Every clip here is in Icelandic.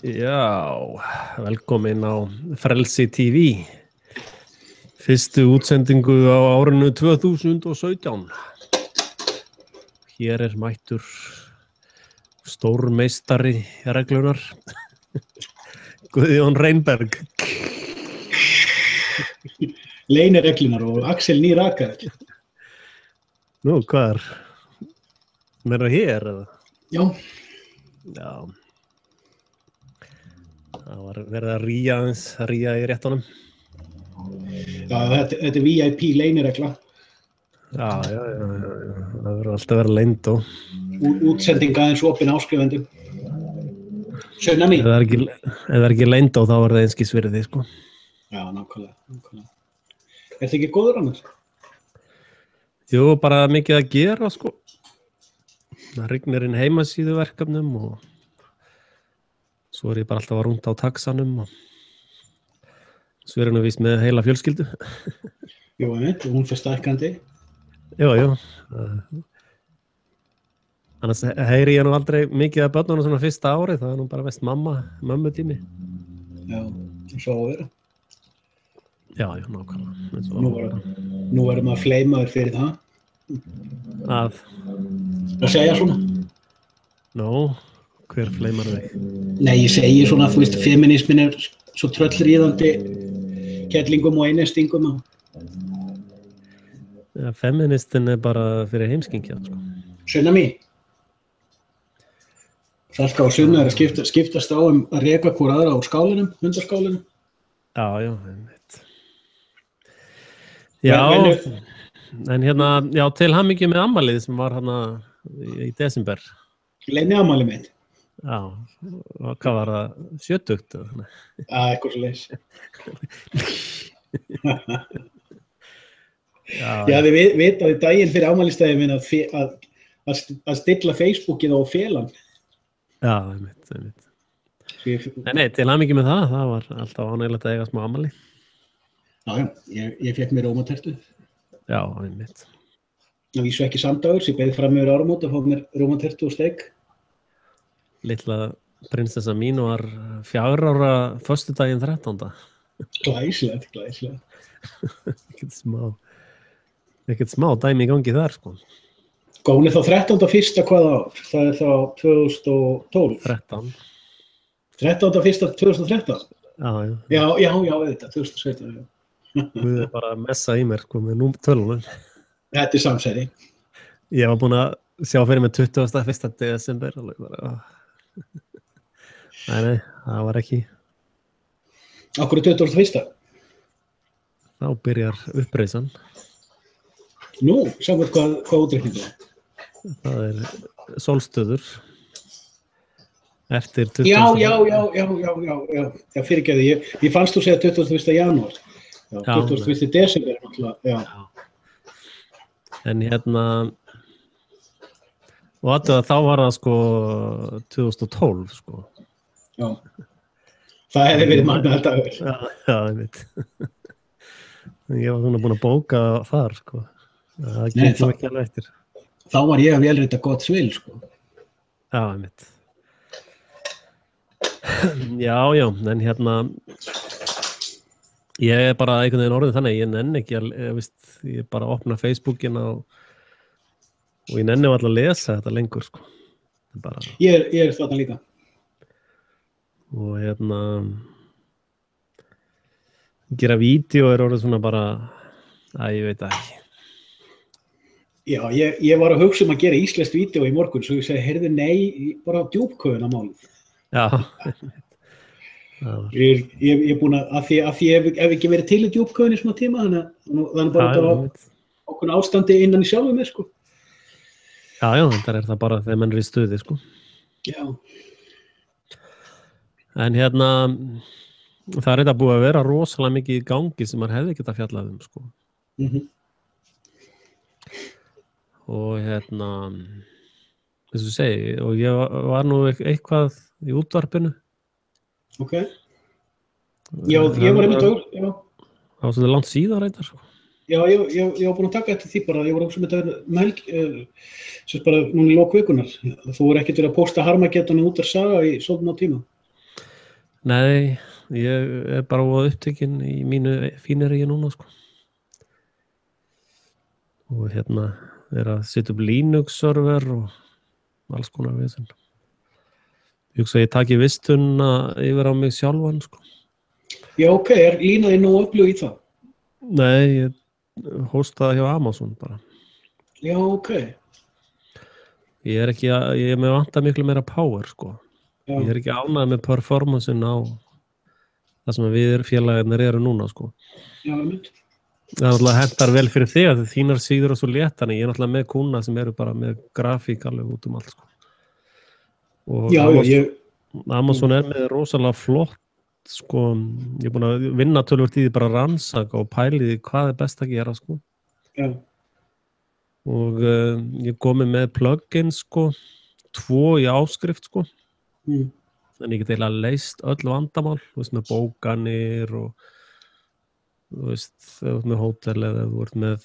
Já, velkomin á Frelsi TV. Fyrstu útsendingu á árinu 2017. Hér mættur stórmeistari reglunar, Guðjón Reynberg. Leynireglunar og Axel nýrakaður. Nú, hvað meira hér? Eða? Já. Já. Það var verið að ríja í réttunum. Já, þetta VIP leyniregla. Já. Það verður alltaf að vera leynd og... Útsending aðeins opin áskrifendum. Sunna mín. Ef það er ekki leynd og þá er það einskis virði, sko. Já, nákvæmlega. Er þetta ekki góður annars? Jú, bara mikið að gera, sko. Það rignir inn heimasíðuverkefnum og svo ég bara alltaf að rúnda á taxanum og svo nú víst með heila fjölskyldu. Jú, hún fyrir stækkandi. Jú. Annars heyri ég nú aldrei mikið af börnunum svona fyrsta árið, það nú bara mest mömmu tími. Já, svo að vera. Já, nákvæmlega. Nú verður maður fleimaður fyrir það. Að segja svona. Hver fleimar þig? Nei, ég segi svona, þú veist, feminismin svo tröllríðandi kettlingum og einestingum. Ja, feministin bara fyrir heimskingja, sko. Sunna mín. Salka og Sunna að skiptast á að reka hvor aðra á skálinum, hundarskálinum. Já, einmitt. Já, en já, til hamingju með afmælið sem var í desember. Leyni afmælið mitt. Já, og hvað var það? 70? Já, eitthvað svo leys. Já, þið vitaði daginn fyrir afmælistæði minn að stilla Facebookið á félan. Já, einmitt. Nei, til hamingju með það. Það var alltaf ánægilegt að eiga smá afmæli. Já, ég fekk mér rómatertu. Já, einmitt. Það vísu ekki samdagur, sem beðið fram yfir áramót að fá mér rómatertu og steik. Litla prinsessa mín var 4 ára föstudaginn 13. Glæsilegt. Ekkert smá dæmi í gangi þar, sko. Hún er þá 13. hvaða ár? Það er þá 2012? 13. 13.1.2013? Já, þetta, 2017, já. Guð bara að messa í mér, sko, með tölunum. Þetta er samsæri. Ég var búin að sjá fyrir mig 21. desember, alveg bara... Nei, það var ekki. Akkur er 21. Þá byrjar uppreysan. Nú, samkvæmt hvað útreikningu er? Það er sólstöður. Eftir 20. Já, fyrirgefðu. Ég fannst þú segja 21. janúar. Já, 21. desember, náttúrulega, já. En og þá var það, sko, 2012, sko. Já. Það hefði verið magnaðardagur. Já, ég veit. Ég var svona búin að bóka þar, sko. Það getur ekki alveg eftir. Þá var ég að velrita gott svil, sko. Já, ég veit. Já, en ég bara einhvern veginn orðið þannig, ég nenni ekki ég bara opna Facebookin og ég nenni alltaf að lesa þetta lengur, sko. Bara... Ég er þarna líka. Og gera vídeo orðið svona bara, ég veit ekki. Já, ég var að hugsa að gera íslenskt vídeo í morgun, svo ég segi, heyrðu, nei, bara djúpköfuna málið. Já. Ég er búin að því ég hef ekki verið til í djúpköfun í svona tíma, þannig bara okkur ástandi innan í sjálfu mig, sko. Já, þetta er það bara þegar menn er í stuði, sko. Já. En það er þetta búið að vera rosalega mikið í gangi sem maður hefði getað fjallað sko. Og þess að segi, og ég var nú eitthvað í útvarpinu. Ok. Já, ég var einmitt já. Það var svolítið langt síðan reyndar, sko. Já, ég var búin að taka eftir því bara, ég var ósum bara núna í lok vikunar. Þú ekkert verið að pósta Harmageddon út af saga í svolítið á tíma. Nei, ég bara upptekinn í mínu fíneri núna, sko. Og að setja upp Linux-server og alls konar vesen. Ég hugsa að ég taki vistunna yfir á mig sjálfan, sko. Já, ok, línaði nú öflug í það? Nei, ég hóstaði hjá Amazon bara. Já, ok. Ég er með vanta miklu meira power, sko. Já. Ég er ekki ánægð með performance-in á það sem við félagarnir eru núna, sko. Já, mynd. Það er náttúrulega hentar vel fyrir þig að þínar síður og svo léttan. Ég er náttúrulega með kúnna sem eru bara með grafík alveg út allt, sko. Og Já, Amazon er með rosalega flott, sko. Ég er búin að vinna tölvöld í því bara rannsaka og pæli því hvað er best að gera, sko. Já. Og ég komi með plugin, sko, 2 í áskrift, sko. Þannig ég get eiginlega leyst öll vandamál, með bókanir og þegar þú ert með hótel eða þú ert með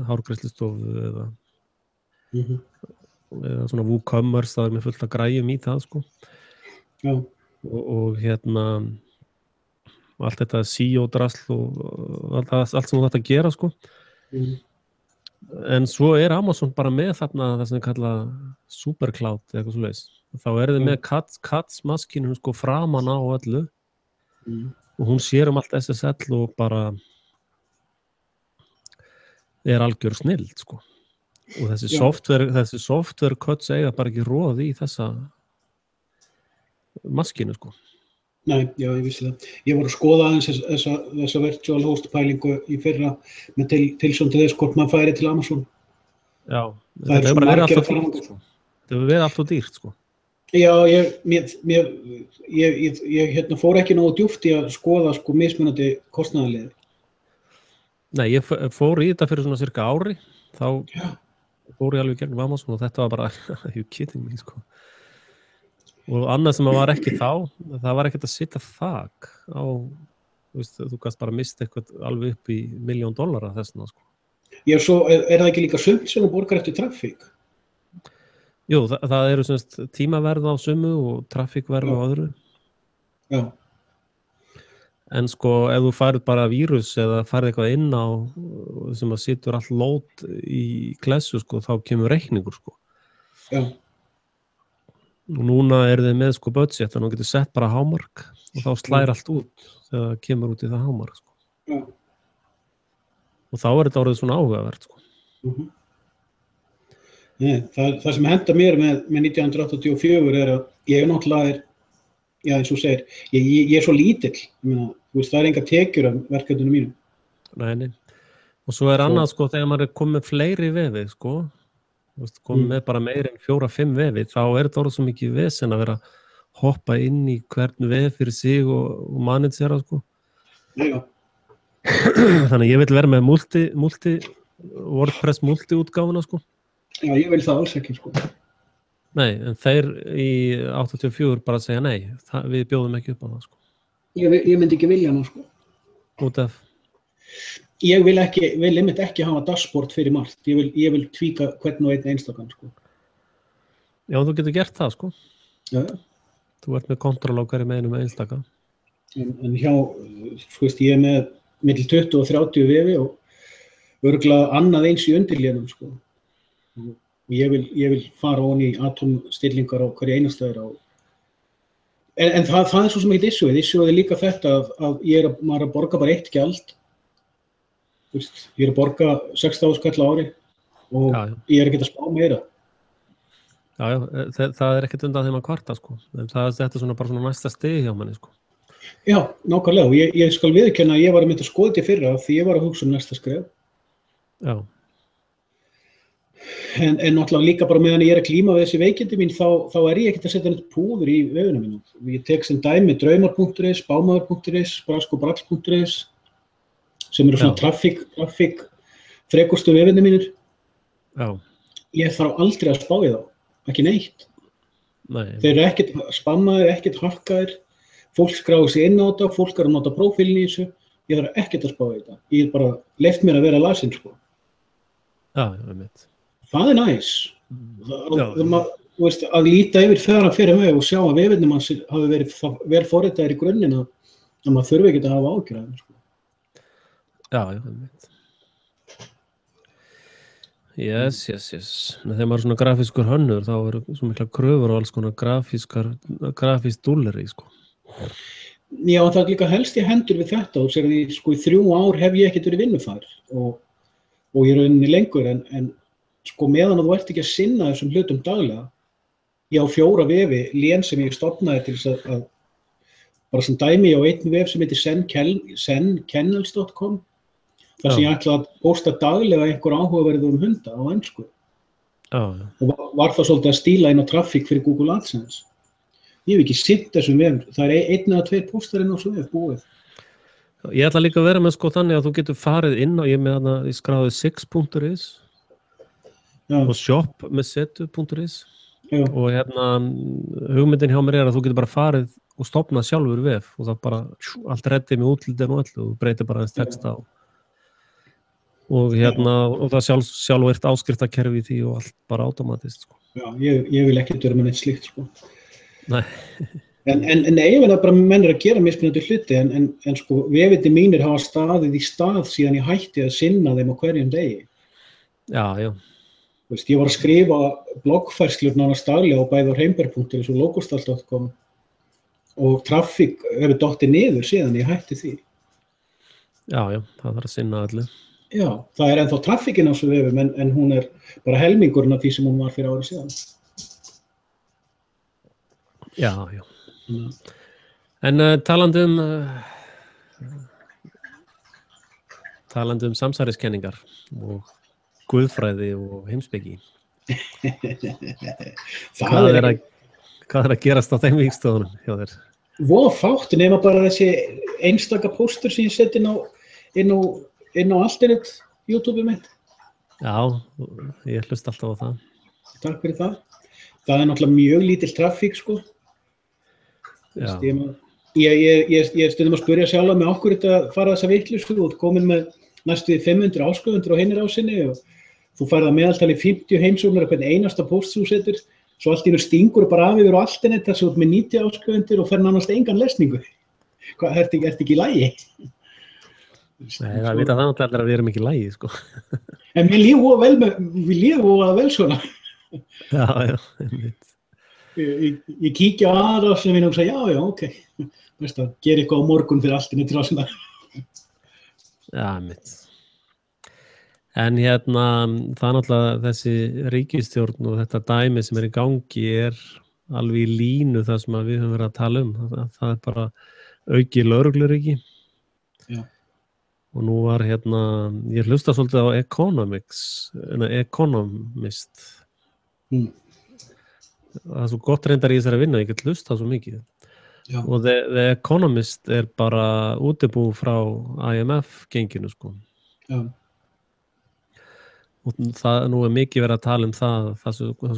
hárgreiðslustofu eða svona WooCommerce, það er með fullt að græjum í það, sko. Já. Og allt þetta SEO-drasl og allt sem þú þarft að gera, sko. En svo er Amazon bara með þarna það sem kalla SuperCloud eða eitthvað svoleiðis. Þá þið með CATS-maskinu, sko, framan á öllu og hún sér allt SSL og bara er algjör snilld, sko. Og þessi software cuts eiga bara ekki roð í þessa maskinu, sko. Nei, já, ég vissi það. Ég var að skoða aðeins þessa virtual host pælingu í fyrra með tilsjón til þess hvort maður færi til Amazon. Já, það hefur bara verið alltaf dýrt, sko. Það hefur verið alltaf dýrt, sko. Já, ég fór ekki nógu djúpt í að skoða, sko, mismunandi kostnaðarliði. Nei, ég fór í þetta fyrir svona cirka ári, þá fór ég alveg gegnum Amazon og þetta var bara, you kidding me, sko. Og annað sem var ekki þá, það var ekkert að setja þak á, þú gast bara mist eitthvað alveg upp í $1 million þessna, sko. Já, svo það ekki líka sumt sem þú borgar eftir traffík? Jú, það eru semst tímaverð á sumu og traffíkverð á öðru. Já. En sko, ef þú færð bara vírus eða færð eitthvað inn á sem að situr allt lót í klessu, sko, þá kemur reikningur, sko. Já. Og núna þið með, sko, budget, þannig að þú getur sett bara hámark og þá slæðir allt út þegar það kemur út í það hámark, sko. Já. Og þá þetta orðið svona áhugavert, sko. Nei, það sem henda mér með 1984 að ég náttúrulega já, eins og segir, ég svo lítill, það enga tekjur af verkefninu mínu. Nei. Og svo annað, sko, þegar maður komið fleiri vefi, sko, komið með bara meir en 4-5 vefi, þá þetta orðið svo mikið vesen að vera hoppa inn í hvern vef fyrir sig og managera, sko. Já. Þannig ég vil vera með WordPress multi-útgáfuna, sko. Já, ég vil það alls ekki, sko. Nei, en þeir í 84 bara segja nei, við bjóðum ekki upp á það, sko. Ég myndi ekki vilja hana, sko. Út af? Ég vil einmitt ekki hafa dashboard fyrir margt. Ég vil tvíka hvern og einn einstakann, sko. Já, þú getur gert það, sko. Já. Þú ert með kontroll á hverju einum einstaka. En hjá, sko, ég með milli 20 og 30 vefi og örugglega annað eins í undirlénum, sko. Og ég vil fara ofan í atomstillingar á hverju einastæður á. En það svo sem ekkert issueið. Issueið líka þetta að maður að borga bara eitt gjald. Ég að borga 6.000 kall á ári og ég ekkert að spá meira. Já, það ekkert undan þeim að kvarta, sko. Þetta svona bara svona næsta stig hjá manni, sko. Já, nákvæmlega. Og ég skal viðurkenna að ég var að mynda að skoða þetta fyrra því ég var að hugsa næsta skref. Já. En náttúrulega líka bara meðan ég að klíma við þessi veikindi mín, þá ég ekkert að setja neitt púður í vefuna mínu. Ég tek sem dæmi draumar.is, bámaður.is, braskobrall.is sem eru svona traffík frekustu vefinu mínir. Já. Ég þarf aldrei að spá í þá, ekki neitt. Nei. Þeir eru ekkert spammaðir, ekkert hakkaðir, fólk skráir sig inn á þetta, fólk að nota prófílinn í þessu, ég þarf ekkert að spá í þetta. Ég bara leyft mér að vera lasinn, sko. Já, ég veit. Það næs. þú veist, að líta yfir þegar hann fyrir með og sjá að vefirnum hans hafi verið vel forritaðir í grunninn að maður þurfi ekki að hafa áhyggjur af þeim, sko. Já, einmitt. Yes. Þegar maður er svona grafískur hönnur þá eru svo mikla kröfur og alls konar grafískt dúlleri, sko. Já, það er líka helst í hendur við þetta og sér því, sko, í 3 ár hef ég ekkert verið vinnufær og ég er rauninni lengur en sko meðan að þú ert ekki að sinna þessum hlutum daglega. Ég á 4 vefi, lén sem ég stofnaði til þess að bara sem dæmi ég á einn vef sem heitir senkennels.com þar sem ég ætla að pósta daglega einhver áhugaverður hunda á ensku. Og var það svolítið að stíla inn á traffic fyrir Google AdSense. Ég hef ekki sinnt þessum vefum, það er 1 eða 2 póstar inn á þessu vef búið. Ég ætla líka að vera með sko þannig að þú getur farið inn og ég með þarna, ég skráði 6.is og shop með setu.is og hérna hugmyndin hjá mér er að þú getur bara farið og stofnað sjálfur vef og það bara allt reddið með útlitinu og allt og þú breytir bara eins texta og hérna og það sjálfvirkt áskriftakerfi í því og allt bara automatist sko. Já, ég vil ekki vera með neitt slíkt sko. Nei. En ég veit að bara menn að gera mismunandi hluti en sko vefirnir mínir hafa staðið í stað síðan ég hætti að sinna þeim á hverjum degi. Já. Þú veist, ég var að skrifa bloggfærslur nánast daglega á bæði á heimberg.is og logostal.com og traffic hefur dottið niður síðan ég hætti því. Já, það þarf að sinna allir. Já, það er ennþá trafficin á þessu vefum en hún er bara helmingurinn af því sem hún var fyrir árið síðan. Já. En talandi um samsæriskenningar og guðfræði og heimspeki. Hvað er að gerast á þeim vígstöðunum hjá þér? Voða fátt nema bara þessi einstaka póstur sem ég sett inn á Alternet YouTube-ið mitt. Já, ég hlust alltaf á það. Takk fyrir það. Það er náttúrulega mjög lítill trafík, sko. Ég stundum að spyrja sjálfa með okkur þetta fara þessa vitleysu og þú ert komin með næstu 500 áskoðendur á hinni rásinni og þú færð að meðaltali 50 heimsóknir á hvern einasta póst þú setur, svo allt í einu stingur bara af yfir á Alternet þar sem þú ert með 90 áskoðendur og fær nánast engan lesningu. Hvað, ertu ekki í lagi? Nei, það vita það náttúrulega að við erum ekki í lagi, sko. En við lífum vel svona. Já, einmitt. Ég kíkja á aðra sem við og segja, já, ok. Veist það, gera eitthvað á morgun fyrir Alternet rásina. Já, einmitt. En hérna, það er náttúrulega þessi ríkisstjórn og þetta dæmi sem er í gangi er alveg í línu það sem við höfum verið að tala um. Það er bara aukið lögregluríki. Já. Og nú var hérna, ég hlusta svolítið á Economist. Það er svo gott reyndar í þessari vinna, ég get hlustað svo mikið. Já. Og The Economist er bara útibú frá IMF-genginu, sko. Já. Og það nú er mikið verið að tala um það er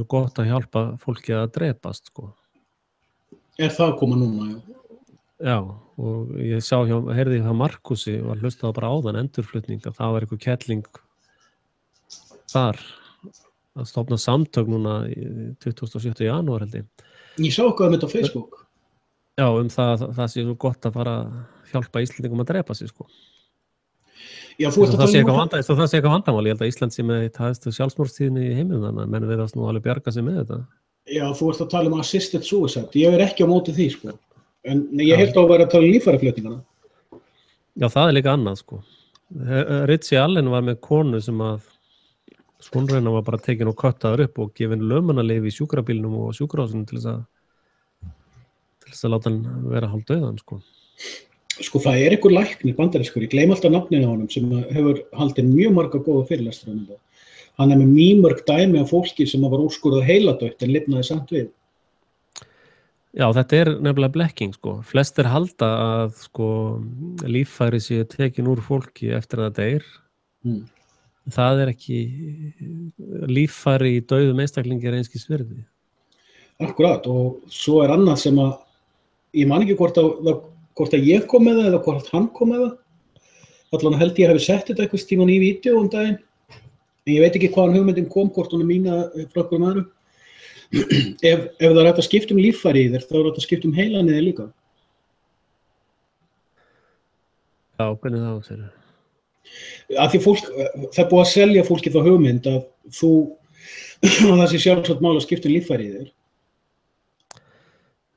svo gott að hjálpa fólki að drepast, sko. Er það að koma núna, já? Já, og ég heyrði hjá Markusi og hlustaði bara á þann endurflutning að það var eitthvað kettling þar að stofna samtök núna 27. janúar held ég. Ég sá eitthvað um þetta á Facebook. Já, það sé svo gott að fara að hjálpa Íslendingum að drepa sig, sko. Já, það sé eitthvað vandamál, ég held að Ísland sé með eitt hæstu sjálfsmorðstíðni í heiminum þannig að menn virðast nú alveg bjarga sig með þetta. Já, þú ert að tala um assisted suicide. Ég er ekki á móti því, sko. En ég held að vera að tala um líffæraflutningana. Já, það er líka annað, sko. Ritchie Allen var með konu sem að sonurinn var bara tekin og köttaður upp og gefin lögmannaleyfi í sjúkrabílnum og sjúkrahúsinu til þess að láta hann vera hálf dauðan, sko. Sko, það er einhver læknir bandarískur, ég gleymi alltaf nafninu á honum, sem hefur haldið mjög marga góða fyrirlestra um þetta. Hann er með mjög mörg dæmi af fólki sem var úrskurðað heiladautt en lifnaði samt við. Já, þetta er nefnilega blekking, sko. Flestir halda að, sko, líffæri séu tekin úr fólki eftir að það deyr. Það er ekki, líffæri í dauðum einstaklingi er einskis virði. Akkurat, og svo er annað sem að, ég man ekki hvort að ég kom með það eða hvort hann kom með það. Allan held ég hafi sett þetta eitthvað tíman í vídeo daginn. En ég veit ekki hvaðan hugmyndin kom, hvort hún er mín frá okkur öðrum. ef það er hægt að skipta líffæri í þér, þá er hægt að skipta heilan í þér líka. Já, hvernig það sér? Af því það er búið að selja fólki þá hugmynd að það sé sjálfsagt mál að skipta líffæri í þér.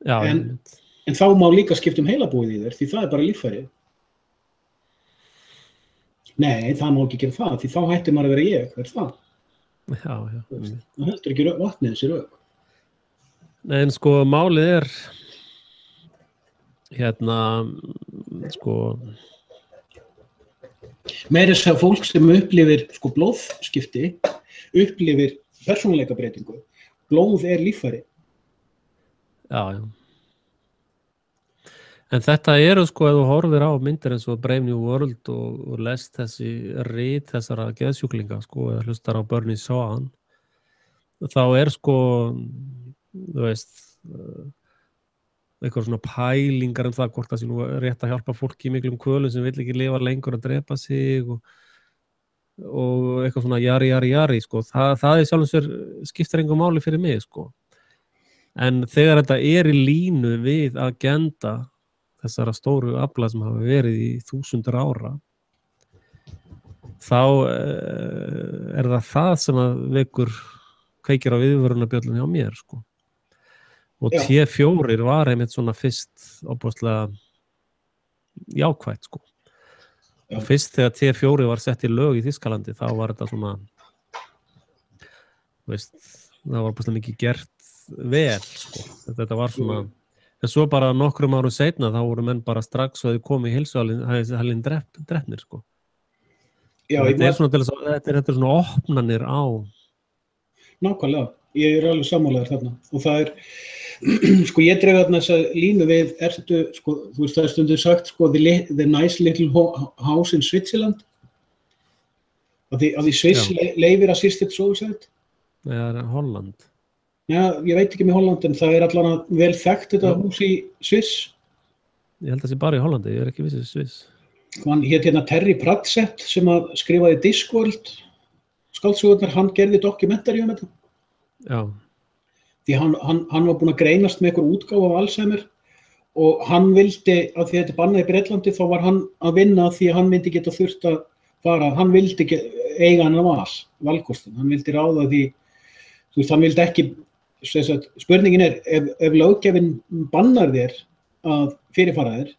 Já, en þá má líka skipta heilabúið í þér, því það er bara líffæri. Nei, það má ekki gera það, því þá hættir maður að vera ég, er það? Já. Það heldur ekki vatnið þessi rök. Nei, en sko, málið sko... Meira þess að fólk sem upplifir blóðskipti, upplifir persónuleikabreytingu. Blóð er líffæri. Já. En þetta sko, ef þú horfir á myndir eins og Brave New World og lest þessi rit þessara geðsjúklinga, sko, eða hlustar á Bernie Sawan, þá sko, þú veist, eitthvað svona pælingar það hvort það sé nú rétt að hjálpa fólki í miklum kvölum sem vill ekki lifa lengur að drepa sig og eitthvað svona jari, sko. Það sjálfum sér skiptir engu máli fyrir mig, sko. En þegar þetta í línu við agenda þessara stóru afla sem hafa verið í 1000 ára, þá það sem að kveikir á viðvörunarbjöllunni á mér, sko. Og T4 var einmitt svona fyrst óbúslega jákvætt, sko. Og fyrst þegar T4 var sett í lög í Þýskalandi, þá var þetta svona, veist, það var óbúslega mikið gert vel, sko. Þetta var svona, en svo bara nokkrum árum seinna, þá voru menn bara strax og þau komið í heilsuhalinn drepnir, sko. Já, þetta er svona opnanir á. Nákvæmlega, ég alveg sammálaður þarna. Og það sko, ég dreif þarna þessa línu við, sko, þú veist, það stundum sagt, sko, the nice little house in Switzerland. Af því Sviss leifir assisted suicide. Það Holland. Já, ég veit ekki með Holland, en það allan vel þekkt þetta hús í Sviss. Ég held að það sé bara í Hollandi, ég ekki vissið Sviss. Hann hét Terry Pratchett sem að skrifaði Discworld skáldsögurnar, hann gerði dokumentari þetta. Já. Því hann var búinn að greinast með einhver útgáfu af Alzheimer og hann vildi, af því þetta bannað í Bretlandi, þá var hann að vinna því að hann myndi geta þurft að fara, hann vildi eiga hann valkostin, hann vildi ráða því, þú veist, hann vildi ekki, spurningin ef löggjafinn bannar þér að fyrirfara þér,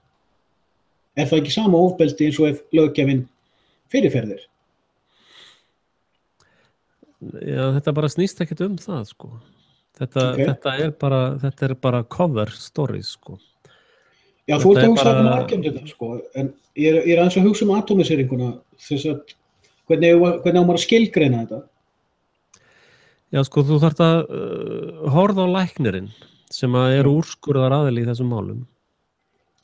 það ekki sama ofbeldi eins og ef löggjafinn fyrirferðir? Já, þetta bara snýst ekkert það, sko. Þetta er bara cover stories, sko. Já, þú ert að hugsa um þetta, sko, en ég er aðeins að hugsa um atómisýringuna, þess að hvernig á maður að skilgreina þetta? Já, sko, þú þarft að horfa á læknirinn sem að úrskurðar aðili í þessum málum.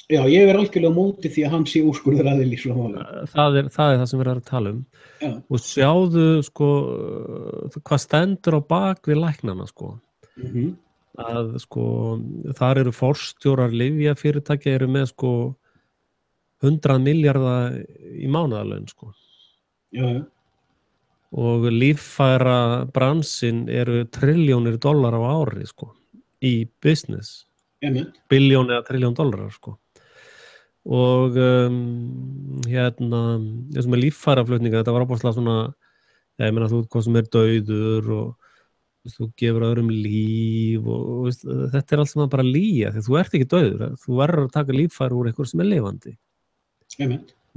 Já, ég algjörlega á móti því að hann sé úrskurðar aðili í svona málum. Það er það sem við erum að tala um. Já. Og sjáðu, sko, hvað stendur á bak við læknana, sko. Að, sko, þar eru forstjórar lyfjafyrirtækja eru með, sko, 100 milljarða í mánaðarlaun, sko. Já. Og líffæra bransinn eru trilljónir dollara á ári, sko, í business. Billjón eða trilljón dollarar, sko. Og þessum með líffæraflutninga, þetta var ábúrslega svona, ég meina þú hvað sem dauður og þú gefur öðrum líf og þetta allt sem bara lýja, því þú ert ekki dauður, þú verður að taka líffæri úr einhver sem lifandi.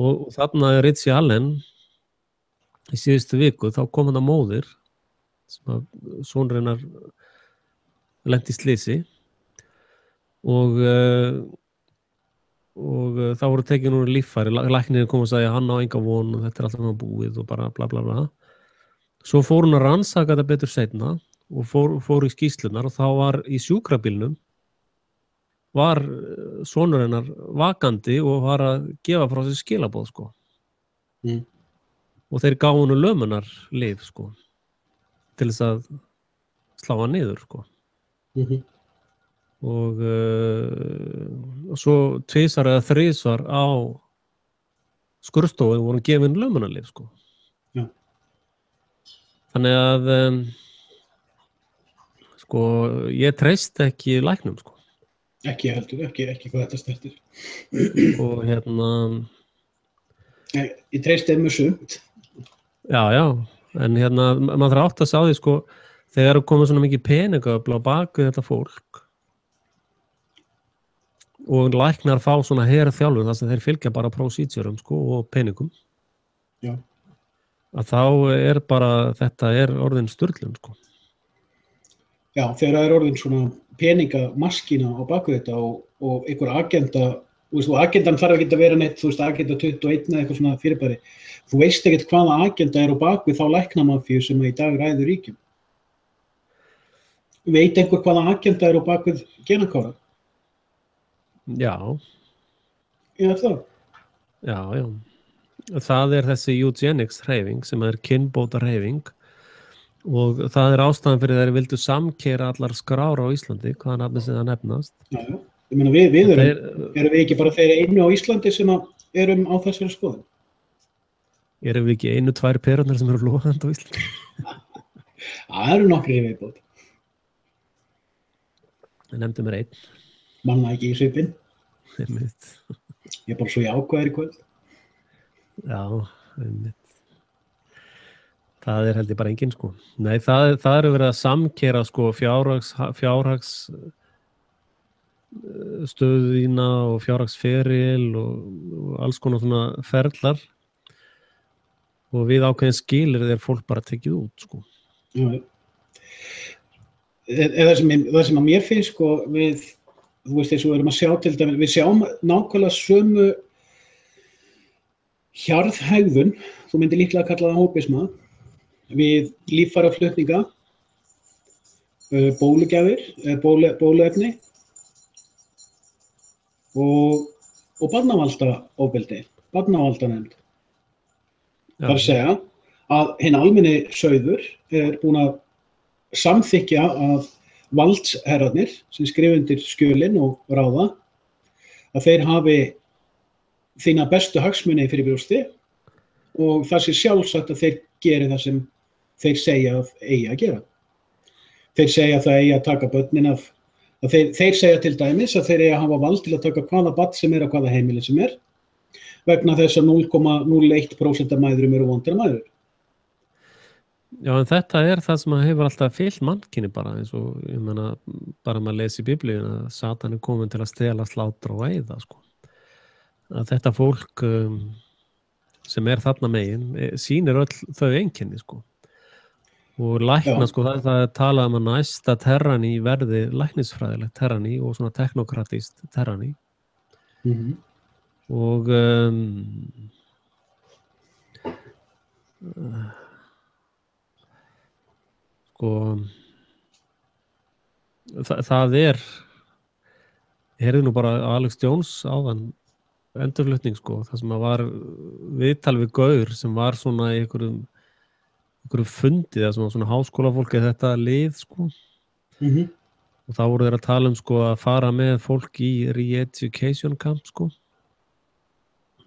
Og þarna Ritchie Allen í síðustu viku, þá kom hann að móðir sem að sonur hennar lenti í slysi og þá voru tekin úr líffæri, læknirinn kom og sagði að hann á enga von og þetta alltaf hann búið og bara bla bla bla. Svo fór hún að rannsaka þetta betur seinna og fór í skýrslunar og þá var í sjúkrabílnum var sonur hennar vakandi og var að gefa frá sér skilaboð, sko. Og þeir gáfu henni lömunarlyf, sko, til þess að slá hann niður, sko. Og svo tvisvar eða þrisvar á skurðstofu voru gefin lömunarlyf, sko. Þannig að sko, ég treyst ekki læknum, sko. Ekki heldur, ekki hvað þetta stertir. Og Ég treysti þeim með sumt. já, en maður þarf átt að sá því, sko, þegar eru komið svona mikið peningaöfl á baku þetta fólk og læknar fá svona herþjálfun þar sem þeir fylgja bara procedure sko, og peningum. Já. Að þá bara, þetta orðin sturlun, sko. Já, þegar það orðin svona peningamaskína á baku þetta og einhver agenda, og agendan þarf ekki að vera neitt, agenda 21 eða eitthvað svona fyrirbæri. Þú veist ekkert hvaða agenda á baku þá læknamafíu sem í dag ræður ríkjum. Veit einhver hvaða agenda á baku genakára? Já. Já, það. Já. Það þessi eugenics hreyfing sem kynbóta hreyfing og það ástæðan fyrir þeir vildu samkeyra allar skrár á Íslandi, hvaða nafni sem það nefnast. Já. Ég meina við erum við ekki bara þeir einu á Íslandi sem erum á þessari skoðun? Erum við ekki 1-2 perurnar sem eru lofandi á Íslandi? Það eru nokkrir í viðbót. Það nefndi mér 1. Manna ekki í svipinn. Einmitt. Ég bara svo jákvæður í kvöld. Já, einmitt. Það held ég bara enginn, sko. Nei, það verið að samkeyra, sko, fjárhags stöðina og fjárhagsferil og alls konar svona ferlar og við ákveðin skilir fólk bara tekið út, sko. Já. Það sem að mér finnst, sko, við, þú veist, eins og við erum að sjá til dæmis, við sjáum nákvæmlega sömu hjarðhegðun, þú myndir líklega að kalla það hópisma, við líffæraflutninga, bóluefni og barnavaldaofbeldi, barnavaldanefnd. Það að segja að hinn almenni sauður búinn að samþykkja að valdsherrarnir sem skrifa undir skjölin og ráða að þeir hafi þína bestu hagsmuni fyrir brjósti og það sé sjálfsagt að þeir geri það sem þeir segja að eigi að gera. Þeir segja að það eigi að taka börnin af, að þeir segja til dæmis að þeir eigi að hafa vald til að taka hvaða barn sem á hvaða heimili sem vegna þess að 0,01% af mæðrum eru vondar mæður. Já, en þetta það sem hefur alltaf fylgt mannkyni bara, eins og ég meina, bara maður lesi í Biblíun að Satan komin til að stela, slátra og eyða, sko. Að þetta fólk sem þarna megin sýnir öll þau einkenni, sko. Og lækna, sko, það talað að næsta terrani verði læknisfræðilegt terrani og svona teknokratist terrani. Og sko það ég heyrði nú bara Alex Jones áðan endurflutning, sko, það sem var viðtal við gaur sem var svona í einhverjum fundi eða svona háskólafólki þetta lið, sko. Og þá voru þeir að tala sko að fara með fólk í re-education camp, sko,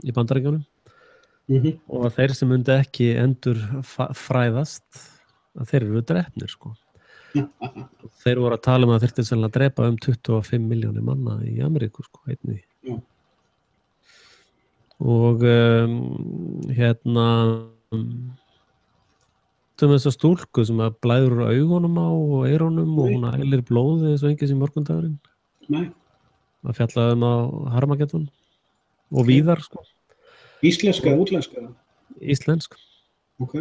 í Bandaríkjunum. Og að þeir sem myndi ekki endur fræðast að þeir eru drepnir, sko. Þeir voru að tala að þeir þyrfti sennilega að drepa 25 milljónir manna í Ameríku, sko, einnig. Og þessa stúlku sem að blæður úr augunum á og eyrunum og hún ælir blóði eins og engis í morgundagurinn. Nei. Það fjallaði á Harmageddon og víðar, sko. Íslenska eða útlenska? Íslensk. Ok.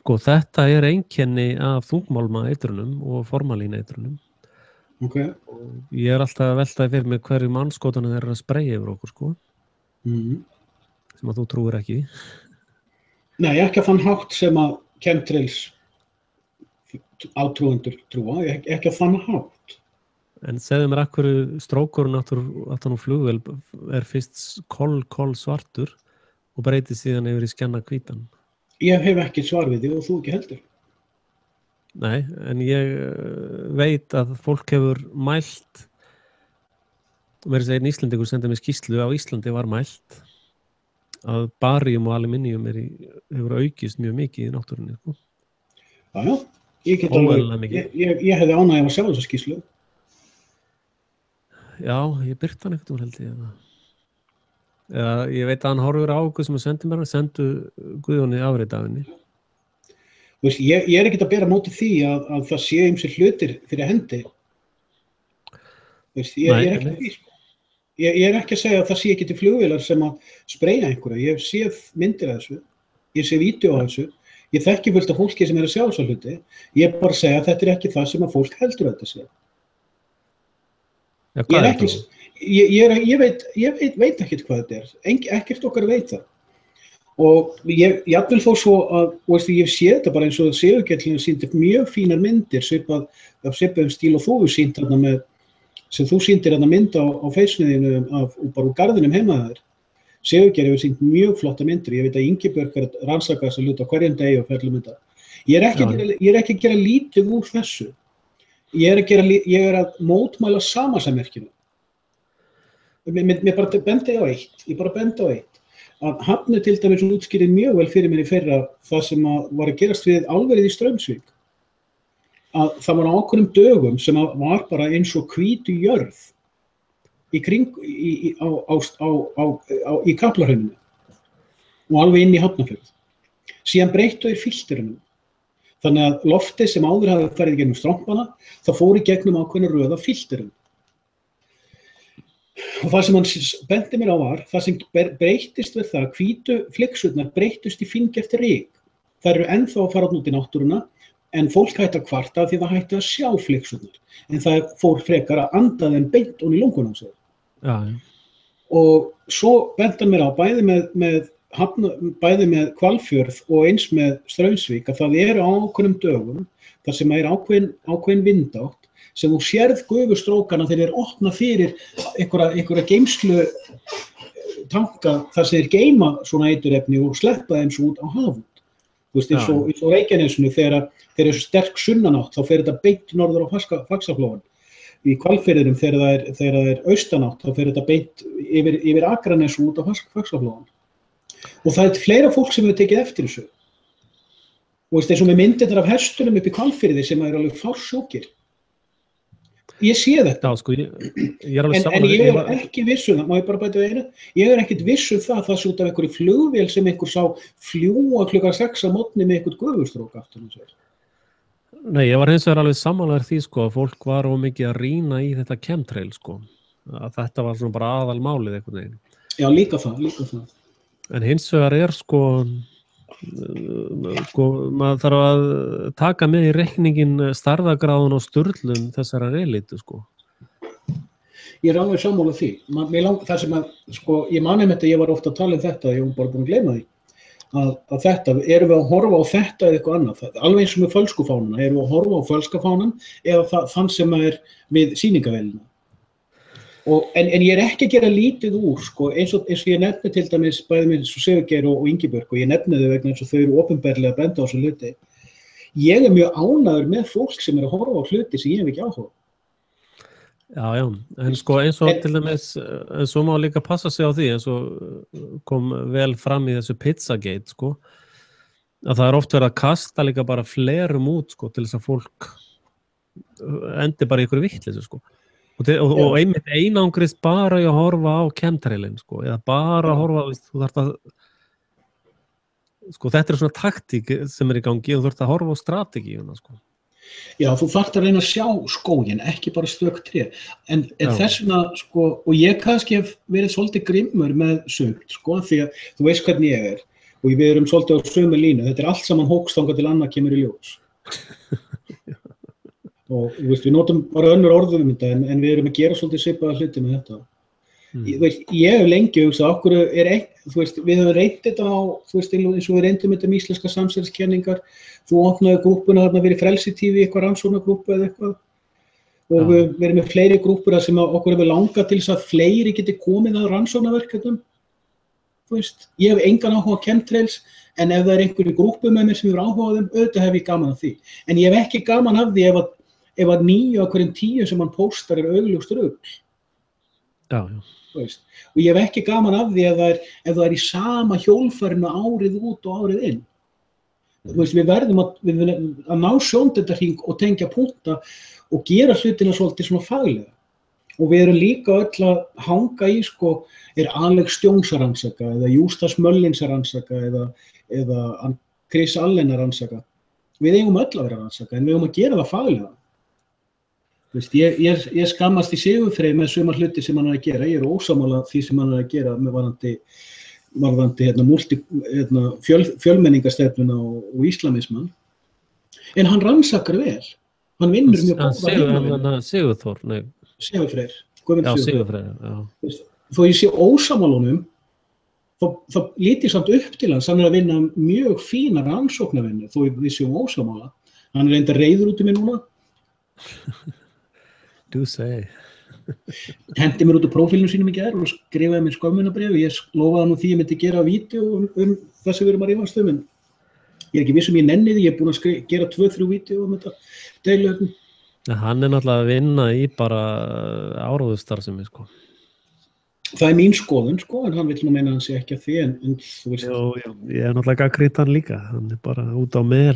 Sko, þetta einkenni af þungmálmaeitrunum og formalíneitrunum. Ok. Og ég alltaf að veltaði fyrir mig hverju mannskotanum þeir að spreyja yfir okkur, sko. Sem að þú trúir ekki. Nei, ekki að þann hátt sem að chemtrails átrúendur trúa, ekki að þann hátt. En segðu mér af hverju strókurinn aftan á flugvél fyrst kolsvartur og breytist síðan yfir í skjanna hvítan. Ég hef ekki svar við því og þú ekki heldur. Nei, en ég veit að fólk hefur mælt, verið segir Íslandingur sendið mér skýrslu á Íslandi var mælt að baríum og aluminium hefur aukist mjög mikið í náttúrunni, sko. Já. Ég get alveg, óvenjulega mikið. ég hefði ánægð að sjá þessa skýrslu. Já, ég byrti hann ekkert held ég. Eða, ég veit að hann horfir á okkur sem að sendu Guðjóni afrit af henni. Þú veist, ég ekkert að bera móti því að það sé ýmsir hlutir fyrir hendi. Þú veist, ég ekki að því, sko. Ég ekki að segja að það sé ekki til flugvélar sem að spreyja einhverja. Ég hef séð myndir af þessu, ég sé vídeo af þessu, ég þekki fullt af fólki sem að sjá þessa hluti. Ég bara segja að þetta ekki það sem að fólk heldur að þetta sé. Já, hvað er þetta? Ég veit ekkert hvað þetta er. Ekkert okkar veit það. Og jafnvel þó svo að, veist, ég sé þetta bara eins og Sigurkell sýndi mjög fínar myndir, svipaðum stíl og þú sýnt þarna með sem þú sýndir þarna mynd á feisniðinu og bara úr garðinum heima þær. Sigurgeir hefur sýnt mjög flotta myndir. Ég veit að Ingibjörg er að rannsaka þessa hluti á hverjum degi og fjallum þetta. Ég er ekki að gera lítið úr þessu. Ég er að mótmæla samasemmerkinu. Mér bara bendi á eitt. Að Hafni til dæmis útskýrði mjög vel fyrir mér í fyrra það sem var að gerast við álverið í Straumsvík. Að það var á ákveðnum dögum sem var bara eins og hvítu jörð í Kaplahrauninu og alveg inn í Hafnarfjörð. Síðan breyttu þeir filterunum. Þannig að loftið sem áður hafði farið í gegnum strompana, það fór í gegnum ákveðna röð af filterunum. Og það sem hann benti mér á var, það sem breyttist við það, hvítu flykksurnar breyttust í fíngerft ryk. Það eru ennþá að fara út í náttúruna, en fólk hætti að kvarta því það hætti að sjá flykksurnar. En það fór frekar að anda þeim beint ofan í lungun á sig. Já. Og svo benti hann mér á, bæði með Hvalfjörð og eins með Straumsvík, að það eru ákveðnum dögum, þar sem er ákveðin vindátt, sem þú sérð gufustrókana þegar þeir opna fyrir einhverja geymslu tanka þar sem þeir geyma svona eiturefni og sleppa þeim svo út á hafið. Þú veist, eins og Reykjanesinu þegar er sterk sunnanátt, þá fer þetta beint norður á Faxaflóann. Í Hvalfirðinum þegar það er austanátt, þá fer þetta beint yfir Akranes út á Faxaflóann. Og það er fleira fólk sem hefur tekið eftir þessu. Og veist, eins og með myndirnar af hestunum upp í Hvalfirði sem er alveg fársjókir. Ég sé þetta. Já, sko, ég er alveg en ég er ekki viss það, má ég bara bæta við einu? Ég er ekkert viss það sé út af einhverju flugvél sem einhver sá fljúga klukkan 6 að morgni með einhvern gufustrók aftur. Nei, ég var hins vegar alveg sammálaður því, sko, að fólk var mikið að rýna í þetta chemtrail, sko. Að þetta var svona bara aðalmálið einhvern veginn. Já, líka það. En hins vegar er, sko, maður þarf að taka með í reikningin stærðargráðun og sturlun þessara relítu, sko. Ég er alveg sammála því. Það sem að, sko, ég man þetta, ég var ofta að tala þetta, ég var bara búin að gleyma því. Að þetta, erum við að horfa á þetta eða eitthvað annað, alveg eins og með fölskufánuna, erum við að horfa á fölskufánan eða þann sem er við sýningavélina. En ég er ekki að gera lítið úr, sko, eins og ég nefni til dæmis bæði með Sigurgeir og Ingibjörg og ég nefni þau vegna eins og þau eru opinberlega að benda á þessu hluti. Ég er mjög ánægður með fólk sem er að horfa á hluti sem ég hef ekki áhuga. Já, en sko eins og til dæmis, en svo má líka passa sig á því, eins og kom vel fram í þessu Pizzagate, sko, að það er oft verið að kasta líka bara flerum út, sko, til þess að fólk endi bara í ykkur vitleysu, sko. Og einmitt einangrist bara í að horfa á chemtrailin, sko, eða bara að horfa, þú þarft að, sko, þetta er svona taktík sem er í gangi og þú þarft að horfa á strategíuna, sko. Já, þú þarft að reyna að sjá skóginn, ekki bara stök tré. En þess vegna, sko, og ég kannski hef verið svolítið grimmur með sumt, sko, því að þú veist hvernig ég er, og við erum svolítið á sömu línu, þetta er allt saman hókst þangað til annað kemur í ljós. Og veist, við notum bara önnur orðum þetta, en við erum að gera svolítið svipaða hluti með þetta. Ég hef lengi hugsað, okkur er við höfum reynt þetta á, eins og við reyndum þetta með íslenska samsæriskenningar. Þú opnaði grúppuna þarna fyrir Frelsi TV, eitthvað rannsóknargrúppu eða eitthvað. Og við erum með fleiri grúppur sem okkur hefur langað til þess að fleiri geti komið að rannsóknarverkefnum. Ég hef engan áhuga á chemtrails, en ef það er einhverju grúppu með mér sem hefur áhuga á þeim, auðvitað hef ég gaman af því. En ég hef ekki gaman af því ef að 9 af hverjum 10 sem hann póstar er augljóst rugl. Já. Og ég hef ekki gaman af því ef það er í sama hjólfarinu árið út og árið inn. við verðum að ná sjóndeildarhring og tengja punkta og gera hlutina svolítið svona faglega. Og við erum líka öll að hanga í, Alex Jones að rannsaka, eða Justas Möllins að rannsaka, eða Chris Allen að rannsaka. Við eigum öll að vera að rannsaka, en við eigum að gera það faglega. Ég skammast í Sigurfrey með sumar hluti sem hann er að gera. Ég er ósammála því sem hann er að gera með varðandi fjölmenningastefnuna og íslamisman. En hann rannsakar vel. Hann vinnur mjög góða. Sigurfreyr. Sigurfreyr, já. Þó ég sé ósammála honum, þá lít ég samt upp til hans. Hann er að vinna mjög fína rannsóknarvinnu, þó við séum ósammála. Hann er enda reiður út í mig núna. Du segir. Hendi mér út á prófílnum sínum í gær og skrifaði mér skömmunarbréf. Ég lofaði hann því ég myndi gera vídeó það sem við erum að rífast um. Ég er ekki viss ég nenni því, ég er búinn að gera 2-3 vídeó þetta deiluefni. Hann er náttúrulega að vinna í bara áróðustarfsemi, Það er mín skoðun, en hann vill nú meina hann sé ekki að því, en þú veist. Já, ég er náttúrulega gagnrýnt hann líka, hann er bara út á mel,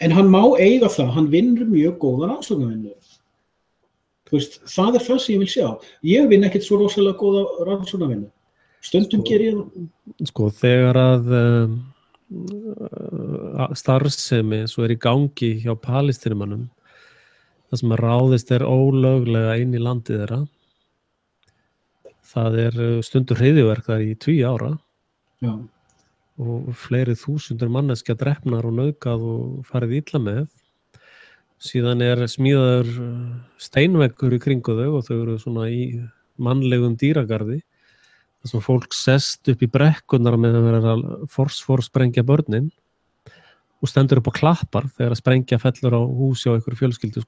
En hann má eiga það, hann vinnur mjög góðan rannsóknarvinnu. Það er það sem ég vil sjá. Ég vinn ekkert svo rosalega góða rannsóknarvinnu. Stundum ger ég það. Þegar að starfsemi svo er í gangi hjá Palestínumönnum, það sem að ráðist er ólöglega inn í landið þeirra, það er stundur hryðjuverk þar í 20 ára. Já. Og fleiri þúsundur manneskja drepnar og nauðgað og farið illa með. Síðan er smíðaður steinveggur í kringu þau og þau eru svona í mannlegum dýragarði. Það sem fólk sest upp í brekkurnar með að vera að sprengja börnin og stendur upp á klappar þegar að sprengja fellur á húsi á einhverju fjölskyldu,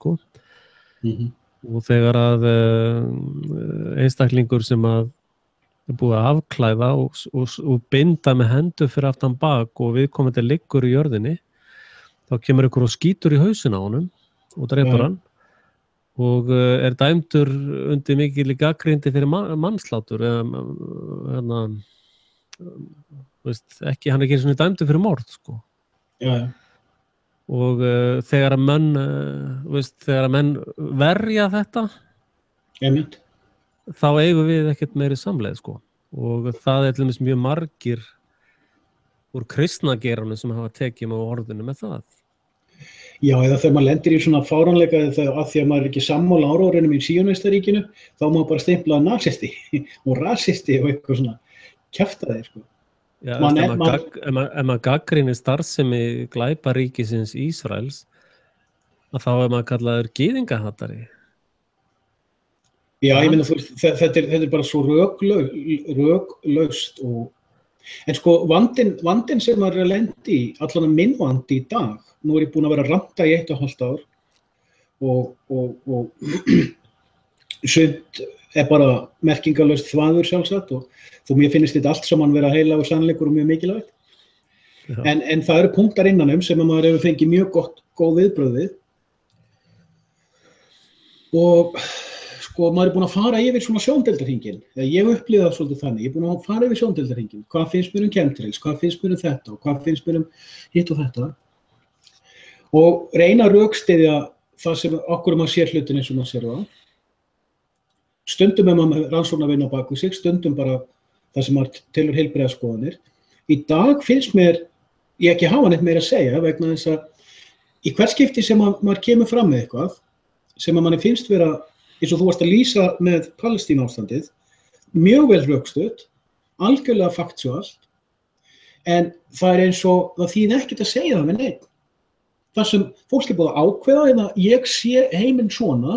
Og þegar að einstaklingur sem að er búið að afklæða og binda með hendur fyrir aftan bak og viðkomandi liggur í jörðinni, þá kemur einhver og skýtur í hausinn á honum og drepur hann og er dæmdur undir mikil gagnrýni fyrir mannslátur eða ekki, hann er ekki einu sinni dæmdur fyrir morð, Já. Og þegar að menn verja þetta, þá eigum við ekkert meiri samleið, og það er til dæmis mjög margir úr kristnageiranum sem hafa tekið með orðinu með það. Já, eða þegar maður lendir í svona fáránleika af því að maður er ekki sammála áróðrinum í Síónistaríkinu, þá má bara stimpla nasisti og rasisti og eitthvað svona kjaftaði, Já, ef maður gagnrýnir starfsemi glæparíkisins Ísraels, að þá er maður kallaður gyðingahatari. Já, ég meina, þetta er bara svo röklaust en vandinn sem maður er að lendi í, allan minn vandi í dag, nú er ég búinn að vera að ranta í 1,5 ár og sumt er bara merkingarlaust þvaður sjálfsagt og þó mér finnst þetta allt saman vera heilagur sannleikur og mjög mikilvægt. En það eru punktar innanum sem að maður hefur fengið mjög góð viðbrögð við. Og maður er búinn að fara yfir svona sjóndeildarhringinn. Ég upplifði það svolítið þannig. Ég er búinn að fara yfir sjóndeildarhringinn. Hvað finnst mér chemtrails? Hvað finnst mér þetta? Og hvað finnst mér hitt og þetta? Og reyna að rökstyðja það sem okkur maður sér hlutin eins og maður sér það. Stundum maður rannsóknarvinna á bak við sig, stundum bara það sem maður telur heilbrigðaskoðanir. Í dag finnst mér ég ekki hafa neitt meira að segja vegna þess að í hvert skipti sem maður kemur fram með eitthvað sem að manni finnst vera, eins og þú varst að lýsa með Palestínu ástandið, mjög vel rökstutt, algjörlega faktúalt, en það er eins og það þýðir ekkert að segja það með neitt. Það sem fólk er búið að ákveða eða ég sé heiminn svona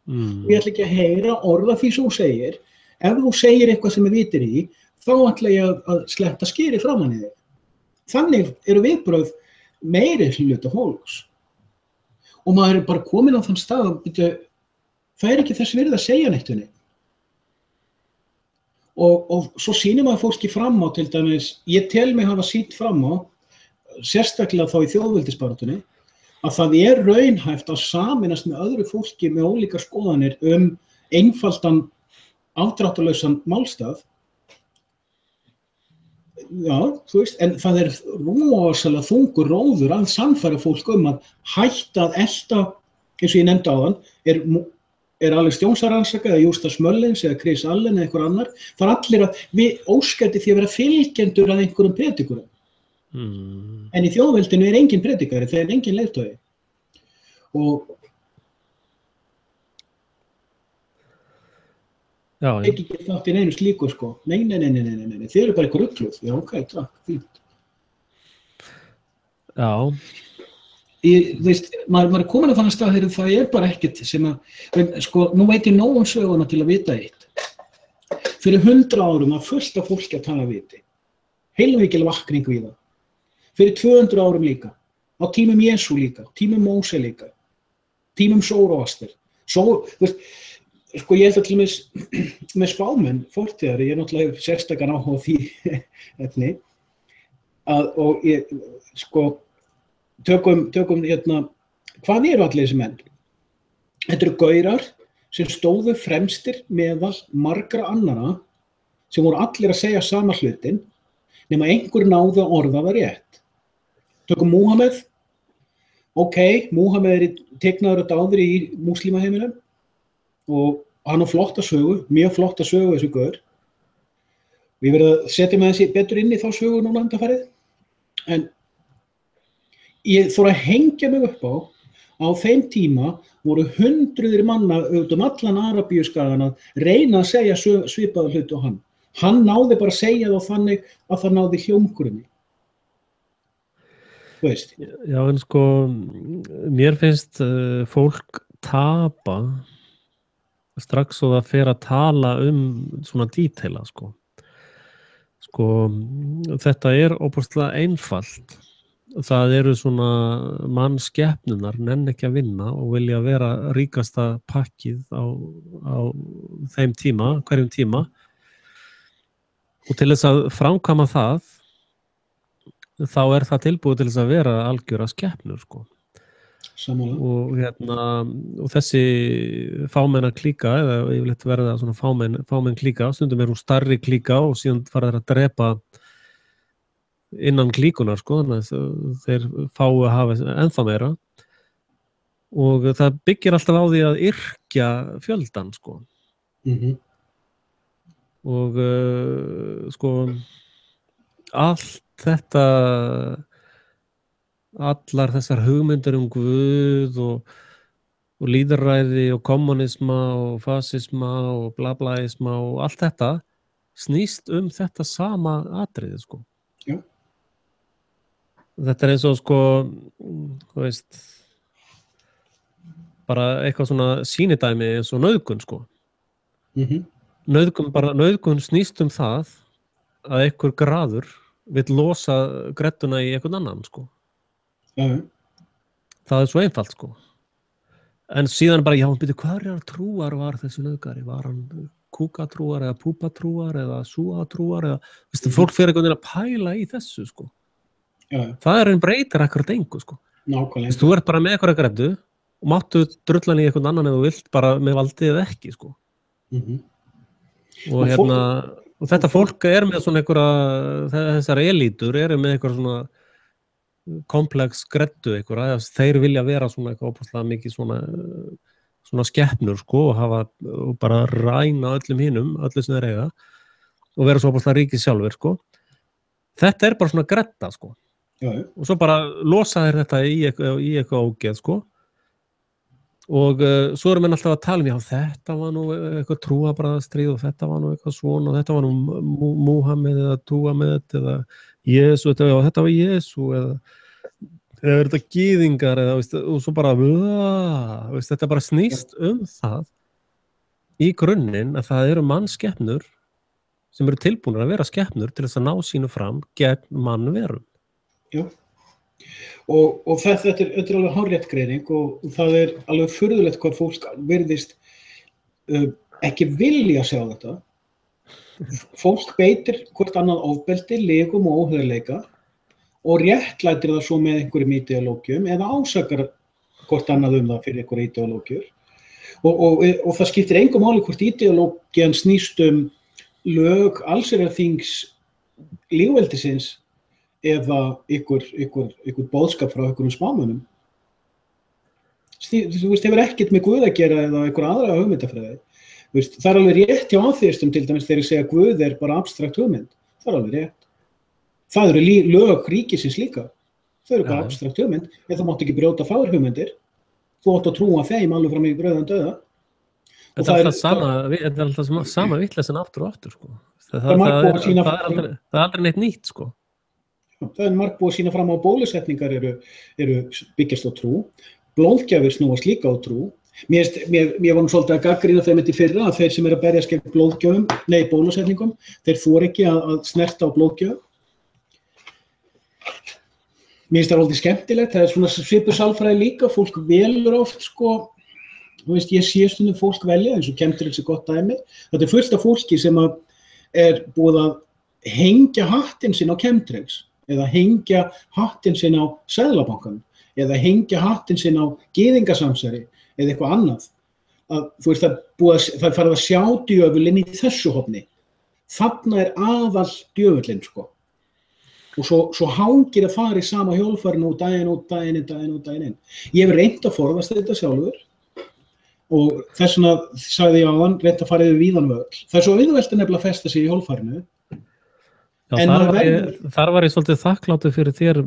og ég ætla ekki að heyra orða því sem þú segir. Ef þú segir eitthvað sem vitir í, þá ætla ég að sletta skeri framan í þig. Þannig eru viðbrögð meiri hluta fólks. Og maður er bara komin á þann stað að það er ekki þess virði að segja neitt við neitt. Og svo sýnir maður fólki fram á, til dæmis, ég tel mig hafa sýnt fram á, sérstaklega þá í þjóðveldisbaráttunni, að það er raunhæft að sameinast með öðru fólki með ólíkar skoðanir einfaldan, afdráttarlausan málstað. já, þú veist, en það rosalega þungur róður að sannfæra fólk að hætta að elta, eins og ég nefndi áðan, Alex Jones að rannsaka, eða Justas Möllins, eða Chris Allen, eða einhver annar, það allir að við óskætti því að vera fylgjendur að einhverjum predikurum. En í þjóðveldinu engin predikari, það engin leiðtogi. Og ekki þátt í neinu slíku, sko. Nei, þið eru bara eitthvað rugluð. Já, ok, takk, fínt. Já. Þú veist, maður komin að þannig stað þegar það bara ekkert sem sko, nú veit ég nóg söguna til að vita eitt. Fyrir 100 árum var fullt af fólki að tala viti. Heilmikil vakning við það. Fyrir 200 árum líka. Á tímum Jesú líka, tímum Móse líka, tímum Sóróaster. Þú veist, sko ég held að til með spámenn fortíðar, ég náttúrulega sérstakann áhuga á því efni, og ég, sko, tökum hvað eru allir þessi menn? Þetta eru gaurar sem stóðu fremstir meðal margra annara sem voru allir að segja sama hlutin nema einhver náði að orða það rétt. Tökum Múhameð. Ok, Múhameð teiknaður og dáður í múslímaheiminum og hann á flotta sögu, mjög flotta sögu þessu gaur. Við verðum að setja með þessi betur inn í þá sögu núna undanfarið. En ég fór að hengja mig upp á þeim tíma voru hundruðir manna allan Arabíuskagann að reyna að segja svipaða hluti á hann. Hann náði bara að segja þá þannig að það náði hljómgrunni. Þú veist. Já, en sko, mér finnst fólk tapa strax og það fer að tala svona díteila, sko. Sko, þetta ofboðslega einfalt. Það eru svona mannskepnunar, nenn ekki að vinna og vilja vera ríkasta pakkið á þeim tíma, hverjum tíma. Og til þess að framkvæma það, þá það tilbúið til þess að vera algjöra skepnur, sko. Sammála. Og þessi fámenna klíka, eða yfirleitt verða svona fámenn klíka, stundum hún stærri klíka og síðan fara þeir að drepa innan klíkunar, sko, þannig að þeir fái að hafa ennþá meira. Og það byggir alltaf á því að yrkja fjöldan, sko. Og sko, allt þetta, allar þessar hugmyndir Guð og lýðræði og kommunisma og fasisma og blablaisma og allt þetta snýst þetta sama atriði, sko. Já. Þetta eins og, sko, þú veist, bara eitthvað svona sýnidæmi eins og nauðgun, sko. Nauðgun snýst það að einhver graður vill losa grettuna í einhvern annan, sko. Það svo einfalt, sko. En síðan bara, já, byrju, hverjar trúar var þessi nauðgari? Var hann kúkatrúar eða púpatrúar eða súatrúar eða, veistu, fólk fer einhvern veginn að pæla í þessu, sko. Það breytir ekkert engu, sko. Nákvæmlega. Þú bara með einhverja grettu og máttu drullan í einhvern annan eða þú vilt bara með valdið eða ekki, sko. Og þetta fólk með svona þessar elítur með einhverja svona komplex grettu einhverja, þeir vilja vera svona eitthvað óbúslega mikið svona skepnur, sko, og bara ræna öllum hinum, öllu sem þeir eiga og vera svo óbúslega ríkir sjálfur, sko. Þetta bara svona gretta, sko. Og svo bara losa þeir þetta í eitthvað ógeð, sko. Og svo menn alltaf að tala já, þetta var nú eitthvað trúarbragðastríð og þetta var nú eitthvað svona og þetta var nú Múhameð eða Túamet eða Jesú, þetta var Jesú eða þetta gyðingar eða, veist, og svo bara veist, þetta bara snýst það í grunninn að það eru mannskepnur sem eru tilbúnir að vera skepnur til þess að ná sínu fram gegn mannverum. Já. Og þetta alveg hárrétt greining og það alveg furðulegt hvað fólk virðist ekki vilja sjá þetta. Fólk beitir hvort annað ofbeldi, legum og óheiðarleika og réttlætir það svo með einhverjum ideológium eða ásakar hvort annað það fyrir einhverjum ideológiur. Og það skiptir engu máli hvort ideológian snýst lög allsherjarþings lífveldisins eða ykkur boðskap frá ykkurum spámönnum. Þú veist, hefur ekkert með Guð að gera eða ykkur aðra hugmyndafræði. Þú veist, það alveg rétt hjá aþeistum til dæmis þegar ég segja að Guð bara abstrakt hugmynd. Það alveg rétt. Það eru lög ríkisins líka. Þau eru bara abstrakt hugmynd, en þú mátt ekki brjóta fagurhugmyndir. Þú átt að trúa þeim alveg fram í brauðan dauða. Þetta er alltaf sama vitleysan aftur og aftur, sko. Það er aldrei neitt nýtt, sko. Það er margt búið að sýna fram á bólusetningar eru byggjast á trú. Blóðgjafir snúast líka á trú. Mér var nú svolítið að gagnrýna þeim í fyrra að þeir sem eru að berjast gegn bólusetningum, þeir þora ekki að snerta á blóðgjöf. Mér finnst það svolítið skemmtilegt, það er svona svipuð sálfræði líka, fólk velur oft, sko, þú veist, ég sé stundum fólk velja, eins og Chemtrails gott dæmi. Þetta er fullt af fólki sem er búið að hengja hattinn sinn á Chemtrails, eða hengja hattinn sinn á Seðlabankanum, eða hengja hattinn sinn á gyðingasamsæri, eða eitthvað annað. Þú veist, það er farið að sjá djöfulinn í þessu horni. Þarna er aðal djöfullinn, sko. Og svo hangir að fara í sama hjólfarinu og daginn inn. Ég hef reynt að forðast þetta sjálfur og þess vegna sagði ég áðan, reynt að fara yfir víðan völl. Það er svo auðvelt að nefnilega festa sig í hjólfarinu. Já, þar var ég svolítið þakkláttur fyrir þér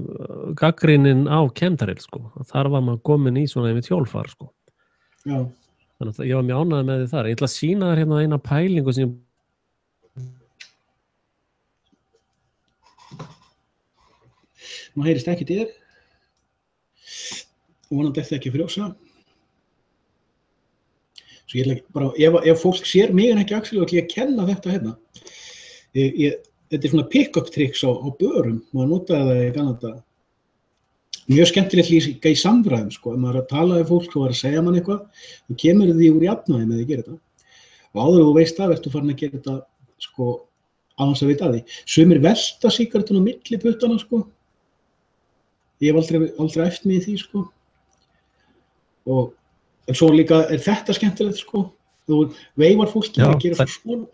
gagnrýnin á Chemtrails, sko. Þar var maður komin í svona einmitt hjólfar, sko. Já. Þannig að ég var mjög ánægður með þið þar. Ég ætla að sýna þér hérna eina pælingu sem Nú heyrist ekki til þér. Vonandi eftir ekki frjósa. Svo ég ætla ekki bara, ef fólk sér mig en ekki Axel, þá ætla ég að kenna þetta hérna. Þetta er svona pick-up tricks á börum, maður notaði það í gamla daga. Mjög skemmtilegt líka í samræðum, sko, ef maður er að tala við fólk og er að segja mann eitthvað, þá kemur því úr jafnvægi með að gera þetta. Og áður þú veist það, ertu farin að gera þetta, sko, aðeins að vita að því. Sumir velta sígarettuna á milli puttana, sko. Ég hef aldrei æft mig í því, sko. En svo líka er þetta skemmtilegt, sko. Þú veifar fólki að gera svona.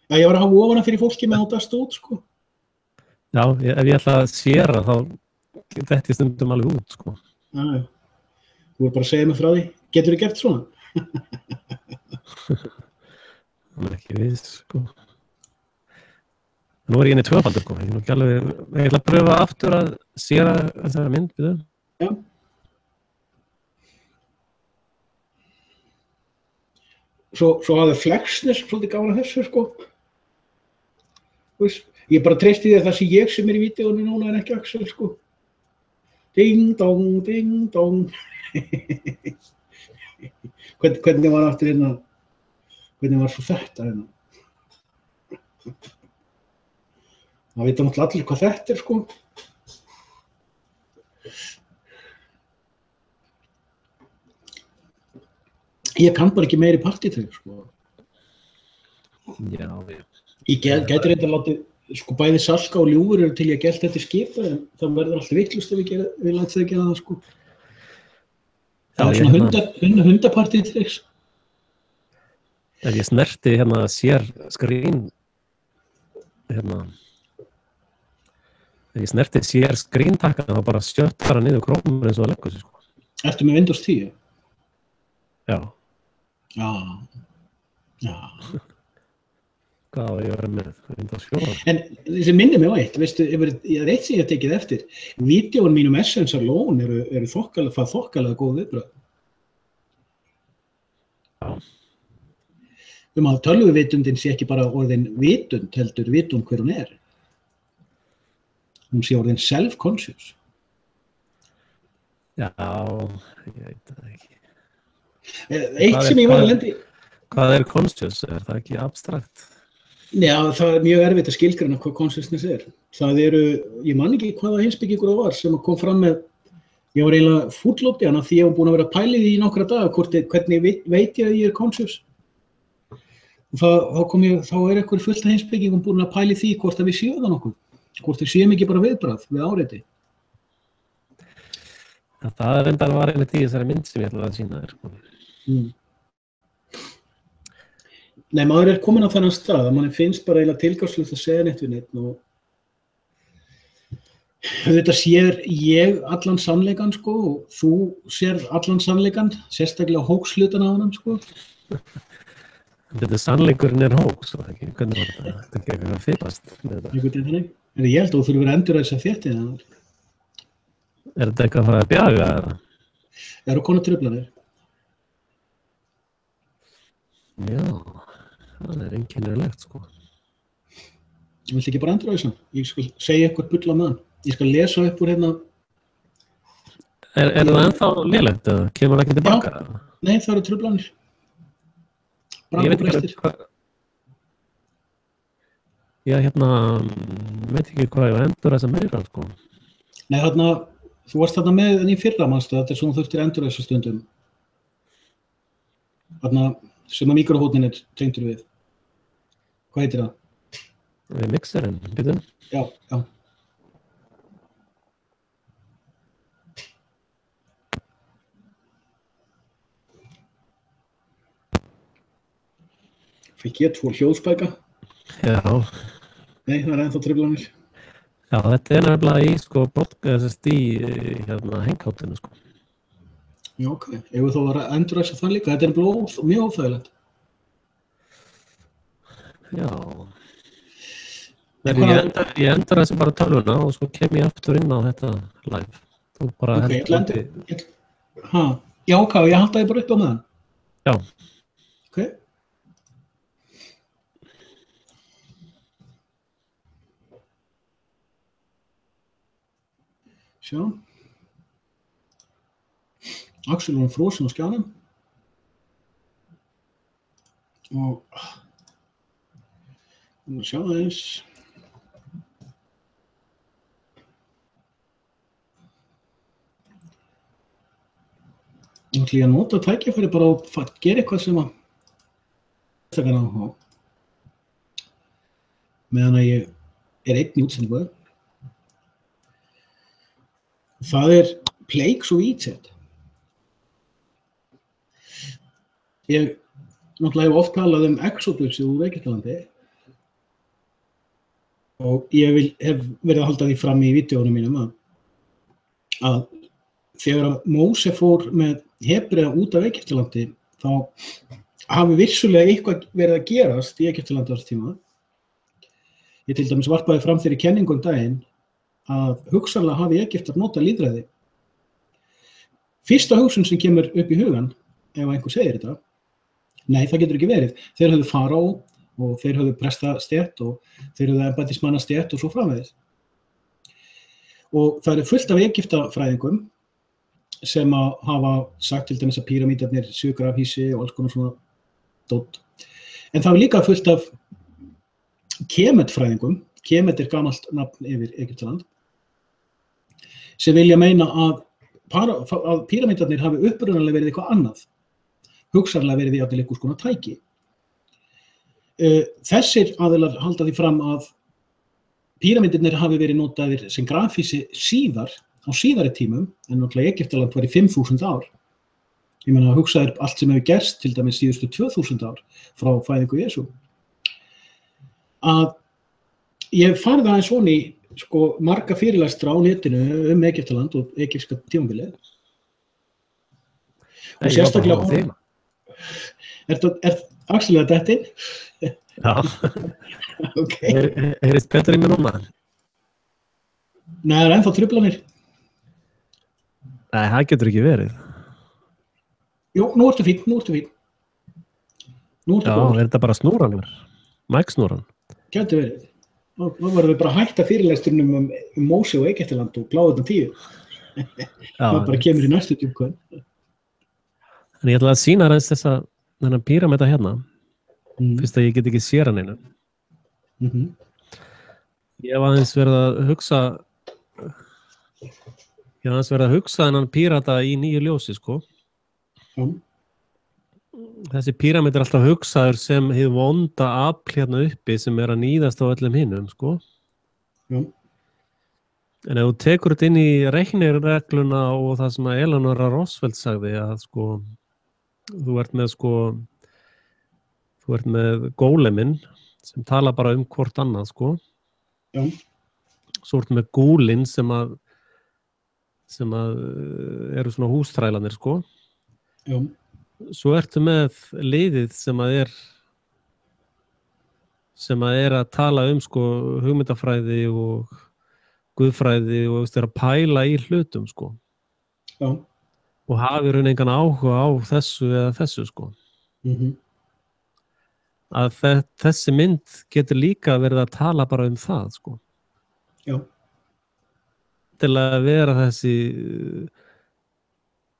Já, ég var að hafa ofana fyrir fólki með að dasta út, sko. Já, ef ég ætla að séra, þá þetta er stundum alveg út, sko. Já. Þú bara að segja mig frá því. Getur þú gert svona? Það er ekki viss, sko. Nú er ég inn í tvöfaldur, sko. Ég ætla að pröfa aftur að séra þessari mynd, við þau. Já. Svo hafði Flexness svolítið gaman að þessu, sko. Ég bara treysti því að það sé ég sem er í vídeónu núna en ekki Axel, sko. Ding dong, ding dong. Hvernig var aftur hérna? Hvernig var svo þetta hérna? Það veit náttúrulega allir hvað þetta er, sko. Ég kann bara ekki meiri partítrygg, sko. Já, Ég gæti reynda að láta, sko, bæði Salka og Ljúfur eru til ég gert þetta skipa, en það verður alltaf vitlaust ef við lætum það gera það, sko. Það er svona hundapartítryggs. Ef ég snerti hérna sér skrín, hérna, ef ég snerti sér skríntakana, þá bara sjöttar hann niður krómur eins og það leggur sig, sko. Ertu með Windows 10? Já. Já. Hvað á ég að vera með? Windows 4? En þessi minnir mig á eitt, veistu, ég er eitt sem ég hef tekið eftir. Vídeóin mínum Essence Alone eru þokkalega góð viðbrögð. Já. Að tölvuvitundin sé ekki bara orðin vitund, heldur vitund hver hún er. Hún sé orðin self-conscious. Já, ég veit það ekki. Eitt sem ég var að lendi. Hvað er conscious? Er það ekki abstrakt? Já, það er mjög erfitt að skilgreina hvað consciousness er. Það eru, ég man ekki hvaða heimspekingur það var sem kom fram með, ég var eiginlega fúllótti hana því ég var búin að vera pælið í nokkra daga, hvernig veit ég að ég er conscious. Þá er eitthvað fullt af heimspekingum búin að pæli því hvort að við séum það nokkuð, hvort við séum ekki bara viðbragð við áreiti. Það er enda var einmitt í þessari mynd sem ég ætlaði að sýna þér. Nei, maður er komin á þennan stað að manni finnst bara eiginlega tilgangslaust að segja neitt við neitt og Þetta sér ég allan sannleikan, sko, og þú sér allan sannleikan, sérstaklega hókslutan á honum, sko. Þetta sannleikurinn hóks, svo ekki, hvernig var þetta? Þetta ekki eitthvað að fipast með þetta. Einhvern veginn þannig. En ég held að þú þurfir að endurræsa þéttið það. Er þetta eitthvað að fara að bjaga eða? Eru konar truflanir? Já, það er einkennilegt, sko. Ég vilt ekki bara endurræsa. Ég skal segja eitthvað bulla með hann. Ég skal lesa upp úr hérna. Er það ennþá lélegt eða kemur ekki tilbaka? Já, nei, það eru truflanir. Ég veit Brandabrestir. ekki hvað... Já, veit ekki hvað ég var endur þess að meira, sko. Nei, þarna, þú varst þarna með henni í fyrra, manstu, þetta er svona þurftir endurræsa stundum. Þarna, sem að mikrofóninn er tengdur við. Hvað heitir það? Við mixerinn, getur? Já, já. Fikk ég 2 hljóðspæka? Já. Nei, það er ennþá truflanir. Já, þetta er nefnilega í, sko, podcast í, hengháttinu, sko. Já, ok. Ef við þá var að endurræsa það líka, þetta er mjög óþægilegt. Já. Ég endur þessi bara tölvuna og svo kem ég aftur inn á þetta live. Þú bara Ok, ég haldaði bara upp á meðan. Já. Ok. Sjá. Axel var frosin á skjánum. Og sjá það eins. Nú ætla ég að nota tækifæri bara að gera eitthvað sem að taka á meðan að ég er einn í útsendingu. Það er Plex og WeChat. Ég náttúrulega hef oft talað Exodus úr Egyptalandi og ég hef verið að halda því fram í vídeónum mínum að þegar að Móse fór með Hebrea út af Egyptalandi þá hafi vissulega eitthvað verið að gerast í Egyptalandi á þessu tíma. Ég til dæmis varpaði fram þeirri kenningu daginn að hugsanlega hafi Egyptar notað lýðræði. Fyrsta hugsun sem kemur upp í hugan, ef einhver segir þetta, nei, það getur ekki verið. Þeir höfðu faraó og þeir höfðu prestastétt og þeir höfðu embættismannastétt og svo framvegis. Og það fullt af Egyptafræðingum sem að hafa sagt til dæmis að píramídarnir séu grafhýsi og alls konar svona dót. En það líka fullt af Kemetfræðingum, Kemet er gamalt nafn yfir Egyptaland, sem vilja meina að píramídarnir hafi upprunalega verið eitthvað annað, hugsanlega verið í einhvers konar tæki. Þessir aðilar halda því fram að píramídarnir hafi verið notaðir sem grafhýsi síðar, á síðari tímum, en náttúrulega Egyptaland var í 5.000 ár. Ég meina að hugsa allt sem hefur gerst, til dæmis síðustu 2.000 ár frá fæðingu Jesú. Að ég farið aðeins svona í marga fyrirlestra á netinu Egyptaland og egypska tímabilið. Og sérstaklega Er Axel að detta inn? Já. Ok. Heyrist betur í mér núna? Nei, það er ennþá truflanir. Nei, það getur ekki verið. Jú, nú ertu fín. Nú ertu Já, góður. er þetta bara snúran? Mæksnúran? Gæti verið. Nú verðum við bara að hætta fyrirlesturinnum um Móse og Egyptaland og Pláðurna 10. Það bara kemur í næstu djúpkvæð. En ég ætla að sýna aðeins þennan píramída hérna. Fyrst að ég get ekki sér hann einu. Ég hef aðeins verið að hugsa þennan píramída í nýju ljósi, sko. Já. Þessi píramíd er alltaf hugsaður sem hið vonda afl hérna uppi sem er að níðast á öllum hinum, sko. Já. En ef þú tekur þetta inn í reikniregluna og það sem að Eleonora Roosevelt sagði að þú ert með góleminn sem tala bara hvort annað, sko. Já. svo ertu með gúlin sem að eru svona hústrælanir, sko. Já. Svo ertu með liðið sem að er að tala sko hugmyndafræði og guðfræði og er að pæla í hlutum, sko. Já. Og hafi raun engan áhuga á þessu eða þessu, sko. Að þessi mynd getur líka verið að tala bara um það, sko. Já. Til að vera þessi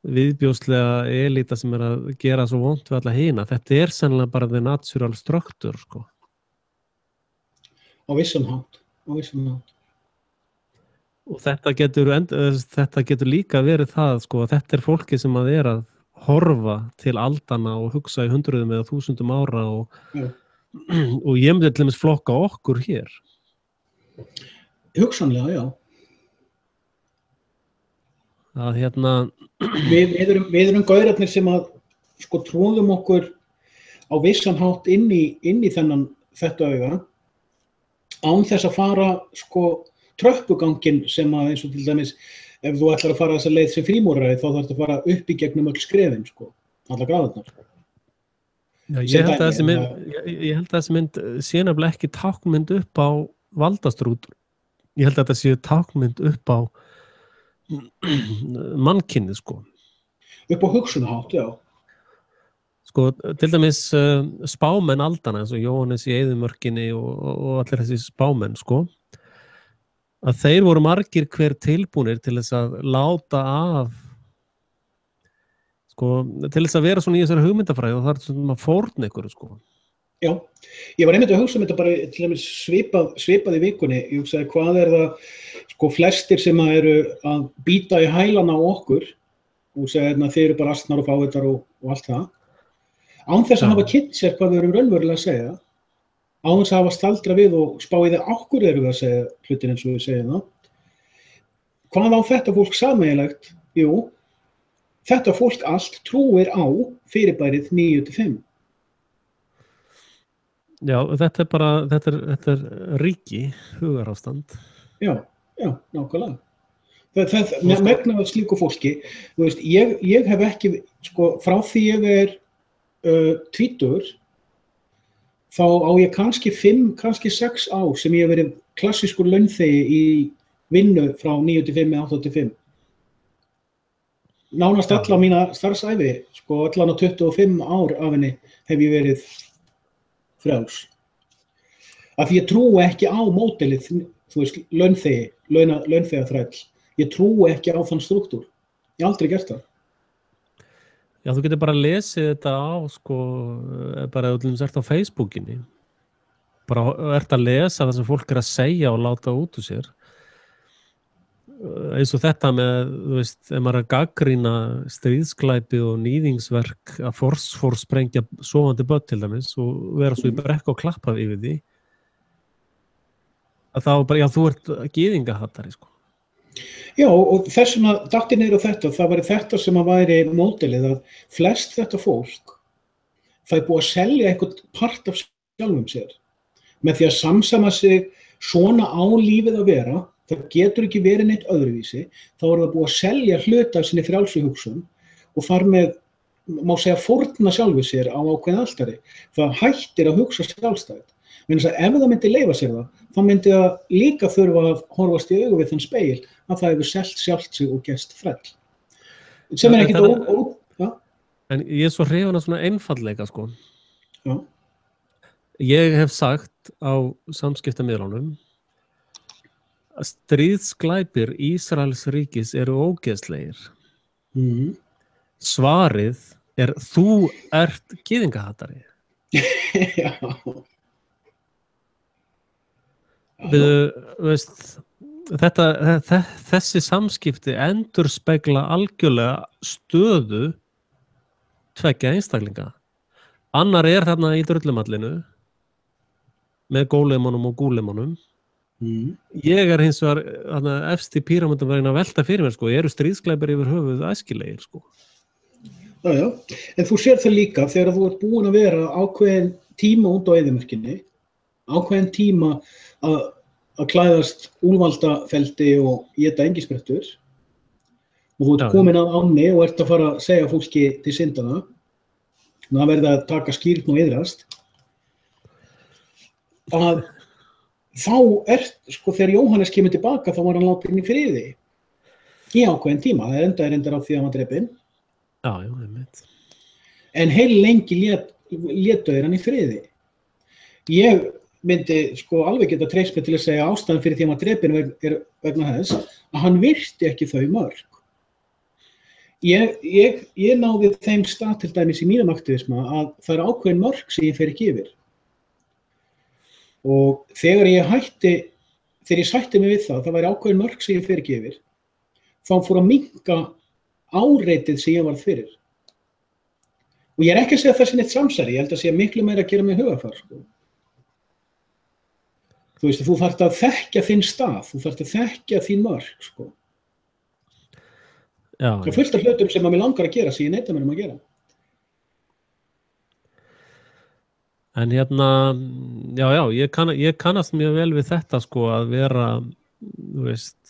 viðbjóðslega elíta sem að gera svo vont við alla hina. Þetta sennilega bara the natural structure, sko. Á vissan hátt. Og þetta getur líka verið það, sko, að þetta fólki sem að horfa til aldana og hugsa í hundruðum eða þúsundum ára og ég myndi til dæmis flokka okkur hér. Hugsanlega, já. Að Við erum gaurarnir sem að sko trúðum okkur á vissan hátt inn í þetta auga án þess að fara sko tröppuganginn sem að eins og til dæmis ef þú ætlar að fara þessa leið sem frímúrari þá þarftu að fara upp í gegnum öll skrefin sko, alla gráðurnar. Já, ég held að þessi mynd sé nefnilega ekki táknmynd upp á valdastrútur. Ég held að þetta sé táknmynd upp á mannkynið, sko. Upp á hugsunarhátt, já. Sko, til dæmis spámenn aldana, eins og Jóhannes í Eyðimörkinni og allir þessi spámenn, sko, að þeir voru margir hver tilbúnir til þess að láta af, sko, til þess að vera svona í þessari hugmyndafræði og það svona fórn ykkur, sko. Já, ég var einmitt að hugsa þetta bara til dæmis svipað í vikunni. Ég hugsaði hvað það, sko, flestir sem eru að bíta í hælana á okkur og segja þeir eru bara astnar og fávitar og allt það. Án þess að hafa kynnt sér hvað við erum raunverulega að segja. Án þess að hafa staldra við og spá í það okkur erum við að segja hlutin eins og við segjum það. Hvað á þetta fólk sameiginlegt? Jú, þetta fólk allt trúir á fyrirbærið 9-5. Já, þetta er ríki, hugarástand. Já, nákvæmlega. Það megnar slíku fólki. Þú veist, ég hef ekki, sko, frá því ég tvítugur, þá á ég kannski 5, kannski 6 ár sem ég hef verið klassískur launþegi í vinnu frá 9-5 eða 8-5. Nánast alla mína starfsævi, sko, allan á 25 ár af henni hef ég verið frjáls. Af því ég trúi ekki á módelið, þú veist, launþegaþræll. Ég trúi ekki á þann strúktúr. Ég hef aldrei gert það. Já, þú getur bara lesið þetta á, sko, bara ef þú ert á Facebookinni. Bara ert að lesa það sem fólk að segja og láta út úr sér. Eins og þetta með, þú veist, ef maður að gagnrýna stríðsglæpi og níðingsverk að forsprengja sofandi börn til dæmis og vera svo í brekku og klappa yfir því. Að þá bara, já, þú ert gyðingahattari, sko. Já, og þess vegna datti niður á þetta, það væri þetta sem að væri módelið að flest þetta fólk, það búið að selja eitthvað part af sjálfum sér. Með því að samsama sig svona á lífið að vera, það getur ekki verið neitt öðruvísi, þá það búið að selja hluta af sinni frjálsri hugsun og þar með, má segja, fórna sjálfu sér á ákveðin altari. Það hættir að hugsa sjálfstætt. Men ef það myndi leyfa sér það, þá myndi það líka þurfa að horfast í augu við þann speil að það hefur selt sjálft sig og gerst þræll. Sem ekkert ja. En ég svo hrifinn af svona einfaldleika, sko. Já. Ég hef sagt á samskiptamiðlunum að stríðsglæpir Ísraels ríkis eru ógeðslegir. Svarið þú ert gyðingahattari. Já. Veist, þessi samskipti endurspegla algjörlega stöðu tveggja einstaklinga. Annar þarna í drullumallinu með gólemonum og gúlemonum. Ég hins vegar efst í píramundum að velta fyrir mér, sko, eru stríðsglæpir yfir höfuð æskilegir, sko. Já, en þú sér það líka þegar þú ert búin að vera ákveðin tíma út á eyðimörkinni, ákveðin tíma að klæðast úlvaldafeldi og éta engisprettur og þú ert Já. komin að ánni og ert að fara að segja fólki til syndana og það verði að taka skýrn og iðrast að þá sko þegar Jóhannes kemur tilbaka þá var hann látinn í friði í ákveðin tíma, það endaði reyndar á því að hann var drepinn Já, einmitt. en heil lengi létu þeir hann í friði. Ég myndi sko alveg geta treyst mig til að segja ástæðan fyrir því að hann var drepinn er vegna þess að hann virti ekki þau mörk. Ég náði þeim stað til dæmis í mínum aktivisma að það er ákveðin mörk sem ég fer ekki yfir. Og þegar ég sætti mig við það væri ákveðin mörk sem ég fer ekki yfir, þá fór að minnka áreitið sem ég varð fyrir. Og ég er ekki að segja þessi neitt samsæri, ég held að sé miklu meira að gera mig hugafar, sko. Þú veist, þú þarft að þekkja þinn stað, þú þarft að þekkja þín mörk, sko. Já. Það er fullt af hlutum sem að mig langar að gera, sem ég neita mér að gera. En ég kannast mjög vel við þetta, sko, að vera, þú veist,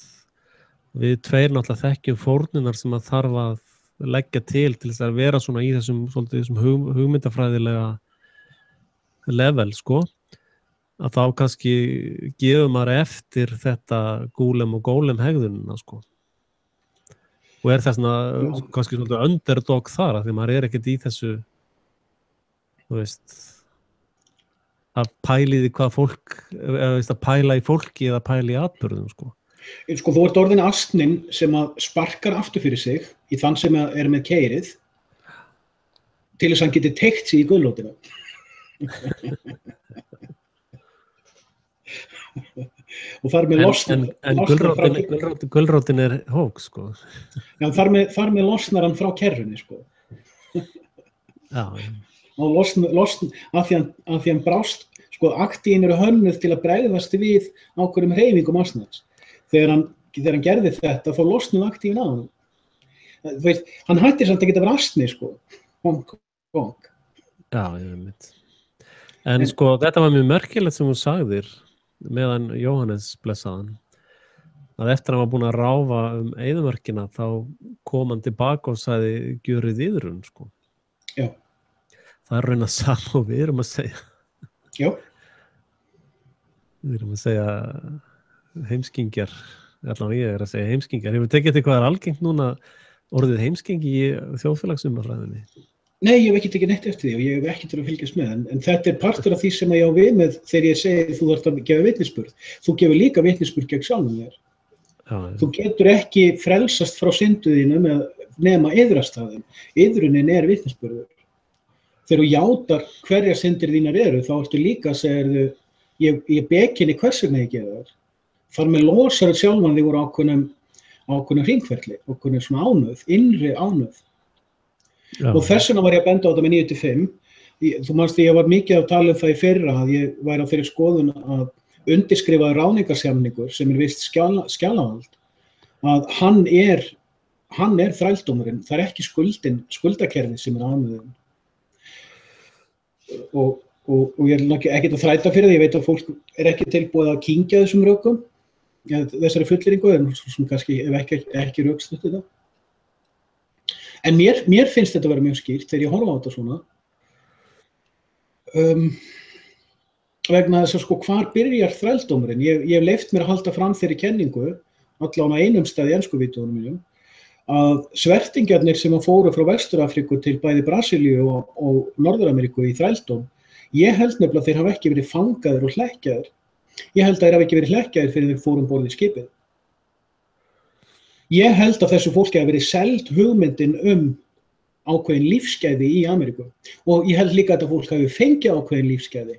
við tveir náttúrulega þekkjum fórnunar sem að þarf að leggja til þess að vera svona í þessum hugmyndafræðilega level, sko, að þá kannski gefur maður eftir þetta gúlem og gólem hegðunina, sko. Og er þess vegna kannski svolítið underdog þar, af því maður er ekkert í þessu, þú veist, að pæla í því hvað fólk, að pæla í fólki eða pæla í atburðum, sko. Sko, þú ert orðin astnin sem að sparkar aftur fyrir sig í þann sem er með keirið til þess að hann geti teygt sig í gulrótina. Og þar með losnar... En gulrótin er hók, sko. Já, þar með losnar hann frá kerrunni, sko. Já. Og af því hann brást, sko, aktíin eru hönnuð til að bregðast við ákveðnum hreyfingum asnans. Þegar hann gerði þetta, þá losnuð aktífin á hann. Þú veist, hann hættir samt að geta verið astni, sko. Honk. Já, ég veit. En sko, þetta var mjög merkilegt sem hún sagðir meðan Jóhannes blessaðan. Að eftir að hann var búinn að ráfa eyðimörkina, þá kom hann tilbaka og sagði, gjörið iðrun, sko. Já. Það er raun að sama og við erum að segja. Já. Við erum að segja heimskingjar, allan ég er að segja heimskingjar. Hefur tekið þetta hvað er algengt núna orðið heimskingi í þjóðfélagsumræðunni? Nei, ég hef ekki tekið neitt eftir því og ég hef ekki til að fylgjast með, en þetta er partur af því sem ég á við með þegar ég segi þú þarft að gefa vitnisburð. Þú gefur líka vitnisburð gegn sjálfum þér. Já. Þú getur ekki frelsast frá synduðinum nema iðrast af þeim. Iðrunin er vitnisburður. Þegar þú játar hverjar syndir þínar eru, þá ertu líka að segja, ég bekinni hvers vegna ég gefa þér. Þar með losar þér sjálfan þig úr ákveðnum hringferli, ákveðnum svona ánöð, innri ánöð. Já. Og þess vegna var ég að benda á þetta með 9-5. Þú manst ég var mikið að tala um það í fyrra að ég væri á þeirri skoðun að undirskrifaður ráðningarsamningur sem er vist skjalavald, að hann er þrældómurinn, það er ekki skuldakerfið sem er ánöðin. Og ég er ekki að þræta fyrir því, ég veit að fólk er ekki tilbúið að kyngja þessum rökum, þessari fullyrðingu, en sem kannski ekki rökstutt þetta. En mér finnst þetta að vera mjög skýrt þegar ég horfa á þetta svona, vegna þess að sko hvar byrjar þrældómurinn. Ég hef leyft mér að halda fram þeirri kenningu, allavega á einum stað í enskuvídeónum mínum, að svertingjarnir sem fóru frá Vestur-Afríku til bæði Brasilíu og Norður-Ameríku í þrældóm, ég held nefnilega að þeir hafa ekki verið fangaðir og hlekkjaðir. Ég held að þeir hafa ekki verið hlekkjaðir fyrir þeir fóru um borð í skipið. Ég held að þessu fólki hafi verið seld hugmyndin ákveðin lífsgæði í Ameríku og ég held líka að þetta fólk hafi fengið ákveðin lífsgæði.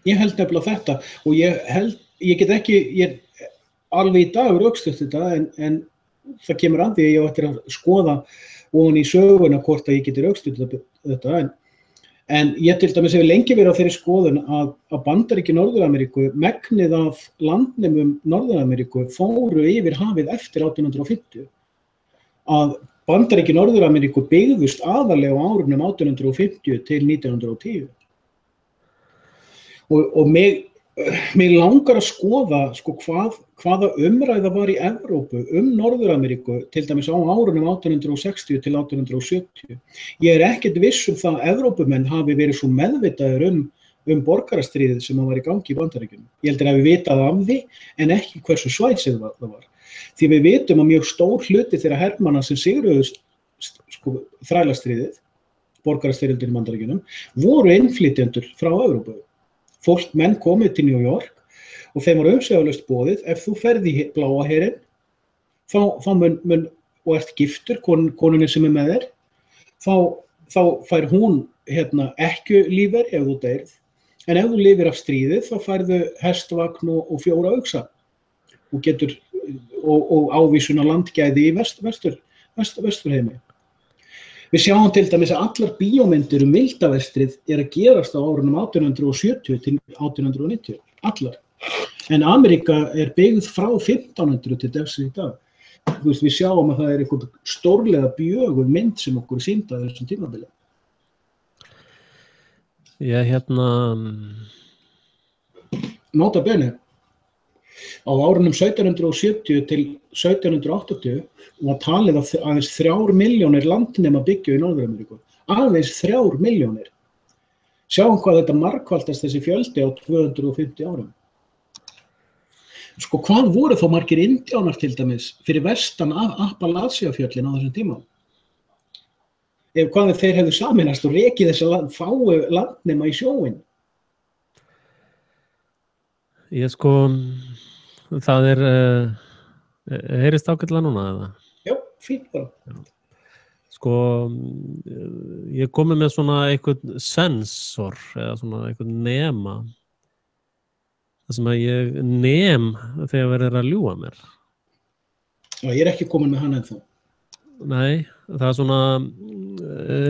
Ég held nefnilega þetta og ég get ekki, ég alveg í dag rökstutt þetta en það kemur að því að ég ætti að skoða ofan í söguna hvort að ég geti rökstutt þetta en ég til dæmis hefur lengi verið á þeirri skoðun að Bandaríki Norður-Ameríku, megnið af landnemum Norður-Ameríku fóru yfir hafið eftir 1850. Að Bandaríki Norður-Ameríku byggðust aðallega á árunum 1850 til 1910. Og Mig langar að skoða sko, hvaða umræða var í Evrópu Norður-Ameríku, til dæmis á árunum 1860 til 1870. Ég ekkert viss það að Evrópumenn hafi verið svo meðvitaður borgarastríðið sem var í gangi í Bandaríkjunum. Ég heldur að við vitað af því, en ekki hversu svæsið það var. Því við vitum að mjög stór hluti þeirra hermanna sem sigruðu sko, þrælastríðið, borgarastyrjöldin í Bandaríkjunum, voru innflytjendur frá Evrópu. Menn komið til New York og þeim var umsvifalaust boðið, ef þú ferð í bláa herinn, þá mun og ert giftur, konunni sem með þér, þá fær hún ekki lífeyri ef þú deyrð, en ef þú lifir af stríðið, þá færðu hestvagn og 4 uxa og getur og ávísun á landgæði í vesturheimi. Við sjáum til dæmis að allar bíómyndir mildavestrið að gerast á árunum 1870 til 1890, allar. En Ameríka byggð frá 1500 til dags í dag. Við sjáum að það einhver stórlega bjögur mynd sem okkur sýnda á þessum tímabili. Nota bene, á árunum 1770 til 1780 var talið að aðeins 3 milljónir landnema byggju í Norður-Ameríku. Aðeins 3 milljónir. Sjáum hvað þetta margfaldast þessi fjöldi á 250 árum. Sko, hvað voru þá margir indjánar til dæmis fyrir vestan af Appalachíafjöllin á þessum tíma? Hvað ef þeir hefðu sameinast og rekið þessa fáu landnema í sjóinn? Sko, það heyrist ágætlega núna, eða? Já, fínt bara. Sko, ég komið með svona einhvern sensor, eða svona einhvern nema, það sem að ég þegar verður að ljúga mér. Já, ég ekki komin með hann ennþá. Nei, það svona,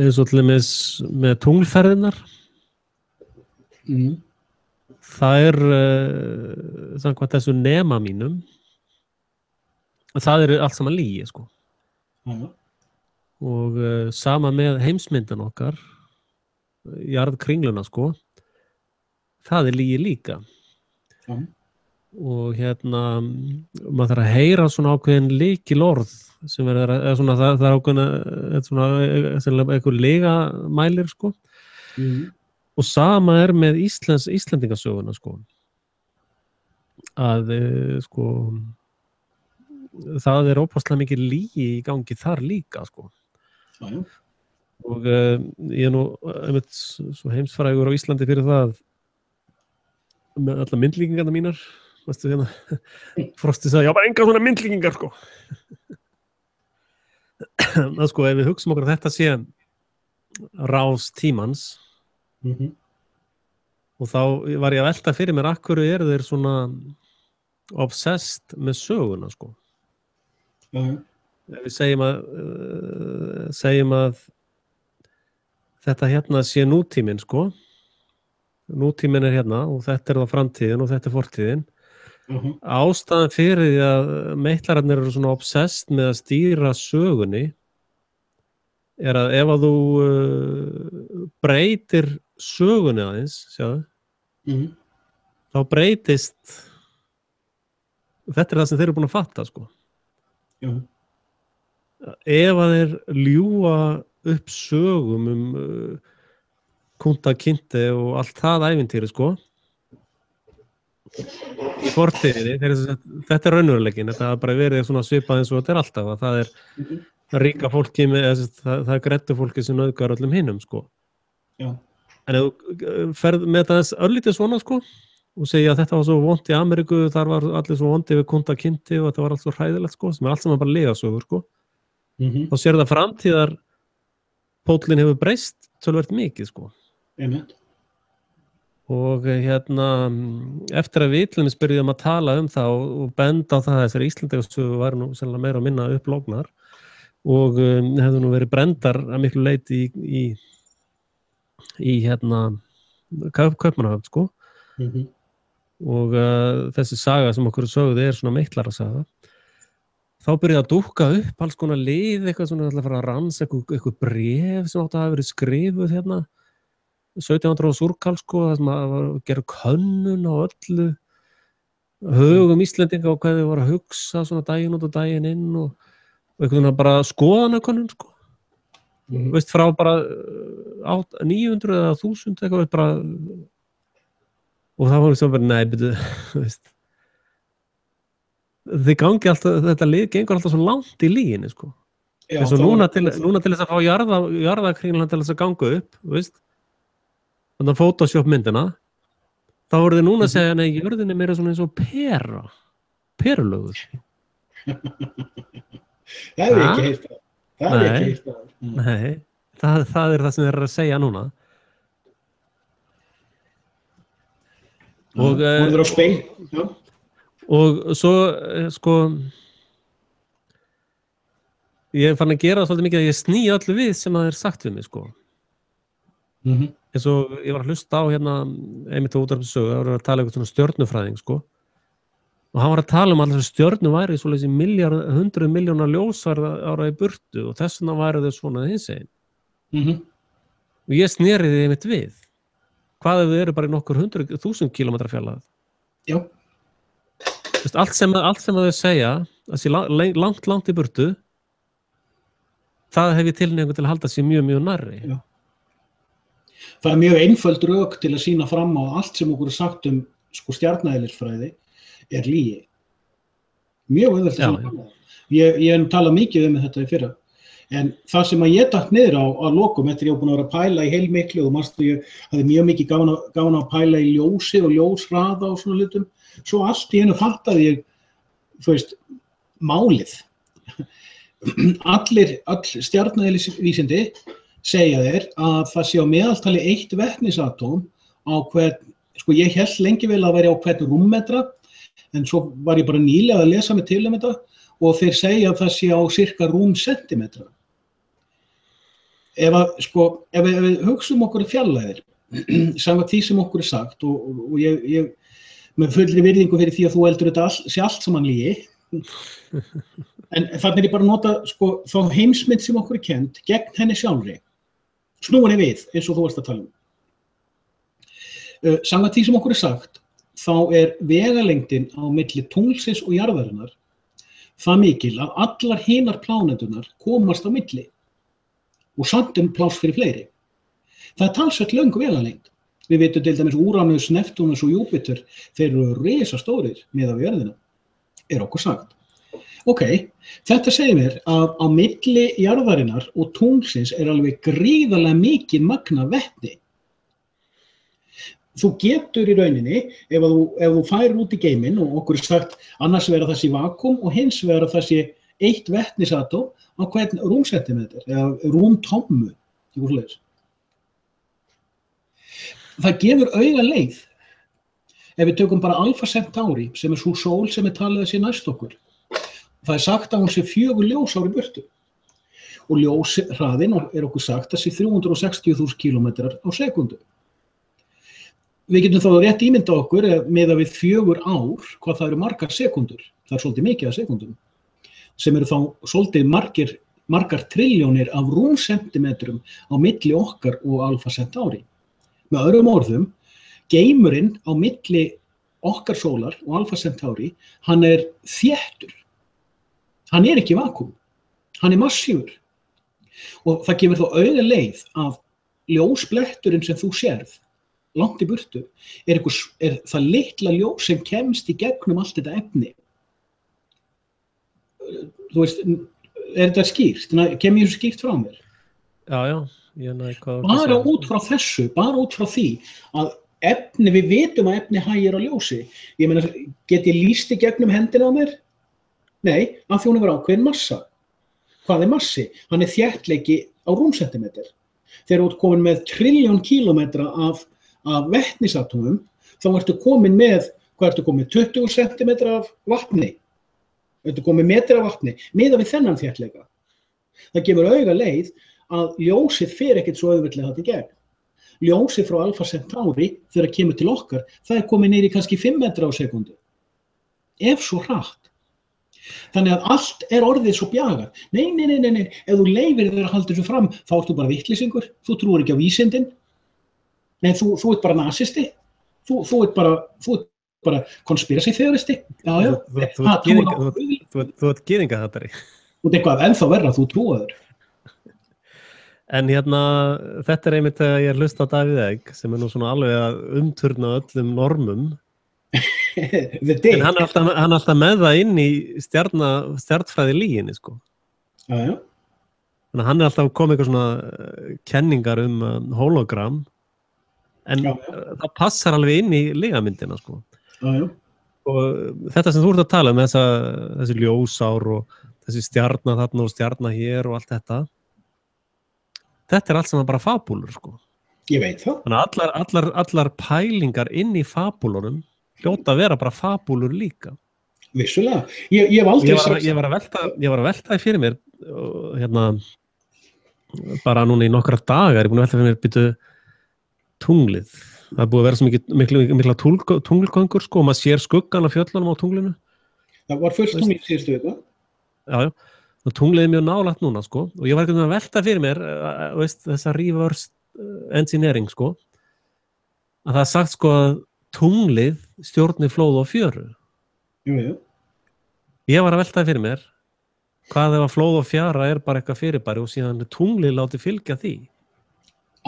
eins og til dæmis með tunglferðirnar. Það samkvæmt þessu nema mínum, það allt saman lygi, sko. Og sama með heimsmyndan okkar, jarðkringluna, sko, það lygi líka. Og maður þarf að heyra svona ákveðin lykilorð sem svona, það ákveðin svona einhver lygamælir, sko. Og sama með Íslendingasöguna, sko. Að, sko, það ópaslega mikið lygi í gangi þar líka, sko. Og ég nú einmitt svo heimsfrægur á Íslandi fyrir það með alla myndlíkingarna mínar. Veistu Frosti sagði, já, bara enga svona myndlíkingar, sko. Það, sko, ef við hugsum okkur að þetta sé rás tímans, og þá var ég að velta fyrir mér af hverju þeir svona obsessed með söguna, sko. Ef við segjum að þetta hérna sé nútíminn, sko. Nútíminn hérna og þetta þá framtíðin og þetta fortíðin. Ástæðan fyrir því að meitlararnir eru svona obsessed með að stýra sögunni að ef að þú breytir sögunni aðeins, sjáðu, þá breytist, þetta það sem þeir eru búin að fatta, sko. Ef að þeir ljúga upp sögum Kunta Kinte og allt það ævintýri, sko, í fortíðinni, þetta raunveruleikinn, þetta bara verið svona svipað eins og þetta alltaf, að það ríka fólki það grettu fólki sem nauðgar öllum hinum, sko. En ef þú ferð með þetta örlítið svona, sko, og segja að þetta var svo vont í Ameríku, þar var allir svo vondi við Kunta Kinte og þetta var allt svo hræðilegt, sko, sem allt saman bara lygasögur, sko. Þá sér það framtíðar póllinn hefur breyst töluvert mikið, sko. Og eftir að við Íslendingar byrjuðum að tala það og benda á það að þessari Íslendingasögu væri nú sennilega meira og minna upplognar og hefðu nú verið brendar að miklu leyti í Kaupmannahöfn, sko. Og þessi saga sem okkur sögðu svona meitlarasaga. Þá byrjaði að dúkka upp alls konar lið, eitthvað svona að fara að rannsaka eitthvað bréf sem átti að hafa verið skrifuð 1700 Súrkal, sko, það sem að gera könnun á öllu hugum Íslendinga og hvað þau voru að hugsa svona daginn út og daginn inn og einhvern veginn bara skoðanakönnun, sko. Veist, frá bara 900 eða 1000 eitthvað, veist, bara og það var svo bara, nei, betur, veist, þið gangi alltaf, þetta lið gengur alltaf svo langt í líginni, sko. Þess að núna til þess að fá jarðakringluna til þess að ganga upp, veist, þannig að Photoshop myndina, þá voru þið núna að segja, nei, jörðin meira svona eins og perulögur. Það er ekki heilt það. Það er ekki heilt það. Nei, það er það sem þeir eru að segja núna. Og voru á speil, já. Og svo, sko, ég fann að gera svolítið mikið að ég sný öllu við sem það er sagt við mig, sko. Eins og ég var að hlusta á hérna einmitt á útvarpssögu, það var að tala um svona stjörnufræðing, sko. Og hann var að tala um allir stjörnu væri svoleiðis í 100 milljónar ljósára í burtu og þess vegna væri þau svona hinsegin. Og ég sneri því einmitt við. Hvað ef þau eru bara í nokkur 100.000 kílómetra fjarlægð? Já. Allt sem þau segja, þessi langt í burtu, það hef ég tilhneigingu til að halda sér mjög, mjög nærri. Já. Það er mjög einföld rök til að sýna fram á allt sem okkur er sagt sko, stjarneðlisfræði er lygi. Mjög auðvelt að sýna fram á. Ég hef talað mikið þetta í fyrra. En það sem að ég datt niður á lokum eftir ég var búin að vera að pæla í heilmiklu og manstu ég hafði mjög mikið gaman að pæla í ljósi og ljóshraða og svona hlutum. Svo allt í einu fattaði ég, þú veist, málið. Öll stjarneðlisvísindi segja þér að það sé á meðaltali 1 vetnisatóm á hvern, sko ég hélt lengi vel að væri á hvern rúmmetra, en svo var ég bara nýlega að lesa mig til þetta og þeir segja að það sé á cirka rúmsentimetra. Ef við hugsum okkur fjarlægðir, samkvæmt því sem okkur er sagt og ég með fullri virðingu fyrir því að þú heldur þetta sé allt saman lygi, en þannig er ég bara að nota sko, þá heimsmynd sem okkur er kennt gegn henni sjálfri, snúa henni við eins og þú varst að tala um. Samkvæmt því sem okkur er sagt, þá er vegalengdin á milli tunglsins og jarðarinnar það mikil að allar hinar pláneturnar komast á milli og samt pláss fyrir fleiri. Það er talsvert löng vegalengd. Við vitum til dæmis Úranus, Neptúnus og Júpíter, þeir eru risastórir miðað við jörðina, er okkur sagt. Ok, þetta segir mér að á milli jarðarinnar og tunglsins er alveg gríðarlega mikið magn af vetni. Þú getur í rauninni, ef þú færir út í geiminn og okkur er sagt annars vera það sé vakúm og hins vera það sé 1 vetnisatóm á hvern rúmsentimeter eða rúmtommu. Það gefur auga leið. Ef við tökum bara Alpha Centauri, sem er sú sól sem er talið að sé næst okkur, það er sagt að hún sé 4 ljósár í burtu. Og ljóshraðinn er okkur sagt að sé 360.000 kílómetrar á sekundu. Við getum þá rétt ímynda okkur miðað við 4 ár hvað það eru margar sekundur. Það er svolítið mikið af sekundum. Sem eru þá svolítið margar trilljónir af rúmsentimetrum á milli okkar og Alpha Centauri. Með öðrum orðum, geimurinn á milli okkar sólar og Alpha Centauri, hann er þéttur. Hann er ekki vakúm. Hann er massífur. Og það gefur þá auga leið að ljósbletturinn sem þú sérð, langt í burtu, er það litla ljós sem kemst í gegnum allt þetta efni. Þú veist, er þetta skýrt? Kem ég svo skýrt frá mér? Já. Bara út frá þessu, bara út frá því að efni, við vitum að efni hægir á ljósi. Ég meina, get ég lýst í gegnum hendina á mér? Nei, af því hún hefur ákveðin massa. Hvað er massi? Hann er þéttleiki á rúmsentimeter. Þegar þú ert komin með 1 trilljón kílómetra af vetnisatómum, þá ertu komin með, 20 sentimetra af vatni. Ertu komin metra af vatni, miðað við þennan þéttleika. Það gefur auga leið að ljósið fer ekkert svo auðveldlega þetta í gegn. Ljósið frá Alpha Centauri, þegar það kemur til okkar, það er komið niður í kannski 5 metra á sekundu. Ef svo hratt. Þannig að allt er orðið svo bjagað. Nei, ef þú leyfir þér að halda þessu fram, þá ertu bara vitleysingur, þú trúir ekki á vísindin. Nei, þú ert bara nasisti. Þú ert bara conspiracy theoristi. Já. Þú ert gyðingahatari. Þú ert eitthvað ennþá verra, þú trúaður. En þetta einmitt þegar ég hlusta á Davíð Egg, sem nú svona alveg að umturna öllum normum. En hann alltaf með það inn í stjarnfræði lyginni, sko. Já. Þannig að hann alltaf komið eitthvað svona kenningar hologram, en það passar alveg inn í lygamyndina, sko. Já. Og þetta sem þú ert að tala þessi ljósár og þessi stjarna þarna og stjarna hér og allt þetta, þetta allt saman bara fabúlur, sko. Ég veit það. Þannig að allar pælingar inn í fabúlunum hljóta að vera bara fabúlur líka. Vissulega. Ég hef aldrei ég var að velta því fyrir mér bara núna í nokkra dagar ég búin að velta fyrir mér býtu tunglið. Það búið að vera svo mikla tunglgöngur, sko, og maður sér skuggan af fjöllunum á tunglinu. Það var fullt tunglið síðustu viku. Já. Og tunglið mjög nálægt núna, sko, og ég var ekki að velta fyrir mér, þessa reverse engineering, sko, að það sagt, sko, að tunglið stjórni flóð og fjöru. Jú. Ég var að velta fyrir mér, hvað ef að flóð og fjara bara eitthvað fyrirbæri og síðan tunglið láti fylgja því.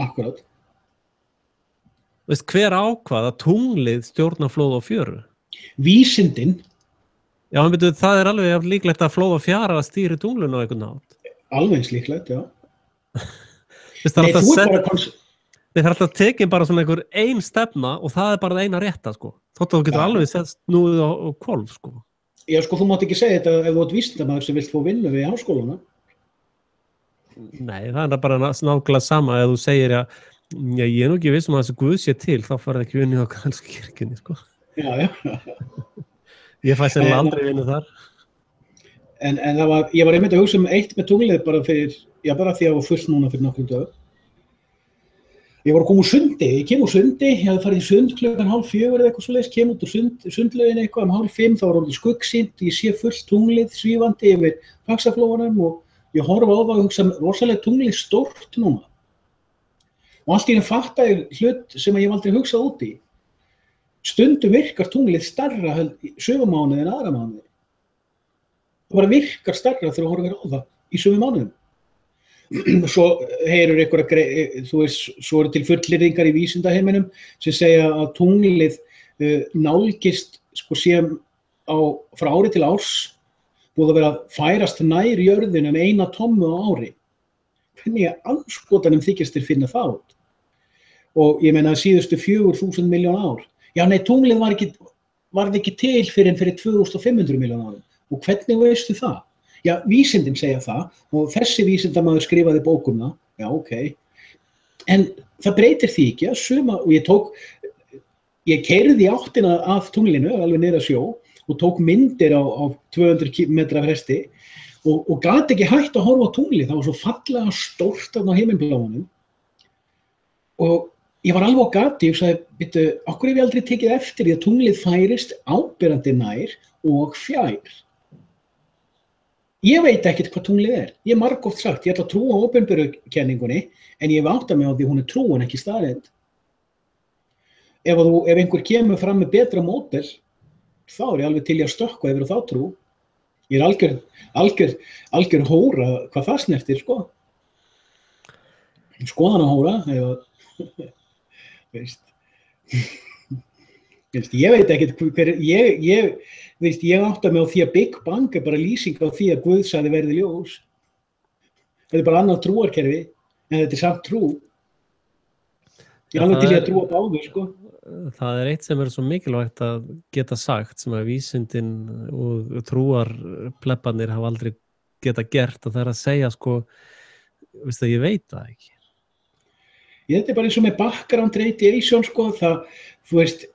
Akkurat. Hver ákvað að tunglið stjórna flóð og fjöru? Vísindin. Já, en betur, það alveg líklegt að flóð og fjara að stýri tunglinu á einhvern nátt. Alveg líklegt, já. Það alltaf tekin bara svona einhver ein stefna og það bara það eina rétta, sko. Þótt að þú getur alveg sett snúið á hvolf, sko. Já, sko, þú mátt ekki segja þetta ef þú ert vísindamaður sem vilt fá vinnu við háskólana. Nei, það bara nákvæmlega sama ef þú segir að ég nú ekki viss að þessi Guð sé til, þá farið ekki vinnu á katólsku kirkjunni, sko. Já. Ég fæ sennilega aldrei vinnu þar. En ég var einmitt að hugsa eitt með tunglið bara því að það var fullt núna fyrir nokkrum dögum. Ég var að koma úr sundi, ég kem úr sundi, ég hafði farið í sund klukkan 3:30 eða eitthvað svoleiðis, kem út úr sundlauginu eitthvað 4:30, þá var orðið skuggsýnt, ég sé fullt tunglið svífandi yfir Faxaflóanum og ég horfa á það og hugsa rosalega tunglið stórt núna. Og allt í einu fattaði hlut sem ég hef aldrei hugsað út í. Stundum virkar tunglið stærra sömu mánuði en aðra mánuði. Það bara virkar stærra þegar þú horfir á það í sömu mánuðum. Svo heyrur svo eru til fullyrðingar í vísindaheiminum sem segja að tunglið nálgist, sko, frá ári til árs búið að vera að færast nær jörðinu 1 tommu á ári. Hvernig andskotanum þykjast þeir finna það út? Og ég meina síðustu 4.000 milljón ár. Já, nei, tunglið varð ekki til fyrir 2.500 milljón árum. Og hvernig veistu það? Já, vísindin segja það og þessi vísindamaður skrifaði bók um það. Já, ok. En það breytir því ekki og ég keyrði í áttina af tunglinu alveg niður að sjó og tók myndir á 200 metra fresti og gat ekki hægt að horfa á tunglið. Það var svo fallega stórt á himinblámanum. Og ég var alveg á gati og sagði, bíddu, af hverju hef ég aldrei tekið eftir því að tunglið færist áberandi nær og fjær? Ég veit ekkert hvað tunglið er. Ég margoft sagt, ég ætla að trúa á opinberukenningunni, en ég hef áttað mig á því hún er trúin ekki staðreynd. Ef einhver kemur fram með betra módel, þá ég alveg til að stökkva yfir þá trú. Ég algjör hóra hvað það snertir, sko. Skoðanahóra, veist. Ég veit ekkert ég átta mig á því að Big Bang bara lýsing á því að Guð sagði verði ljós. Þetta bara annað trúarkerfi, en þetta samt trú. Ég alveg til að trúa báðu, sko. Það eitt sem svo mikilvægt að geta sagt, sem að vísindin og trúarplebbanir hafa aldrei geta gert, og það að segja, sko, veist að ég veit það ekki. Þetta bara eins og með background radiation, sko, þú veist,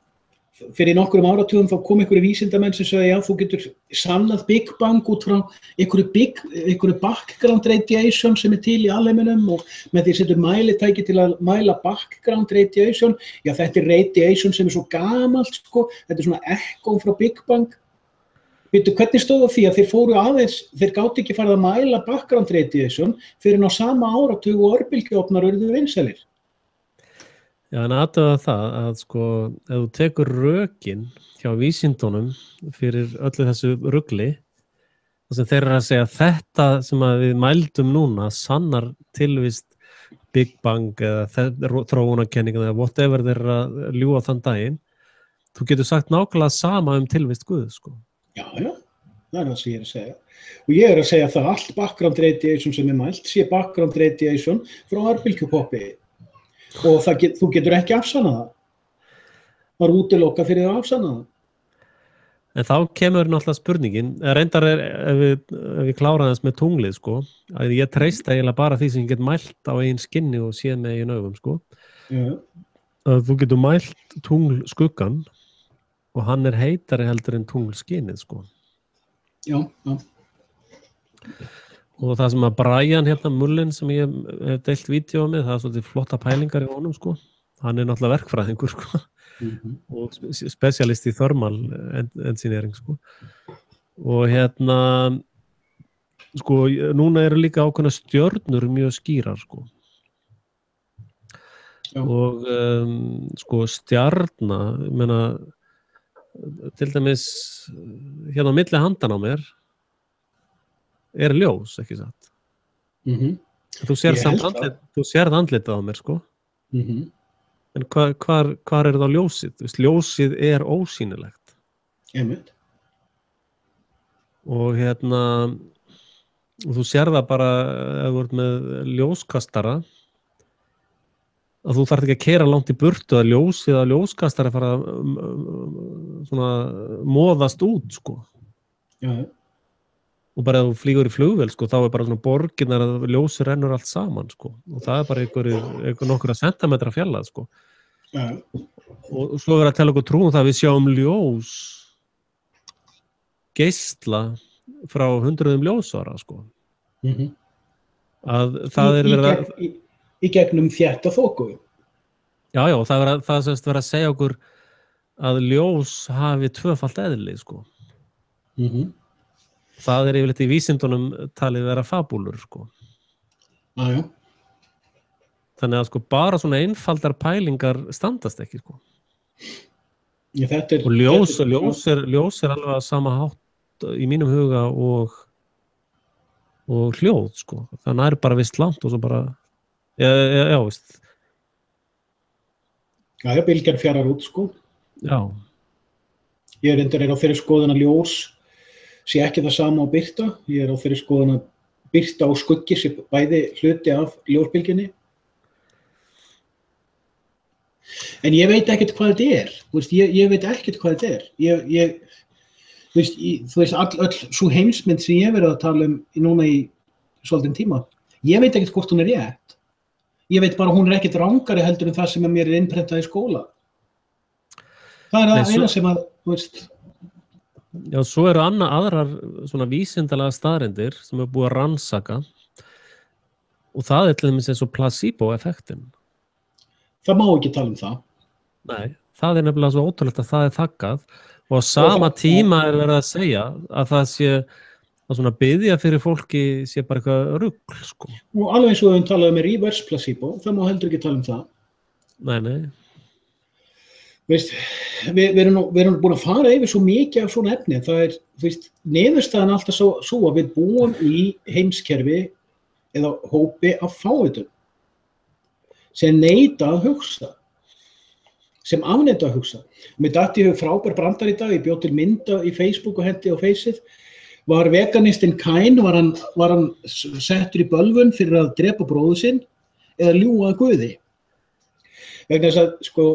fyrir nokkrum áratugum þá kom einhverju vísindamenn sem sagði, já, þú getur sannað Big Bang út frá einhverju background radiation sem til í alheiminum og með því setur mælitæki til að mæla background radiation. Já, þetta radiation sem svo gamalt, sko, þetta svona echo frá Big Bang. Veitu, hvernig stóð á því að þeir gátu ekki farið að mæla background radiation fyrir á sama áratug og örbylgjuofnar urðu vinsælir? Já, en aðtöða það að sko, ef þú tekur rökin hjá vísindunum fyrir öllu þessu rugli, þar sem þeir eru að segja þetta sem að við mældum núna sannar tilvist Big Bang eða þróunarkenning eða whatever þeir eru að ljúga þann daginn, þú getur sagt nákvæmlega sama tilvist Guð, sko. Já, það það sem ég að segja. Og ég að segja það allt background radiation sem mælt, sé background radiation frá örbylgjupoppi. Og þú getur ekki afsannað það. Það útilokað fyrir að afsanna það. En þá kemur náttúrulega spurningin, reyndar ef við klára þess með tunglið, sko, að ég treysta eiginlega bara því sem ég get mælt á eigin skinni og séð með eigin augum, sko. Já. Að þú getur mælt tunglskuggan og hann heitari heldur en tunglskinnið, sko. Já. Og það sem að Brian hérna Mullen sem ég hef deilt vídeo með, það svolítið flotta pælingar í honum, sko. Hann náttúrulega verkfræðingur, sko. Og specialist í thermal engineering, sko. Og hérna sko, núna eru líka ákveðna stjörnur mjög skýrar, sko. Já. Og sko stjarna, ég meina til dæmis hérna á milli handan á mér ljós, ekki satt? Þú sérð andlitið á mér, sko. En hvar þá ljósið? Ljósið ósýnilegt. Einmitt. Og hérna, þú sér það bara ef þú ert með ljóskastara, að þú þarft ekki að keyra langt í burtu að ljósið að ljóskastara fara svona móðast út, sko. Já. Og bara ef þú flýgur í flugvél, sko, þá bara svona borginnar að ljósið rennur allt saman, sko. Og það bara einhver nokkra sentimetra fjallað, sko. Ja. Og svo verður að tella okkur trúum það að við sjáum ljós geisla frá 100 ljósvara, sko. Að það verið að í gegnum þétta þoku. Já, það semst verið að segja okkur að ljós hafi tvöfalt eðli, sko. Það yfirleitt í vísindunum talið vera fabúlur, sko. Já. Þannig að sko bara svona einfaldar pælingar standast ekki, sko. Já, og ljós alveg að sama hátt í mínum huga og hljóð, sko. Það bara vist langt og svo bara já, veist. Já, bylgjan fjarar út, sko. Já. Ég reyndar á þeirri skoðun að ljós sé ekki það sama á birta. Ég á þeirri skoðun að birta og skuggi sé bæði hluti af ljósbylgjunni. En ég veit ekkert hvað þetta Þú veist, ég veit ekkert hvað þetta þú veist, öll svo heimsmynd sem ég verið að tala núna í svolítinn tíma, ég veit ekkert hvort hún rétt. Ég veit bara hún ekkert rangari heldur en það sem mér innprentað í skóla. Það það eina sem að, þú veist. Já, svo eru aðrar svona vísindalega staðreyndir sem búið að rannsaka og það til dæmis eins og placebo-effektin. Það má ekki tala það. Nei, það nefnilega svo ótrúlegt að það þakkað og á sama tíma verið að segja að það sé að svona biðja fyrir fólki sé bara eitthvað rugl, sko. Og alveg eins og við talaðum með reverse placebo, það má heldur ekki tala það. Nei. Veist, við erum búin að fara yfir svo mikið af svona efni. Það þú veist, niðurstaðan alltaf svo að við búum í heimskerfi eða hópi af fávitum sem neita að hugsa, sem afneita að hugsa. Mér datt ég frábær brandar í dag, ég bjó til mynda í Facebook og hendi á Faceið, var veganistinn Kain, var hann settur í bölvun fyrir að drepa bróður sinn eða ljúga að Guði. Vegna þess að, sko,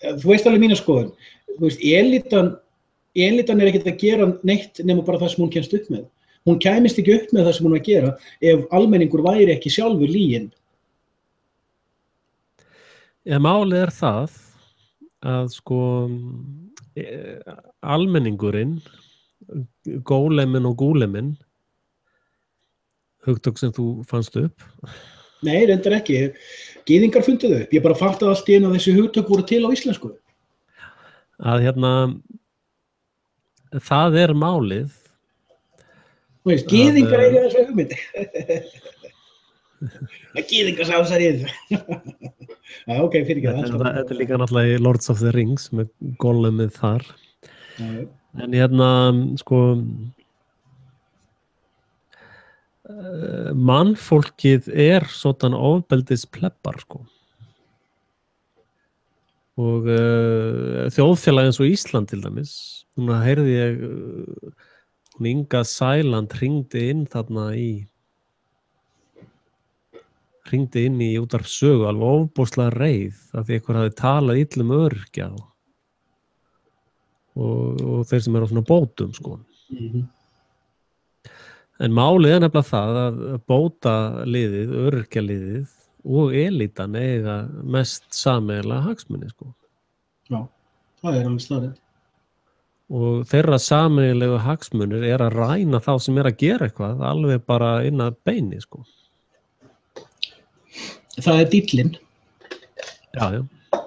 þú veist alveg mína skoðun, þú veist, elitan ekkert að gera neitt nema bara það sem hún kemst upp með. Hún kæmist ekki upp með það sem hún að gera ef almenningur væri ekki sjálfur lyginn. Ja, málið það að sko almenningurinn, gólemin og gúlemin, hugtök sem þú fannst upp? Nei, reyndar ekki. Gyðingar fundið upp. Ég bara fattaði allt í einu að þessi hugtök voru til á íslensku. Að það málið. Þú veist, gyðingar þessu hugmyndi. Gýðingasásarið. Já, ok, fyrir ekki það. Þetta líka náttúrulega í Lords of the Rings með Gollumið þar. Já. En sko, mannfólkið svona ofbeldis plebbar, sko. Og þjóðfélag eins og Ísland til dæmis, núna heyrði ég, hún Inga Sæland hringdi inn í útvarpssögu, alveg ofboðslega reið, af því einhver hafði talað illa öryrkja og þeir sem eru á svona bótum, sko. En málið nefnilega það að bótaliðið, öryrkjaliðið og elítan eiga mest sameiginlega hagsmuni, sko. Já, það alveg staðreynd. Og þeirra sameiginlegu hagsmunir að ræna þá sem að gera eitthvað, alveg bara inn að beini, sko. Það dýllinn. Já.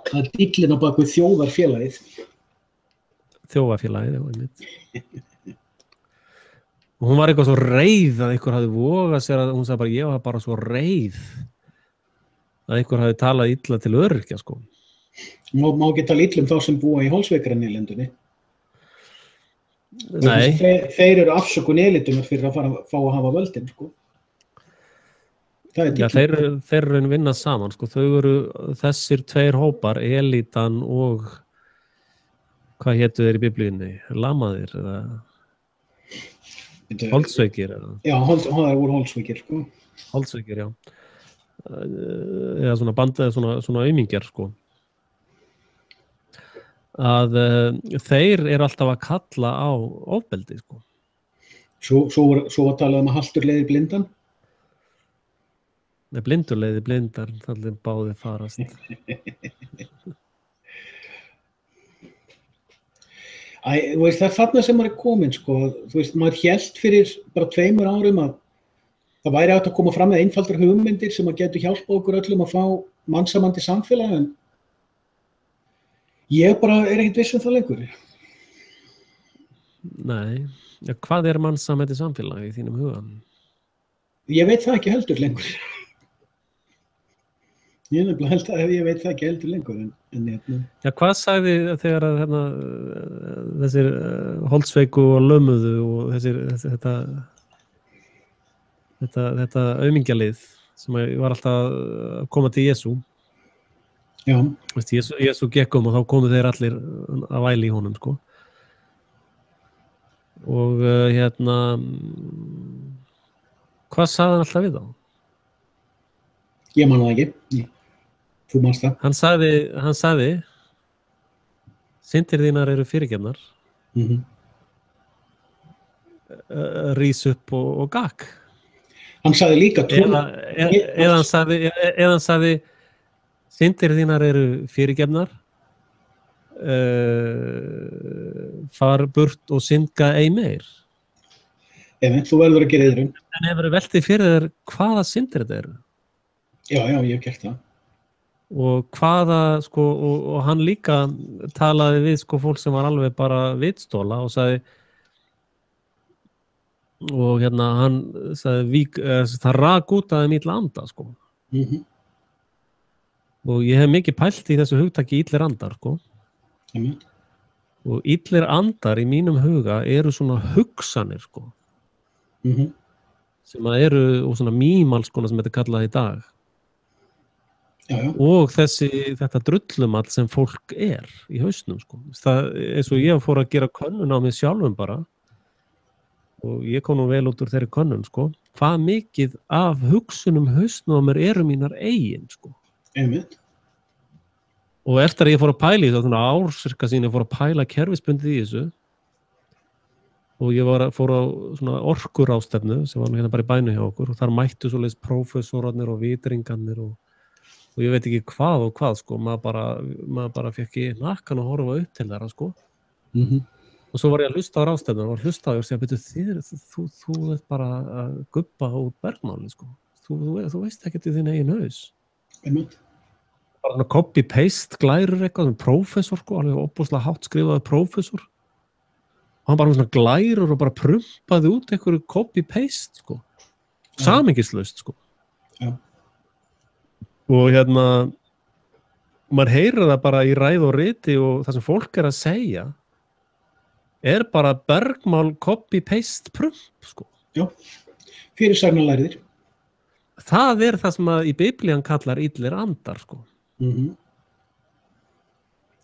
Það dýllinn á baku þjóðarfélagið. Þjóðarfélagið, já, einmitt. Og hún var eitthvað svo reið að einhver hafði vogað sér að, hún sagði bara, ég var bara svo reið að einhver hafði talað illa til öryrkja, sko. Má ekki tala illa þá sem búa í Hólsveikarnýlendunni. Nei. Þeir eru afsökun elitunar fyrir að fá að hafa völdin, sko. Já, þeir eru vinna saman, sko. Þau eru þessir tveir hópar, elítan og hvað hétu þeir í biblíunni? Lamaðir eða Holdsveikir eða? Já, það voru Holdsveikir, sko. Holdsveikir, já. Eða svona bandið, svona aumingjar, sko. Að þeir eru alltaf að kalla á ofbeldi, sko. Svo var talað að haltur leiðir blindan? Nei, blindur leiðir blindar, þannig báði farast. Þú veist, það þarna sem maður komin, sko. Þú veist, maður hélt fyrir bara 2 árum að það væri hægt að koma fram með einfaldar hugmyndir sem að getur hjálpa okkur öllum að fá mannsamandi samfélag, en ég bara ekkert viss það lengur. Nei, hvað mannsamandi samfélag í þínum hugan? Ég veit það ekki heldur lengur. Ég veit það ekki heldur lengur. Já, hvað sagði þegar að þessir Holdsveiku og lömuðu og þetta aumingjalið sem var alltaf að koma til Jesú? Já. Jesú gekk og þá komu þeir allir að væli í honum, sko. Og hvað sagði hann alltaf við þá? Ég man það ekki. Þú manst það. Hann sagði syndir þínar eru fyrirgefnar. Rís upp og gakk. Hann sagði líka eða hann sagði syndir þínar eru fyrirgefnar, far burt og syndga ei meir. Þú verður að gera yður. En hefur veltið fyrir þér hvaða syndir þetta eru? Já, ég hef gert það. Og hvaða, sko, og hann líka talaði við, sko, fólk sem var alveg bara vitstóla og sagði, og hann sagði, það rak út að þeim illa anda, sko. Og ég hef mikið pælt í þessu hugtaki illir andar, sko. Og illir andar í mínum huga eru svona hugsanir, sko. Sem að eru, og svona mímalskona sem þetta er kallað í dag. Já. Og þetta drullumall sem fólk er í hausnum, sko. Það eins og ég fór að gera könnun á mig sjálfum bara, og ég kom nú vel út úr þeirri könnun, sko. Hvað mikið af hugsunum hausnum á mér eru mínar eigin, sko. Einmitt. Og eftir að ég fór að pæla í það, svona ársirka sín, ég fór að pæla kerfisbundið í þessu, og ég fór á svona orkurástefnu sem var hérna bara í bænu hjá okkur, og þar mættu svoleiðis prófessorarnir og vitringarnir og ég veit ekki hvað og hvað, sko, maður bara fekk í nakkan að horfa upp til þeirra, sko. Og svo var ég að hlusta á rástefnu og hlusta á og segja, þú ert bara að gubba út bergmáli, sko. Þú veist ekkert í þín eigin haus. Bara copy-paste glærur eitthvað, prófessor, sko, alveg óbúslega hátt skrifaði prófessor. Og hann bara með svona glærur og bara prumpaði út einhverju copy-paste, sko. Samingislaust, sko. Já. og maður heyrir það bara í ræð og riti og það sem fólk að segja bara bergmál copy-paste prump, sko. Já, fyrirsagnarlærðir. Það það sem að í Biblían kallar illir andar, sko.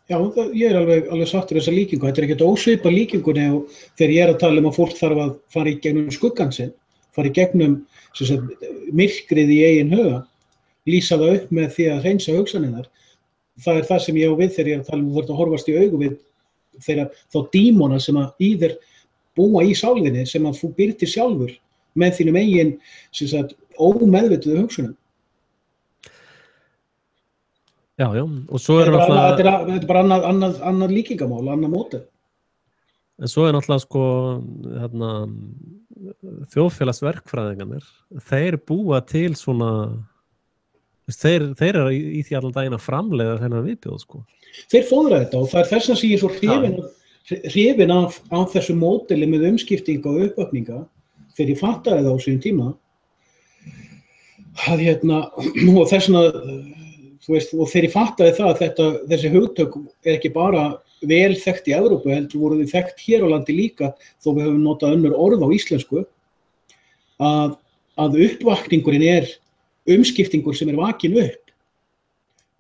Já, ég alveg sattur þessa líkingu. Þetta ekkert ósvipað líkingunni og þegar ég að tala að fólk þarf að fara í gegnum skuggan sinn, fara í gegnum myrkrið í eigin huga, lýsa það upp með því að hreinsa hugsanirnar. Það það sem ég á við þegar ég að tala þú þarft að horfast í augu við þegar þá dímona sem að í þér búa í sálinni sem að þú byrtir sjálfur með þínum eigin ómeðvituðu hugsunum. Já, og svo Þetta bara annað líkingamál, annað móti. En svo náttúrulega sko þjóðfélagsverkfræðingarnir, þeir búa til svona þeir eru í því allan daginn að framleiða þennan viðbjóð, sko. Þeir fóðra þetta og það þess að ég svo hrifin af þessu módeli með umskiptinga og uppvakninga þegar ég fattaði það á sínum tíma að og þessna og þegar ég fattaði það að þessi hugtök ekki bara vel þekkt í Evrópu, heldur voru þið þekkt hér á landi líka þó við höfum notað önnur orð á íslensku að uppvakningurinn umskiptingur sem vakin upp.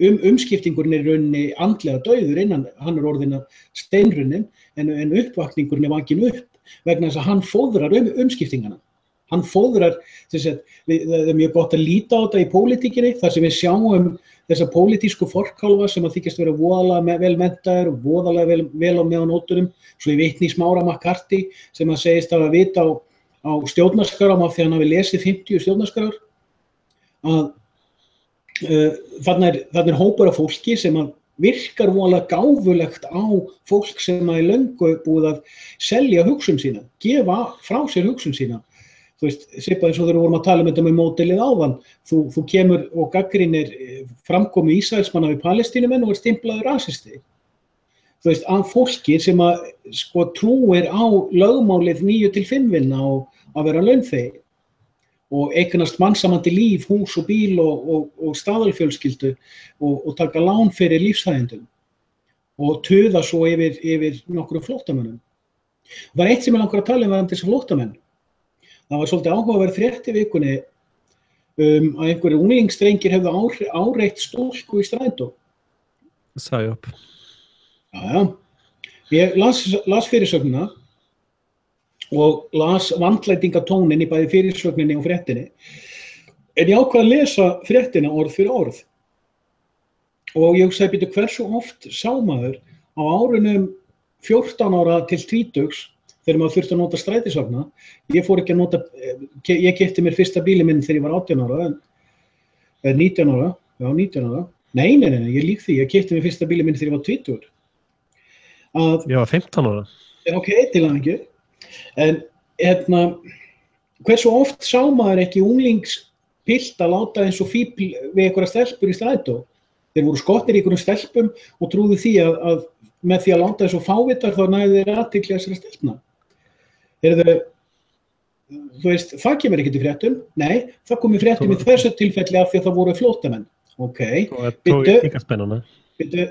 Umskiptingurinn í rauninni andlega dauður innan hann orðin að steinrunnin en uppvakningurinn vakin upp vegna þess að hann fóðrar umskiptingana. Hann fóðrar, það mjög gott að líta á þetta í pólitíkinni þar sem við sjáum þessa pólitísku forkálfa sem að þykjast vera voðalega vel menntaðir og voðalega vel á meðanótturum, svo ég vitni í Smára McCarthy sem að segist að vita á stjórnarskráum af því hann hafi lesið 50 stjórnarskráur að þarna hópur af fólki sem að virkar voðalega gáfulegt á fólk sem að í löngu búið að selja hugsun sína, gefa frá sér hugsun sína. Þú veist, svipað eins og þegar við vorum að tala þetta með módelið áðan, þú kemur og gagnrýnir framkomu Ísraelsmanna við Palestínumenn og stimplaður rasisti. Þú veist, af fólki sem að sko trúir á lögmálið 9-5 vinna og að vera launþegi og eignast mannsamandi líf, hús og bíl og staðalfjölskyldu og taka lán fyrir lífshæðindum og tuða svo yfir nokkrum flóttamönnum. Það eitt sem ég langar að tala varðandi þessa flóttamenn. Það var svolítið áhugaverð frétt í vikunni að einhverju unglingsdrengir hefðu áreitt stúlku í strætó. Sæði upp. Já. Ég las fyrirsögnina og las vandlætingatónin í bæði fyrirsögninni og fréttinni. En ég ákvað að lesa fréttina orð fyrir orð. Og ég hugsaði býtu hversu oft sá maður á árunum 14 ára til 20 þegar maður þurfti að nota strætisvagna. Ég fór ekki að nota, ég keypti mér fyrsta bílinn minn þegar ég var 18 ára, 19 ára, já 19 ára. Nei, ég lík því, ég keypti mér fyrsta bílinn minn þegar ég var 20. Ég var 15 ára. Ok, til hann ekki. En hversu oft sá maður ekki unglingspilt að láta eins og fíbl við einhverja stelpur í strætó? Þeir voru skotnir í einhverjum stelpum og trúðu því að með því að láta eins og fávitar þá næðu þeir athygli þessara stelpna. Þú veist, það kemur ekki til fréttum. Nei, það kom í fréttum í þessu tilfelli af því að það voru flóttamenn. Ok,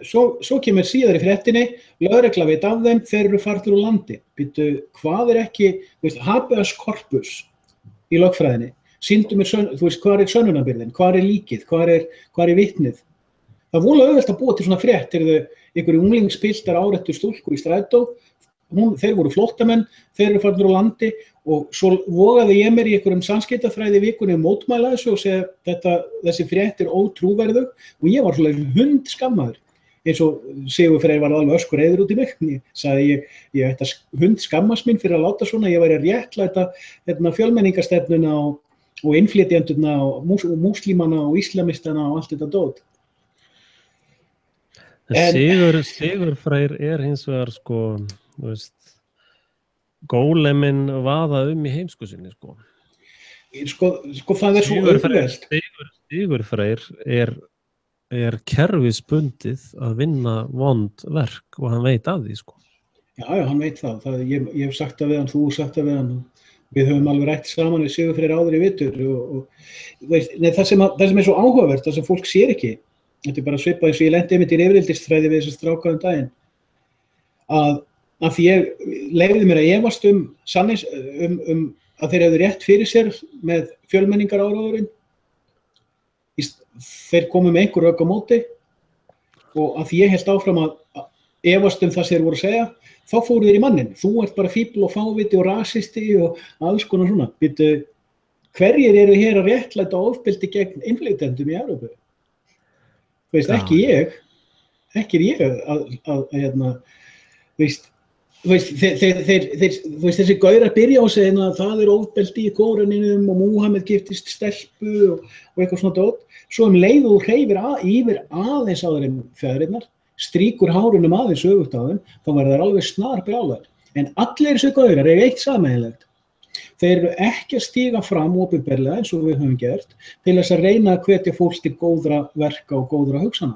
svo kemur síðar í fréttinni, lögregla veit af þeim, þeir eru farnir úr landi. Hvað ekki, þú veist, habeas corpus í lögfræðinni? Sýndu mér, þú veist, hvað sönnunarbyrðin, hvað líkið, hvað vitnið? Það voru auðvelt að búa til svona frétt, einhverju unglingspiltar áreittu stúlku í strætó, þeir voru flóttamenn, þeir eru farnir úr landi og svo vogaði ég mér í einhverjum samskiptafræði vikunni mótmæla þessu og segja þessi frétt ótrúverðug og ég var svona hundskammaður. Eins og Sigurfreyr var alveg öskureiður út í mig. Ég sagði ég ætti að hundskammast mín fyrir að láta svona, ég væri að réttlæta fjölmenningastefnuna og innflytjendurna og múslímana og íslamistana og allt þetta dót. Sigurfreyr hins vegar sko, þú veist, góleminn vaða í heimskusinni sko. Sko það svo auðvelt. Sigurfreyr kerfisbundið að vinna vond verk og hann veit af því sko. Já, hann veit það. Ég hef sagt það við hann, þú sagt það við hann Við höfum alveg rætt saman við Sigurfreyr áður í vitur það sem er svo áhugavert, það sem fólk sér ekki, þetta er bara svipað eins og ég lenti einmitt í rifrildistræði við þessi stráka daginn, að því ég leyfði mér að efast að þeir hefðu rétt fyrir sér með fjölmenningar áróðurinn, þeir komu með einhver rök á móti og að því ég held áfram að efast það sem þeir voru að segja, þá fóru þeir í mannin. Þú ert bara fíbl og fáviti og rasisti og alls konar svona. Hverjir eru hér að réttlæta ofbeldi gegn innflytjendum í Evrópu? Ekki ég. Ekki er ég þessi gaurar byrja á að segja að það er ofbeldi í Kóraninum og Múhameð giftist stelpu og eitthvað svona dót. Svo leið og hreyfir yfir aðeins á þeim feðrirnar, strýkur hárunum aðeins öfugt á þeim, þá verður þær alveg snarbrjálaðir. En allir þessi gaurar eiga eitt sameiginlegt. Þeir eru ekki að stíga fram opinberlega eins og við höfum gert til þess að reyna að hvetja fólk til góðra verka og góðra hugsana.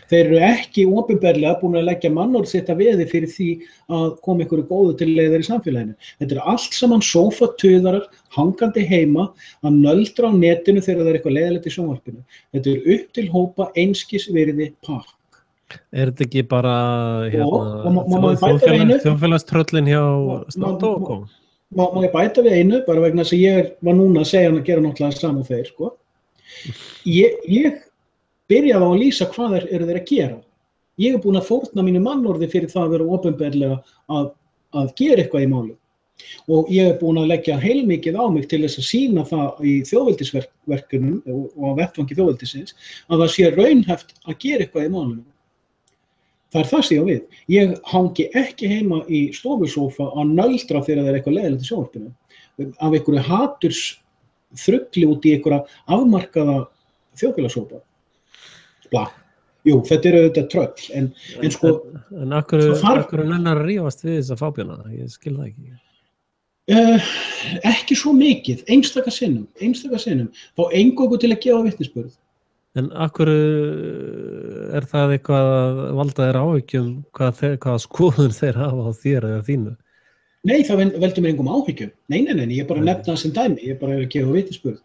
Þeir eru ekki opinberlega búin að leggja mannorð sitt að veði fyrir því að koma einhverju góðu til leiðar í samfélaginu. Þetta er allt saman sófatuðarar hangandi heima að nöldra á netinu þegar það er eitthvað leiðilegt í sjónvarpinu. Þetta er upp til hópa einskisvirði pakk. Er þetta ekki bara þjóðfélagströllin hjá Statoil? Má ég bæta við einu, bara vegna þess að ég var núna að segja hann að gera náttúrulega saman þeir, sko. Ég byrjaði á að lýsa hvað eru þeir að gera. Ég er búin að fórna mínu mannorði fyrir það að vera opinberlega að gera eitthvað í máli. Og ég er búin að leggja heilmikið á mig til þess að sýna það í þjóðveldisverkunum og á vettvangi þjóðveldisins að það sé raunhæft að gera eitthvað í málinu. Það er það sem ég á við. Ég hangi ekki heima í stofusófa að nöldra þegar það er eitthvað leiðilegt í sjónvarpinu. Af einhverju hatursþrugli út í einhverja afmarkaða þjóðfélagshópa. Bla. Jú, þetta eru auðvitað tröll. En sko... En akkur nennar að rífast við þessa fábjana? Ég skil það ekki. Ekki svo mikið. Einstaka sinnum. Fá eingöngu til að gefa vitnisburð. En akkur er það eitthvað að valda þér áhyggjum hvaða skoðun þeir hafa á þér eða þínu? Nei, það veldur mér engum áhyggjum. Nei, ég er bara að nefna það sem dæmi. Ég er bara að gefa vitnisburð.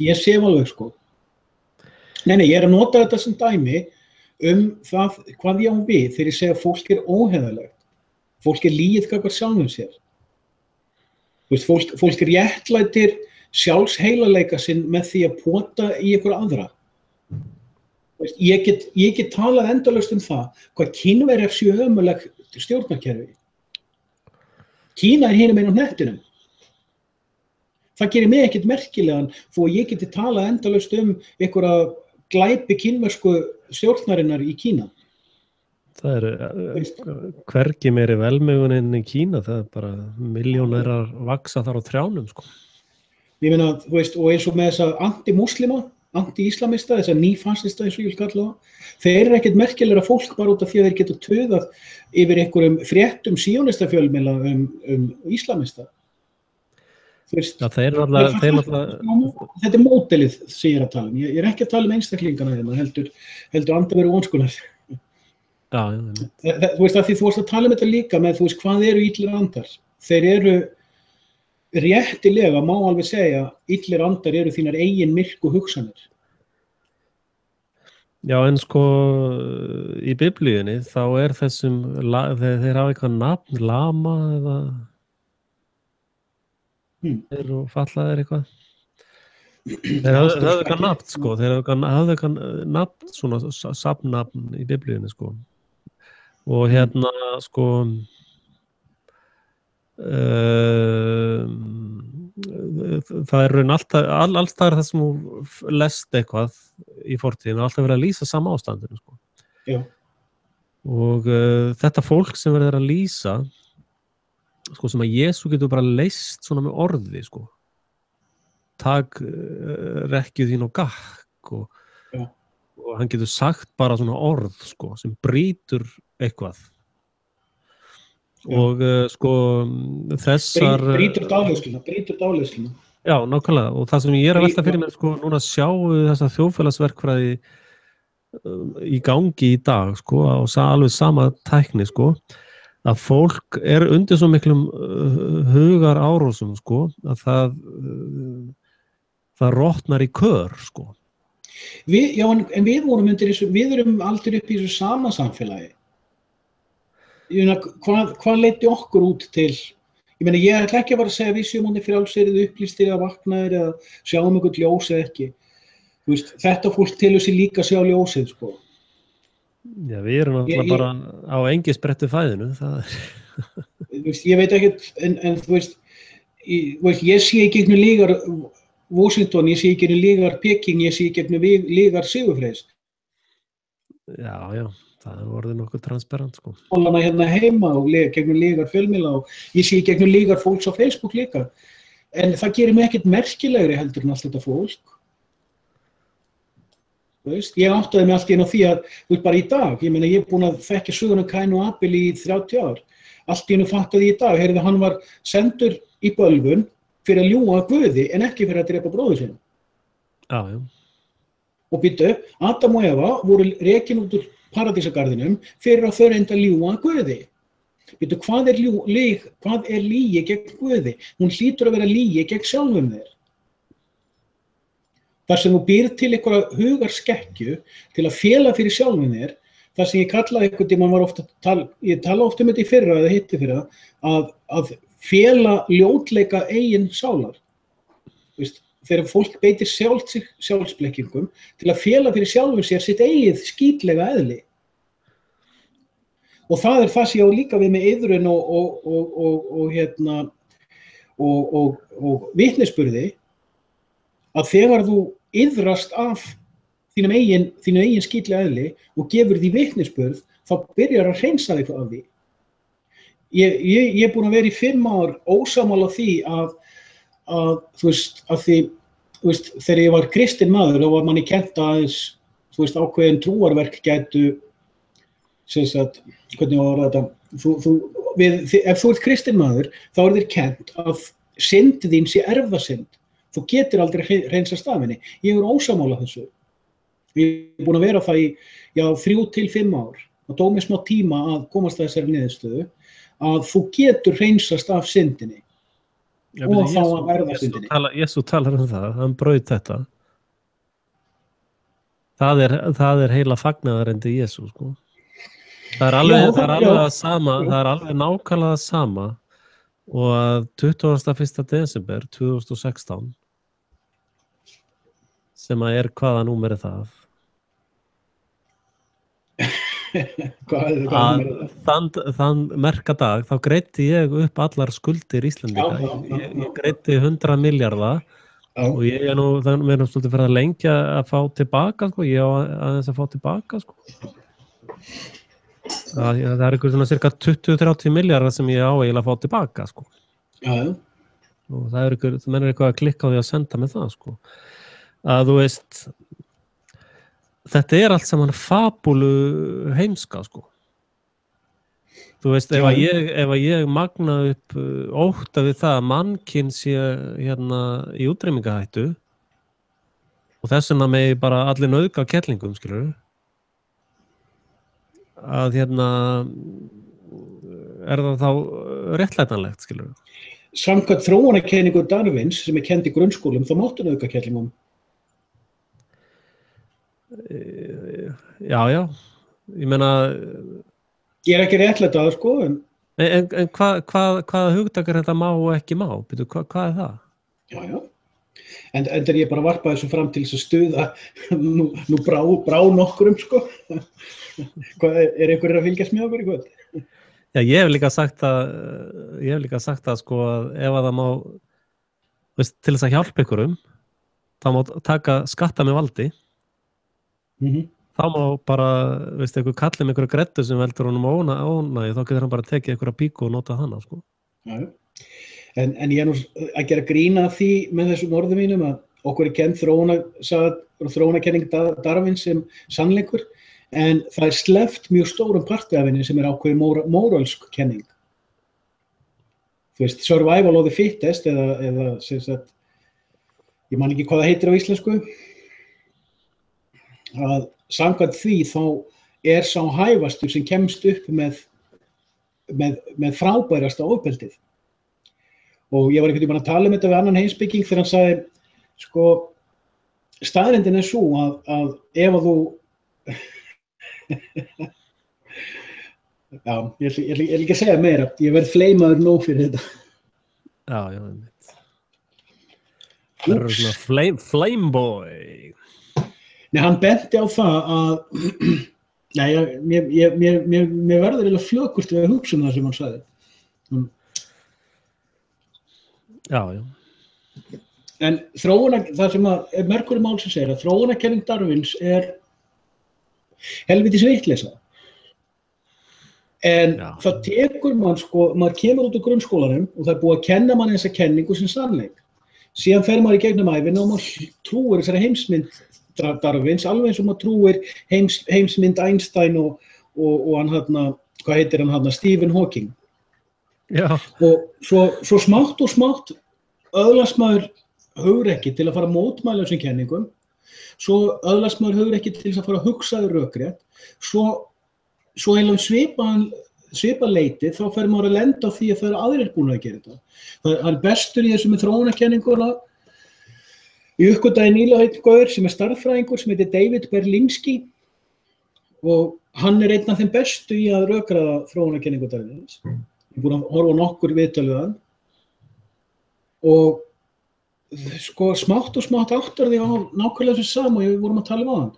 Ég sef alveg, sko. Nei, ég er að nota þetta sem dæmi það hvað ég á við þegar ég segja að fólk er óheiðarlegt. Fólk er lygið gagnvart sjálfum sér. Fólk er réttlætir sjálfsheilarleika sinn með því að pota í einhverja aðra. Ég get talað endalaust það hvað Kínverjar séu ömurleg stjórnarkerfi. Kína er hinum einn á hnettinum. Það gerir mig ekkert merkilegan þó að ég geti talað endalaust einhverja glæpi kínversku stjórnarinnar í Kína. Það hvergi meiri velmegun en í Kína, það er bara milljónir að vaksa þar á trjánum, sko. Ég meina, og eins og með þessa anti-múslima, anti-íslamista, þessa nýfasista eins og ég vil kalla það, þeir eru ekkert merkilegra fólk bara út af því að þeir geta töðað yfir einhverjum fréttum síónistafjölmiðla íslamista. Þetta er módelið sem ég er að tala um. Ég er ekki að tala einstaklingana hérna, heldur andaveru vonskunar. Þú veist að því þú varst að tala um þetta líka með, hvað eru illir andar? Þeir eru réttilega, má alveg segja, illir andar eru þínar eigin myrku hugsanir. Já, en sko í Biblíunni þá er þessum, þeir hafa eitthvað nafn, lama eða þeir eru fallaðir eitthvað. Þeir hafðu eitthvað nafn, sko, þeir hafðu eitthvað nafn, svona safnnafn í Biblíunni, sko. Og hérna, sko, það er raun alls staðar það sem þú lest eitthvað í fortíðinu, alltaf verið að lýsa sama ástandinu, sko. Já. Og þetta fólk sem verður að lýsa, sko, sem að Jesú getur bara leyst svona með orði, sko. Takk rekkju þín og gakk og hann getur sagt bara svona orð, sko, sem brýtur eitthvað. Og sko þessar brýtur dáleiðsluna. Já, nákvæmlega, og það sem ég er að velta fyrir mér, sko, núna sjáum við þessa þjóðfélagsverkfræði í gangi í dag, sko, og alveg sama tækni, sko, að fólk undir svo miklum hugar árósum, sko, að það rotnar í kör, sko. En við vorum undir þessu, við erum aldrei upp í þessu sama samfélagi. Hvað leiddi okkur út til, ég meina, ég ætla ekki að fara að segja við séum hóndi frjálsir eða upplýstir eða vaknaðir eða sjáum eitthvað ljós eða ekki. Þú veist, þetta fólk telur sér líka að sjá ljósið, sko. Já, við erum náttúrulega bara á engisbrettu fæðinu, það Þú veist, ég veit ekkert, en þú veist, ég sé í gegnum lígar Washington, ég sé í gegnum lígar Peking, ég sé í gegnum lígar Sigurfreys. Já, það er orðið nokkuð transparent, sko. Hólana hérna heima og gegnum lígar fjölmiðla og ég sé í gegnum lígar fólks á Facebook líka. En það gerir mig ekkert merkilegri heldur en allt þetta fólk. Ég áttaði mig allt í einu á því að, þú veist, bara í dag, ég meina, ég búin að þekkja söguna Kain og Abel í 30 ár. Allt í einu fattaði ég í dag, heyrðu, hann var sendur í bölvun fyrir að ljúga Guði en ekki fyrir að drepa bróður sinn. Já. Og býttu, Adam og Eva voru rekin út úr paradísagarðinum fyrir að þau reyndu að ljúga Guði. Býttu, hvað er lygi gegn Guði? Hún hlýtur að vera lygi gegn sjálfum þér. Þar sem þú býr til einhverja hugarskekkju til að fela fyrir sjálfum þér, þar sem ég kallaði einhvern tímann, ég tala oft um þetta í fyrra eða hitti fyrra, að fela ljótleika eigin sálar. Veist, þegar fólk beitir sjálfsblekkingum til að fela fyrir sjálfum sér sitt eigið skítlega eðli. Og það er það sem ég á líka við með iðrun og vitnisburði, að þegar þú iðrast af þínu eigin skítlega eðli og gefur því vitnisburð, þá byrjar að hreinsa þig af því. Ég er búin að vera í 5 ár ósammála því að þú veist, þegar ég var kristinn maður, þá var manni kennt aðeins, þú veist, ákveðin trúarverk gætu, hvernig var þetta, ef þú ert kristinn maður, þá er þér kennt að synd þín sé erfðasynd. Þú getur aldrei hreinsast af henni. Ég er ósammála þessu. Ég er búin að vera það í 3 til 5 ár. Það tók mér smá tíma að komast að þessari niðurstöðu að þú getur hreinsast af syndinni og þá að verða syndinni. Jesú talar um það, hann braut þetta. Það er heila fagnaðarendi Jesú, sko. Það er alveg nákvæmlega sama og að 21. desember 2016 sem að hvaða númer er það? Þann merka dag þá greiddi ég upp allar skuldir Íslendinga. Ég greiddi 100 milljarða og ég er nú, við erum svolítið fyrir að lengja að fá tilbaka, sko. Ég á aðeins að fá tilbaka, sko. Það er eitthvað svona cirka 20-30 milljarðar sem ég á eiginlega að fá tilbaka, sko. Já. Og það er eitthvað að klikka á því að senda með það, sko. Að þú veist, þetta er allt saman fabúlu heimska, sko. Þú veist, ef ég magna upp ótta við það að mannkyn sé hérna í útrýmingahættu og þess vegna megi bara allir nauðga kettlingum, skilurðu, að hérna er það þá réttlætanlegt, skilurðu. Samkvæmt þróunarkenningu Darwins sem kennd í grunnskólum, þá máttu nauðga kettlingum. Já, ég meina ég er ekki réttlætað, sko, en hvaða hugtakar þetta má og ekki má? Býtu, hvað er það? Já. En er ég bara að varpa þessu fram til þess að stuða nú brá nokkurum, sko. Er einhverjir að fylgjast með okkur í kvöld? Já, ég hef líka sagt að sko að ef að það má, veist, til þess að hjálpa ykkurum, þá má taka skatta með valdi. Þá má bara, veist, einhver kalli með einhverja greddu sem veldur honum ónægi, þá getur hann bara tekið einhverja píku og notað hana, sko. Já. En ég er nú að gera grína því með þessum orðum mínum að okkur er kennd þróunarkenning Darwins sem sannleikur, en það er sleppt mjög stórum parti af henni sem er ákveðin móralsk kenning. Þú veist, survival of the fittest eða sem sagt, ég man ekki hvað það heitir á íslensku, að samkvæmt því þá er sá hæfastur sem kemst upp með með frábærasta ofbeldið. Og ég var einhvern veginn að tala þetta við annan heimspeking þegar hann sagði, sko, staðreyndin sú að ef að þú já, ég ætla ekki að segja meira, ég verð fleimaður nóg fyrir þetta. Já, einmitt. Það eru svona flameboy. Nei, hann benti á það að nei, mér verður eiginlega flökurt við að hugsa það sem hann sagði. Já. En það sem að merkur málsins að þróunarkenning Darwins helvítis vitleysa. En það tekur maður kemur út úr grunnskólanum og það búið að kenna mann þessa kenningu sem sannleik. Síðan fer maður í gegnum ævina og maður trúir þessari heimsmynd Darwins, alveg eins og maður trúir heimsmynd Einstein og hann hvað heitir hann Stephen Hawking. Já. Og svo smátt og smátt öðlast maður hugrekki til að fara að mótmæla þessum kenningum, svo öðlast maður hugrekki til að fara að hugsa rökrétt, svo heila svipa leiti þá fer maður að lenda á því að það eru aðrir búin að gera þetta. Það er bestur í þessu með þróunarkenninguna. Ég uppgötvaði nýlega einn gaur sem stærðfræðingur sem heitir David Berlinski og hann einn af þeim bestu í að rökræða þróunarkenningu Darwins. Ég er búin að horfa á nokkur viðtöl við hann og sko smátt og smátt áttar því á nákvæmlega þessu sama og við vorum að tala um hann.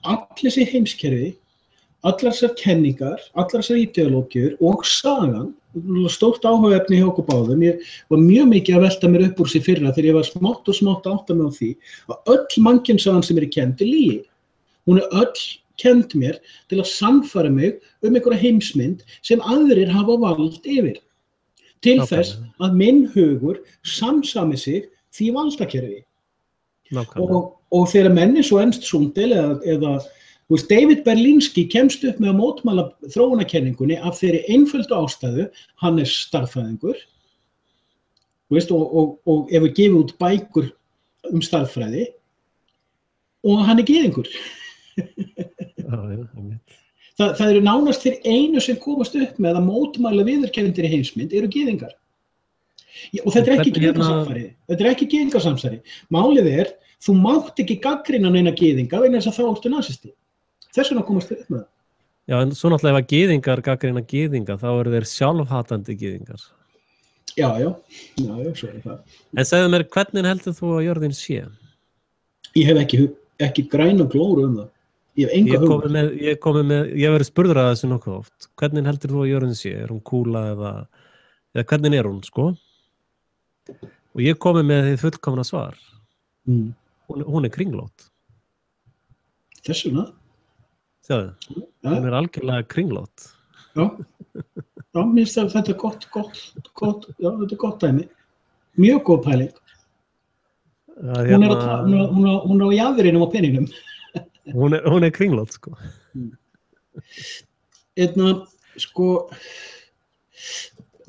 Allir þessi heimskerfi, allar þessar kenningar, allar þessar ideológíur og sagan, stórt áhugaefni hjá okkur báðum. Ég var mjög mikið að velta mér upp úr sig fyrra þegar ég var smátt og smátt að átta mig á því að öll mannkynssagan sem kennd lygi. Hún öll kennd mér til að sannfæra mig einhverja heimsmynd sem aðrir hafa vald yfir. Til þess að minn hugur samsami sig því valdakerfi. Og þegar menn svo Ernst Sundell eða David Berlinski kemst upp með að mótmæla þróunarkenningunni af þeirri einföldu ástæðu, hann stærðfræðingur, og hefur gefið út bækur stærðfræði og hann gyðingur. Það eru nánast þeir einu sem komast upp með að mótmæla viðurkenndir í heimsmynd eru gyðingar. Og þetta ekki gyðingasamsæri. Þetta ekki gyðingasamsæri. Málið þú mátt ekki gagnrýna neina gyðinga vegna þess að þá ertu nasisti. Þess vegna komast þau upp með það. Já, en svo náttúrulega ef að gyðingar gagnrýna gyðinga, þá eru þeir sjálfhatandi gyðingar. Já, svo það. En segðu mér, hvernig heldur þú að jörðin sé? Ég hef ekki græna glóru það. Ég hef enga hugmynd. Ég hef verið spurður að þessu nokkuð oft. Hvernig heldur þú að jörðin sé? Er hún kúla eða hvernig hún, sko? Og ég komi með þið fullkomna svar. Hún kringlótt. Þess vegna? Sjáðu, hún algjörlega kringlótt. Já, minnst að þetta gott, þetta gott dæmi. Mjög góð pæling. Hún á jaðrinum á peningnum. Hún kringlótt, sko. Sko,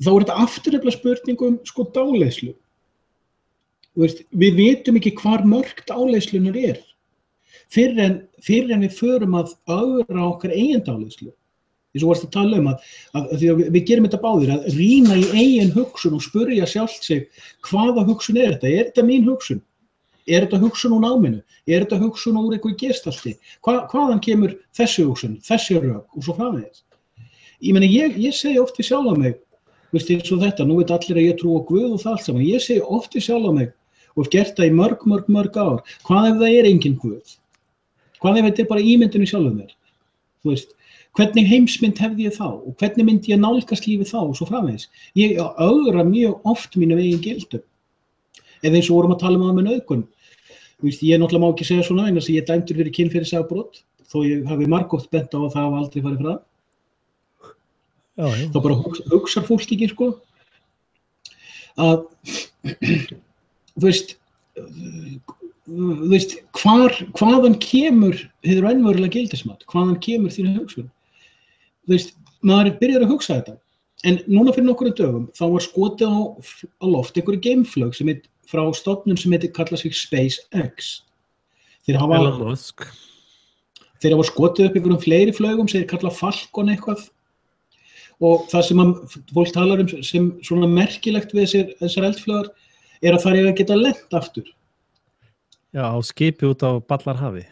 þá þetta aftur nefnilega spurningum, sko, dáleiðslu. Við vitum ekki hvar mörk dáleiðslunar fyrr en við förum að ögra okkar eigin dáleiðslu. Því svo varst að tala að við gerum þetta báðir, að rýna í eigin hugsun og spurja sjálft sig hvaða hugsun þetta? Er þetta mín hugsun? Er þetta hugsun úr náminu? Er þetta hugsun úr einhverju gestalti? Hvaðan kemur þessi hugsun, þessi rök og svo framvegis? Ég segi oft við sjálf á mig, eins og þetta, nú veit allir að ég trú á Guð og það allt saman. Ég segi oft við sjálf á mig og hef gert það í mörg ár. Hvað ef það engin Guð? Hvað ef þetta bara ímyndinu sjálfum mér? Hvernig heimsmynd hefði ég þá? Og hvernig myndi ég nálgast lífið þá og svo framvegis? Ég ögra mjög oft mínu eigin gildum. Eða eins og vorum að tala um það með nauðgun. Ég náttúrulega má ekki segja svona vegna þess að ég er dæmdur fyrir kynferðisafbrot, þó ég hafi margoft bent á að það hafa aldrei farið fram. Þá bara hugsar fólk ekki, sko. Að, hvaðan kemur hið raunverulega gildismat? Hvaðan kemur þín hugsun? Maður byrjar að hugsa þetta. En núna fyrir nokkrum dögum, þá var skotið á loft einhverju geimflaug frá stofnun sem kalla sig SpaceX. Þeir hafa skotið upp einhverjum fleiri flaugum sem kalla Falcon eitthvað. og það sem fólk talar sem svona merkilegt við þessar eldflaugar að það að geta lent aftur. Já, á skipi út á Ballarhafi.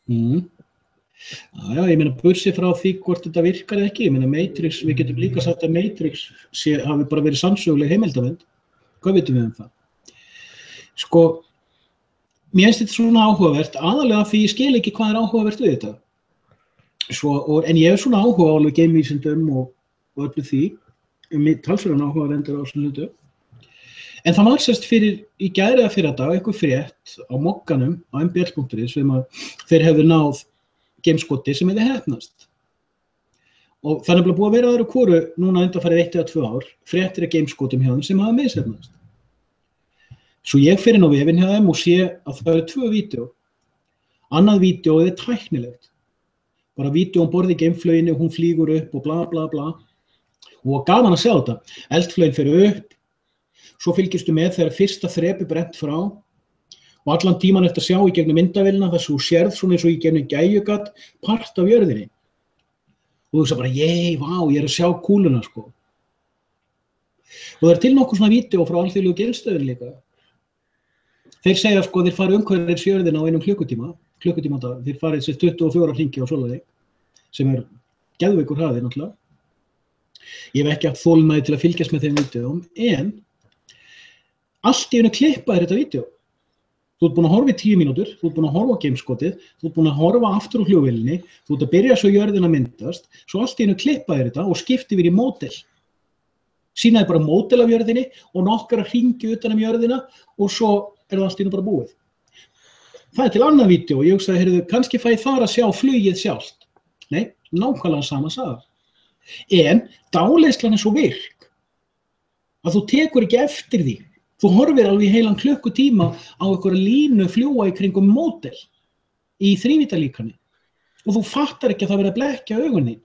Já, ég meina bursi frá því hvort þetta virkar eða ekki. Ég meina Matrix, við getum líka sagt að Matrix hafi bara verið sannsöguleg heimildamynd. Hvað vitum við um það? Sko, mér finnst þetta svona áhugavert, aðalega því ég skil ekki hvað áhugavert við þetta. En ég hef svona áhuga á alveg geimvísindum og öllu því, talsverðan áhuga reyndar á svona hlutu. En það var sérst í gær eða fyrradag einhver frétt á Mogganum á mbl.is sem að þeir hefðu náð geimskoti sem hefði heppnast. Og það er nefnilega búið að vera öðru hvoru núna undanfarið 1 eða 2 ár, fréttir af geimskotum hjá þeim sem hafa misheppnast. Svo ég fer inn á vefinn hjá þeim og sé að það eru 2 vídeó. Annað vídeó er tæknilegt. Bara vídeó borð í geimflauginni og hún flýgur upp og bla bla bla. Og gaman að sjá þetta. Eldflaugin fer upp, svo fylgistu með þegar fyrsta þrepi brent frá og allan tíman eftir að sjá í gegnum myndavélina þar sem þú sérð svona eins og í gegnum gæjugat part af jörðinni. Og þú hugsa bara, vá, ég að sjá kúluna, sko. Og það til nokkuð svona vídeó frá alþjóðlegu geimstöðin líka. Þeir segja, sko, þeir fara umhverfis jörðina á einum klukkutímadag, þeir farið sér 24 hringi á sólarhring, sem geðveikur hraði, náttúrulega. Ég hef ekki haft þolinmæði til að fylgjast með þeim vídeóum, en allt í einu klippa þetta vídeó. Þú ert búin að horfa í 10 mínútur, þú ert búin að horfa á geimskotið, þú ert búin að horfa aftur á flugvélinni, þú ert að byrja svo jörðin að myndast, svo allt í einu klippa þetta og skipti yfir í módel. Sýnaði bara módel af jörðinni og nokkra hringi utan jörðina og svo það allt í einu bara búið. Það til annað vídeó og ég hugsaði, heyrðu, kannski fæ ég þar að sjá flugið sjálft. Nei, nákvæmlega sama saga. En dáleiðslan svo virk að þú tekur ekki eftir því. Þú horfir alveg í heilan klukkutíma á einhverja línu fljúga í kringum módel í þrívíddarlíkani og þú fattar ekki að það verið að blekkja augunni.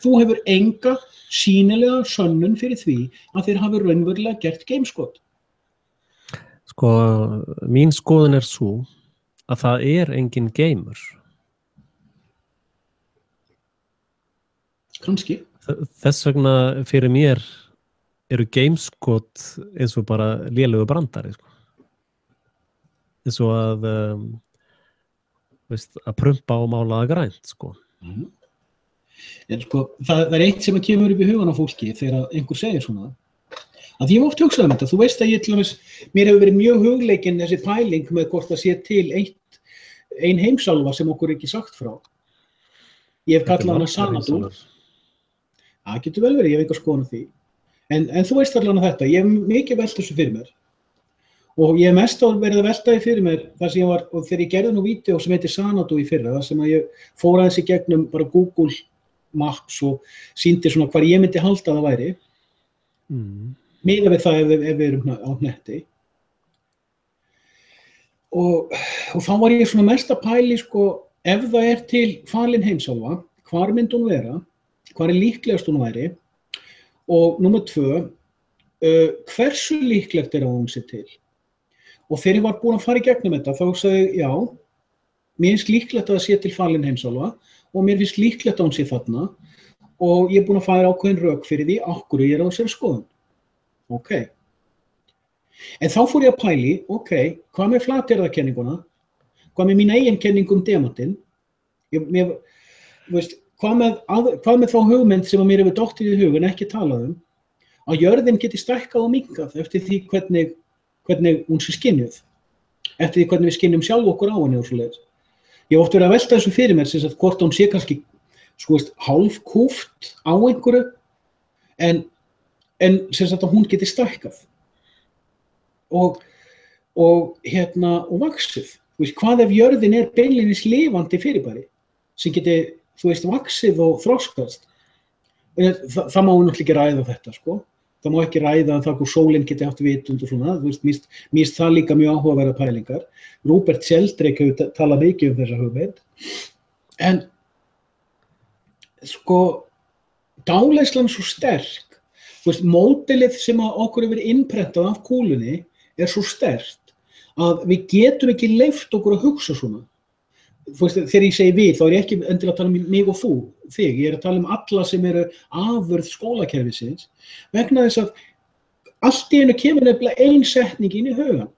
Þú hefur enga sýnilega sönnun fyrir því að þeir hafi raunverulega gert geimskot. Sko, mín skoðun sú að það engin geimur. Kannski. Þess vegna fyrir mér eru geimskot eins og bara lélegu brandari, sko. Eins og að prumpa og mála það grænt, sko. En sko, það eitt sem kemur upp í hugan á fólki þegar einhver segir svona, að ég hef oft hugsað þetta. Þú veist að mér hefur verið mjög hugleikin þessi pæling með hvort það sé til ein heimsálfa sem okkur ekki sagt frá. Ég hef kallað hana Xanadu. Það getur vel verið, ég hef enga skoðun á því. En þú veist allan að þetta, ég hef mikið velt þessu fyrir mér. Og ég hef mest verið að velta því fyrir mér þar sem og þegar ég gerði nú vídeó sem heitir Xanadu í fyrra, þar sem að ég fór aðeins í gegnum bara Google Maps og sýndi svona hvar ég myndi halda það væri. Miðað við það ef við erum á netti. Og þá var ég svona mest að pæli, sko, ef það til falin heimsálfa, hvar myndi hún vera, hvar líklegast hún væri, og númer 2, hversu líklegt að hún sé til. Og þegar ég var búin að fara í gegnum þetta, þá sagði ég, já, mér finnst líklegt að það sé til falin heimsálfa og mér finnst líklegt að hún sé þarna og ég búin að færa ákveðin rök fyrir því af hverju ég á þessari skoðun. Ok. En þá fór ég að pæli, ok, hvað með flateyrðakenninguna? Hvað með mín eigin kenningu demantinn? Hvað með þá hugmynd sem að mér hefur dottið í hugun ekki talað að jörðin geti stækkað og minnkað eftir því hvernig hún sé skynjuð, eftir því hvernig við skynjum sjálf okkur á henni og svoleiðis. Ég hef oft verið að velta þessu fyrir mér, sem sagt, hvort hún sé kannski, sko veist, hálfkúpt á einhverju, en sem sagt að hún geti stækkað og vaxið. Þú veist, hvað ef jörðin beinlínis lifandi fyrirbæri sem geti, þú veist, vaxið og þroskast. Það má náttúrulega ekki ræða þetta, sko. Það má ekki ræða það hvað sólin geti haft vitund og svona. Þú veist, mér finnst það líka mjög áhugaverðar pælingar. Rupert Sheldrake hefur talað mikið þessa hugmynd. En, sko, dáleiðslan svo sterk. Þú veist, módelið sem okkur hefur innprentað af kúlunni svo sterkt að við getum ekki leyft okkur að hugsa svona. Þú veist, þegar ég segi við, þá ég ekki endilega að tala um mig og þú. þig, ég að tala alla sem eru afurð skólakerfisins, vegna þess að allt í einu kemur nefnilega ein setning inn í hugan.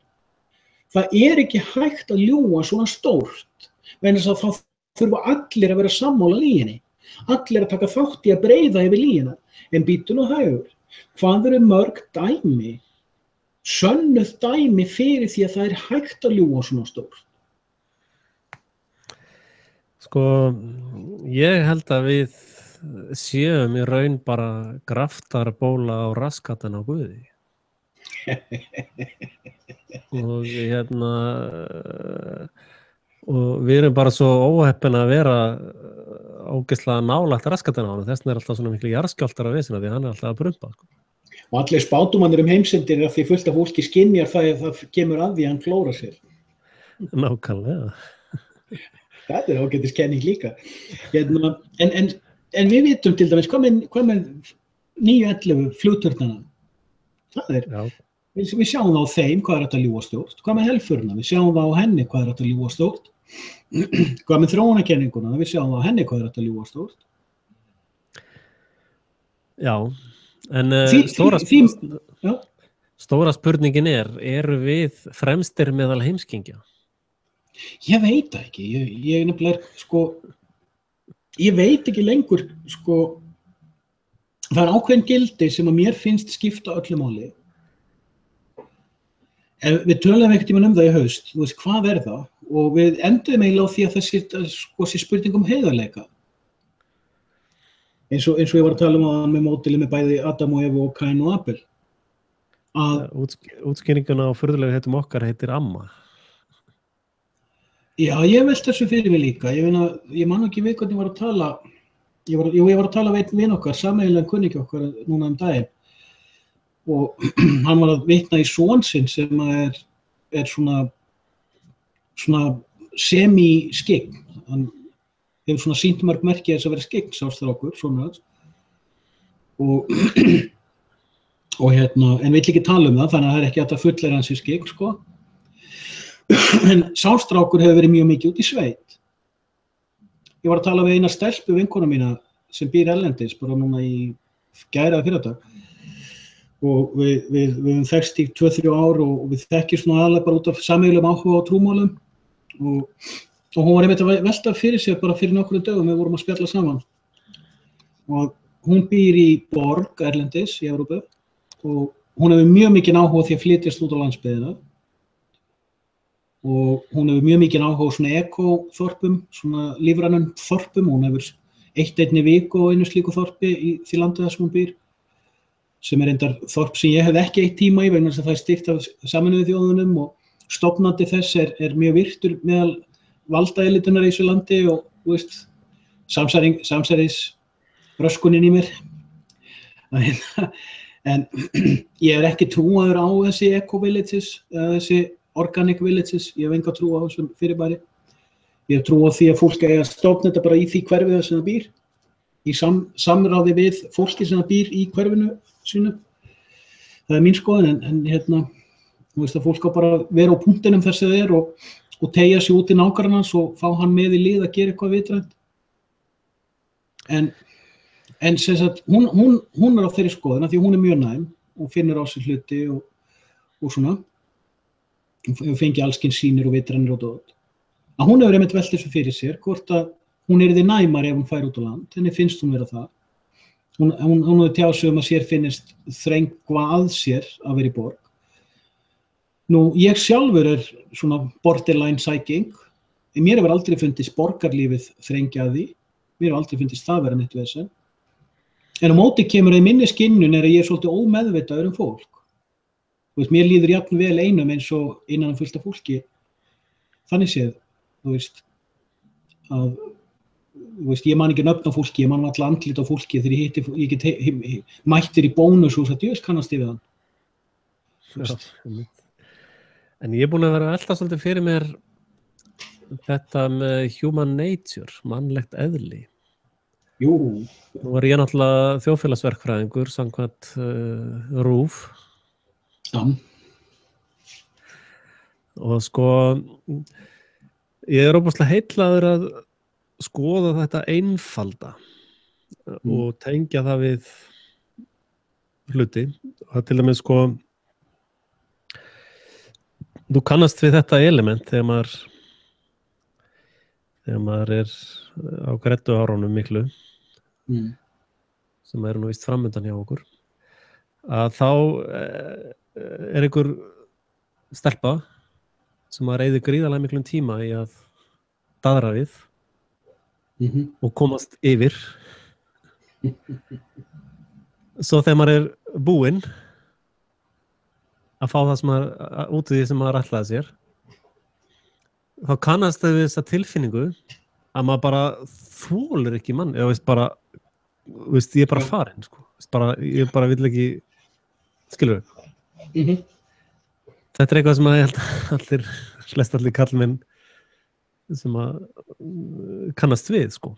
Það ekki hægt að ljúga svona stórt, vegna þess að þá þurfa allir að vera sammála lyginni. Allir að taka þátt í að breiða yfir lygina, en bíddu nú hægur. Hvað eru mörg dæmi, sönnuð dæmi fyrir því að það hægt að ljúga svona stórt? Sko, ég held að við séum í raun bara graftarbóla á raskatan á Guði. Og við erum bara svo óheppin að vera ógeðslega nálægt raskatan á hann. Þess vegna alltaf svona miklu jarðskjálftar af vesina, því hann alltaf að prumpa. Sko. Og allir spádómannir heimsendir að því fullt af fólki skynjar það að það kemur að því að hann klóra sér. Nákvæmlega. Það ágætis kenning líka. En við vitum til dæmis, hvað með 911 flugturnana? Við sjáum það á þeim hvað hægt að ljúga stórt. Hvað með helfurina? Við sjáum það á henni hvað hægt að ljúga stórt. Hvað með þróunarkenninguna? Við sjáum það á henni hvað hægt að ljúga stórt. Já, en stóra spurningin eru við fremstir meðal heimskingja? Ég veit það ekki, ég nefnilega ég veit ekki lengur það ákveðin gildi sem að mér finnst skipta öllu máli. Við töluðum einhvern tímann það í haust, þú veist, hvað það? Og við enduðum eiginlega á því að þessi spurning heiðarleika. Eins og ég var að tala það með módeli með bæði Adam og Evu og Kain og Abel. Útskýringuna á furðulegu heitum okkar heitir amma. Já, ég velt þessu fyrir mig líka. Ég man ekki við hvernig ég var að tala. Ég var að tala við einn vin okkar, sameiginlegan kunningi okkar núna daginn. Og hann var að vitna í son sinn sem er svona semi-skygg. Hann hefur svona sýnt mörg merki þess að vera skygg, sástrákur, svona. En vill ekki tala það, þannig að það ekki hægt að fullera hans í skygg, sko. En sástrákur hefur verið mjög mikið út í sveit. Ég var að tala við eina stelpu vinkona mína sem býr erlendis, bara núna í gær eða fyrradag. Og við höfum þekkst í 2-3 ár og við þekkjumst nú aðalega bara út af sameiginlegum áhuga á trúmálum. Og hún var einmitt að velta fyrir sér bara fyrir nokkrum dögum, við vorum að spjalla saman. Og hún býr í borg erlendis í Evrópu og hún hefur mjög mikinn áhuga því að flytjast út á landsbyggðina. Og hún hefur mjög mikinn áhuga á svona ekóþorpum, svona lífrænum þorpum. Hún hefur einni viku á einu slíku þorpi í því landi þar sem hún býr. Sem reyndar þorp sem ég hef ekki eitt tíma í vegna þess að það styrkt af Sameinuðu þjóðunum og stofnandi þess mjög virtur meðal valdaelitunar í þessu landi og veist, samsæris röskunin í mér. En ég ekki trúaður á þessi eco-villages, þessi organic villages, ég hef enga trú á þessum fyrirbæri. Ég hef trú á því að fólk að stofna þetta bara í því hverfið sem það býr, í samráði við fólki sem það býr í hverfinu sínu. Það mín skoðun, en þú veist að fólk á bara vera á punktinum þess að það og teygja sig út í nágrannans og fá hann með í lið að gera eitthvað vitrænt. En sem sagt, hún á þeirri skoðun af því hún mjög næm og finnur á sig hluti og svona. Hún fengi alls kyns sýnir og vitrænir og dót. Að hún hefur einmitt velt þessu fyrir sér, hvort að hún yrði næmari ef hún fær út á land, henni finnst hún vera það. Hún hefur tjáð sig að sér finnist þrengva að sér að vera í borg. Nú, ég sjálfur svona borderline psyking, en mér hefur aldrei fundist borgarlífið þrengja að því, mér hefur aldrei fundist það vera neitt vesen. En á móti kemur að minni skynjun að ég svolítið ómeðvitaður fólk. Þú veist, mér líður jafn vel einum eins og innan fullt af fólki. Þannig séð, þú veist, ég man ekki nöfn á fólki, ég man alltaf andlit á fólki þegar ég get mættir í bónus og þess að kannast ég við hann. En ég búin að vera að velta svolítið fyrir mér þetta með human nature, mannlegt eðli. Jú. Nú ég náttúrulega þjóðfélagsverkfræðingur samkvæmt RÚV. Já. Og ég óbúslega heillaður að skoða þetta einfalda. og tengja það við hluti. Það til dæmis sko, þú kannast við þetta element þegar maður er á grettu árunum miklu, sem nú víst framundan hjá okkur, að þá einhver stelpa sem að eyðir gríðarlega miklum tíma í að daðra við og komast yfir. Svo þegar maður er búinn að fá það sem maður, út í því sem maður ætlaði sér, þá kannast þau við þessa tilfinningu að maður bara þolir ekki mann, eða ég er bara farinn, sko. Ég bara vill ekki, skilur við. Þetta er eitthvað sem að ég held flest allir kallmenn sem að kannast við, sko.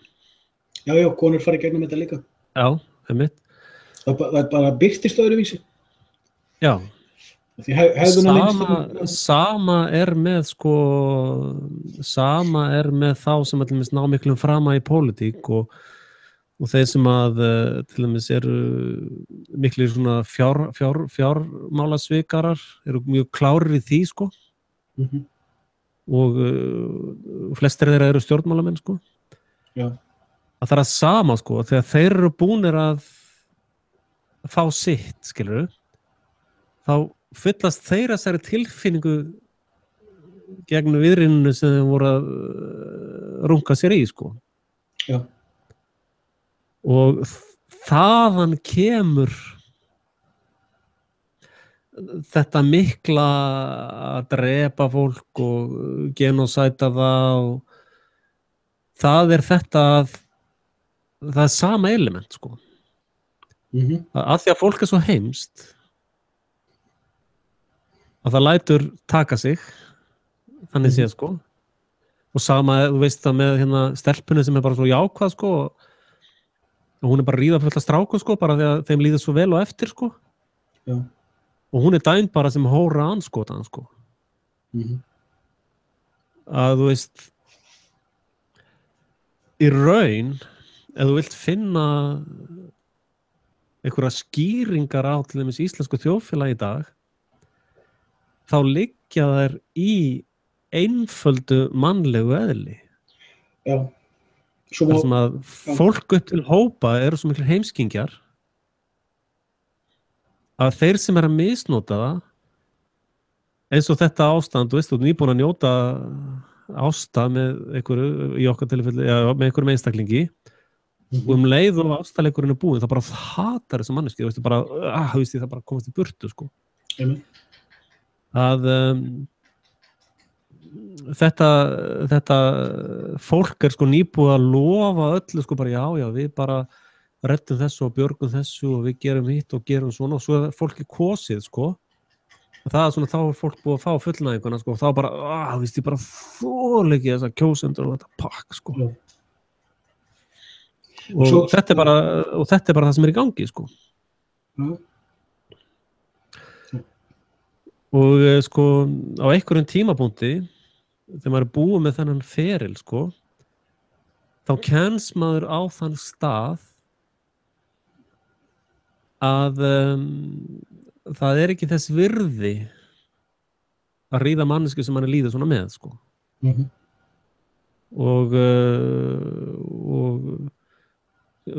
Já, konur fara í gegnum þetta líka. Já, einmitt. Það bara birtist öðruvísi. Já. Sama er með sko, sama er með þá sem allir ná miklum frama í pólitík og þeir sem að til dæmis eru miklir svona fjármálasvikarar, eru mjög klárir í því, sko. Og flestir þeirra eru stjórnmálamenn, sko. Já. Að það er að sama, sko, þegar þeir eru búnir að fá sitt, skilurðu, þá fyllast þeir þessari tilfinningu gegn viðrinu sem þeir voru að runga sér í, sko. Já. Og þaðan kemur þetta mikla að drepa fólk og genósæta það og það er þetta að það er sama element, sko. Að því að fólk er svo heimst að það lætur taka sig, þannig séð, sko. Og sama, þú veist það með hérna stelpunni sem er bara svo jákvæð, sko, og hún er bara að ríða fullt af strákum, sko, bara því að þeim líður svo vel og eftir, sko. Já. Og hún er dæmd bara sem hóra andskotan, sko. Að þú veist, í raun, ef þú vilt finna einhverja skýringar á til dæmis íslensku þjóðfélagi í dag, þá liggja þær í einföldu mannlegu eðli. Já. Þar sem að fólk upp til hópa eru svo miklir heimskingjar að þeir sem er að misnota það, eins og þetta ástand, þú veist, þú er nýbúin að njóta ásta með einhverju, í okkar tilfelli, með einhverjum einstaklingi, og leið og ástaleikurinn er búinn, þá bara hatar þessa manneski, þú veist, bara, það bara komast í burtu, sko. Að þetta fólk er sko nýbúið að lofa öllu, sko, bara já, við bara reddum þessu og björgum þessu og við gerum hitt og gerum svona, og svo er fólki kosið, sko. Og það er svona, þá er fólk búið að fá fullnæðinguna, sko, og þá bara, ég bara þoli ekki þessa kjósendur og þetta pakk, sko. Og þetta er bara það sem er í gangi, sko. Og sko, á einhverjum tímapunkti, þegar maður er búið með þennan feril, sko, þá kemst maður á þann stað að það er ekki þess virði að ríða mannesku sem mann er líður svona með, sko. Og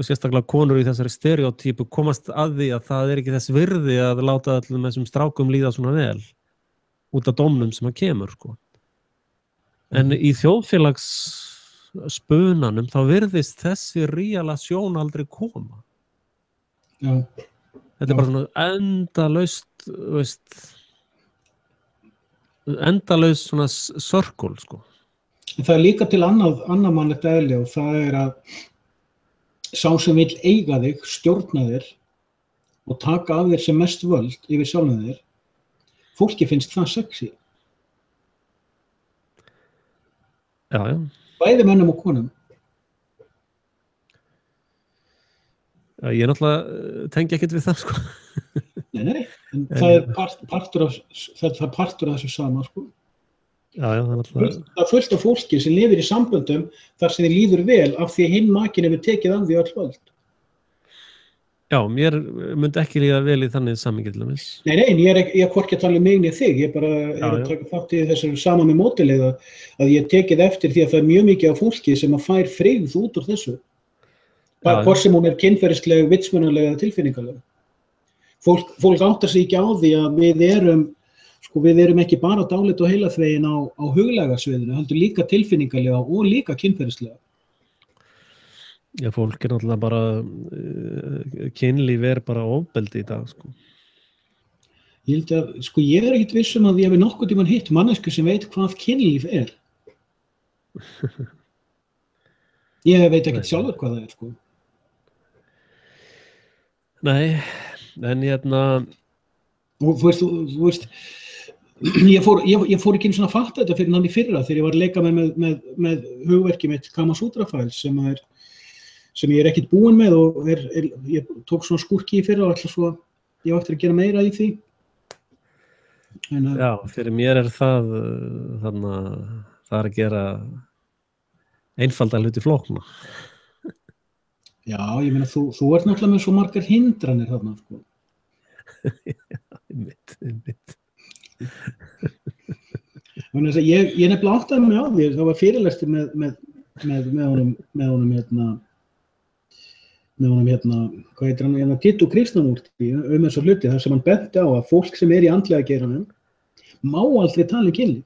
sérstaklega konur í þessari stereotypu komast að því að það er ekki þess virði að láta allir þessum strákum líða svona vel út af dómnum sem að kemur, sko. En í þjóðfélagsspunanum þá virðist þessi relasjón aldrei koma. Já. Þetta er bara svona endalaust, veist, endalaus svona circle, sko. Það er líka til annað mannlegt eðli, og það er að sá sem vill eiga þig, stjórna þér og taka af þér sem mest völd yfir sjálfum þér, fólki finnst það sexy. Já. Bæði mönnum og konum. Já, ég náttúrulega tengi ekkert við það, sko. Nei, en það er partur af þessu sama, sko. Já, það er náttúrulega. Það er fullt af fólki sem lifir í samböndum þar sem þið líður vel af því að hinn makinn hefur tekið af því öll völd. Já, mér myndi ekki líða vel í þannig samhengi til dæmis. Nei, ég er hvorki að tala um mig niður þig, ég bara er að taka þátt í þessu sama með mótilið að ég tekið eftir því að það er mjög mikið af fólki sem að fær frigð út úr þessu. Hvort sem hún er kynferðisleg, vitsmunaleg eða tilfinningaleg. Fólk áttar sig ekki á því að við erum ekki bara dálit og heilaþvegin á huglæga sviðinu, heldur líka tilfinningalega og líka kynferðislega. Já, fólk er náttúrulega bara, kynlíf er bara ofbeldi í dag, sko. Ég held að, ég er ekkert viss um að ég hafi nokkuð tímann hitt mannesku sem veit hvað kynlíf er. Ég veit ekkert sjálfur hvað það er, sko. Nei, en Og þú veist, ég fór ekki einu svona að fatta þetta fyrir hann í fyrra þegar ég var að leika með hugverkið mitt Kama Sutra Files sem ég er ekkert búinn með og ég tók svona skúrki í fyrra og alltaf svo ég á eftir að gera meira í því. Já, fyrir mér er það þannig að það er að gera einfalda hluti flókna. Já, ég meina þú ert náttúrulega með svo margar hindranir þarna, sko. Einmitt. Þannig að ég nefnilega áttaði mig á því, það var fyrirlestur með honum hvað heitir hann, Tittu Krishnamúrti þessa hluti, þar sem hann benti á að fólk sem er í andlega geiranum má aldrei tala um kynlíf.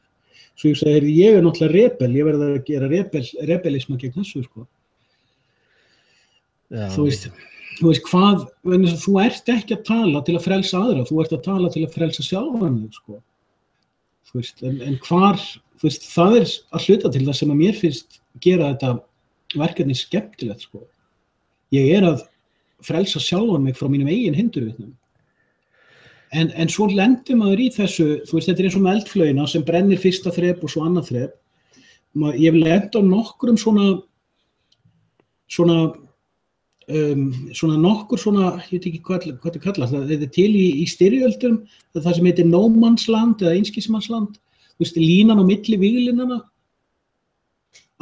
Svo ég segi, ég er náttúrulega rebel, ég verð að gera rebelisma gegn þessu, sko. Já. Þú veist hvað, þú ert ekki að tala til að frelsa aðra, þú ert að tala til að frelsa sjálfan þig, sko. Þú veist, en hvar, þú veist, það er að hluta til það sem að mér finnst gera þetta verkefni skemmtilegt, sko. Ég er að frelsa sjálfan mig frá mínum eigin hindurvitnum. En svo lendir maður í þessu, þú veist, þetta er eins og með eldflaugina sem brennir fyrsta þrep og svo annað þrep. Ég hef lent á nokkrum svona nokkur svona, ég veit ekki hvað þetta kallast, þetta er til í styrjöldum, það sem heitir no man's land eða einskismannsland, þú veist, línan á milli víglinana,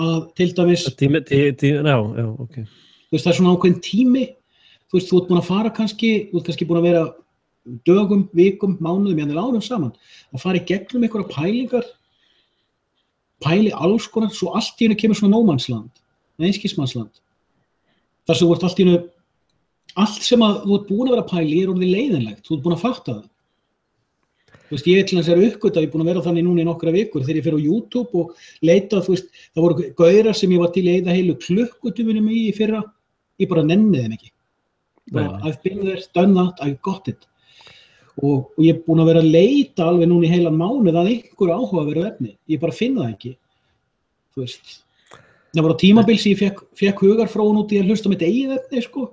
að til dæmis... Já, ok. Þú veist, það er svona ákveðin tími, þú veist, þú ert búin að fara kannski búin að vera dögum, vikum, mánuðum, jafnvel árum saman, að fara í gegnum einhverja pælingar, pæli alls konar, svo allt í einu kemur svona no man's land, einskismannsland. Þar sem þú ert allt í einu, allt sem að þú ert búin að vera að pæli er orðið leiðinlegt, þú ert búin að fatta það. Þú veist, ég til þess að uppgöta, ég er búin að vera þannig núna í nokkra vikur, þegar ég fer á YouTube og leita, þú veist, það voru gaurar sem ég var til að eyða heilu klukkutímunum í fyrra, ég bara nenni þeim ekki. I've been there, done that, I got it. Og ég er búin að vera að leita alveg núna í heilan mánuð að einhverju áhugaverðu efni, ég bara finna það ekki. Þú veist, það var á tímabil sem ég fékk hugarfróun út í að hlusta mitt eigið efni, sko.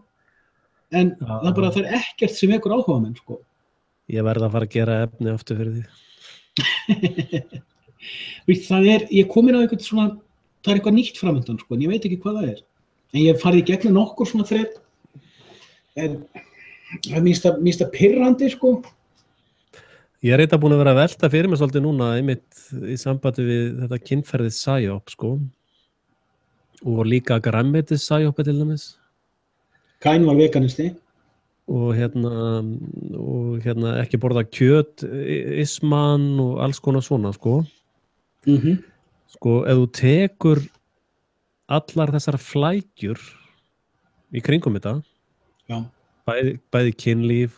En það er bara, það er ekkert sem vekur áhuga menn, sko. Ég verð að fara að gera efni aftur fyrir því. Ég er komin á eitthvað svona, það er eitthvað nýtt framöndan, sko, en ég veit ekki hvað það er. En ég hef farið í gegnum nokkur svona þrepp, en það minnst það pirrandi, sko. Ég er eitthvað búin að vera að velta fyrir mig svolítið núna einmitt í sambandi við þetta kynferðið psyop, sko. Og líka grænmetis psyop til dæmis. Kain var veganisti. Og ekki borða kjöt, isman og alls konar svona, sko. Sko, ef þú tekur allar þessar flækjur í kringum þetta, já. Bæði kynlíf,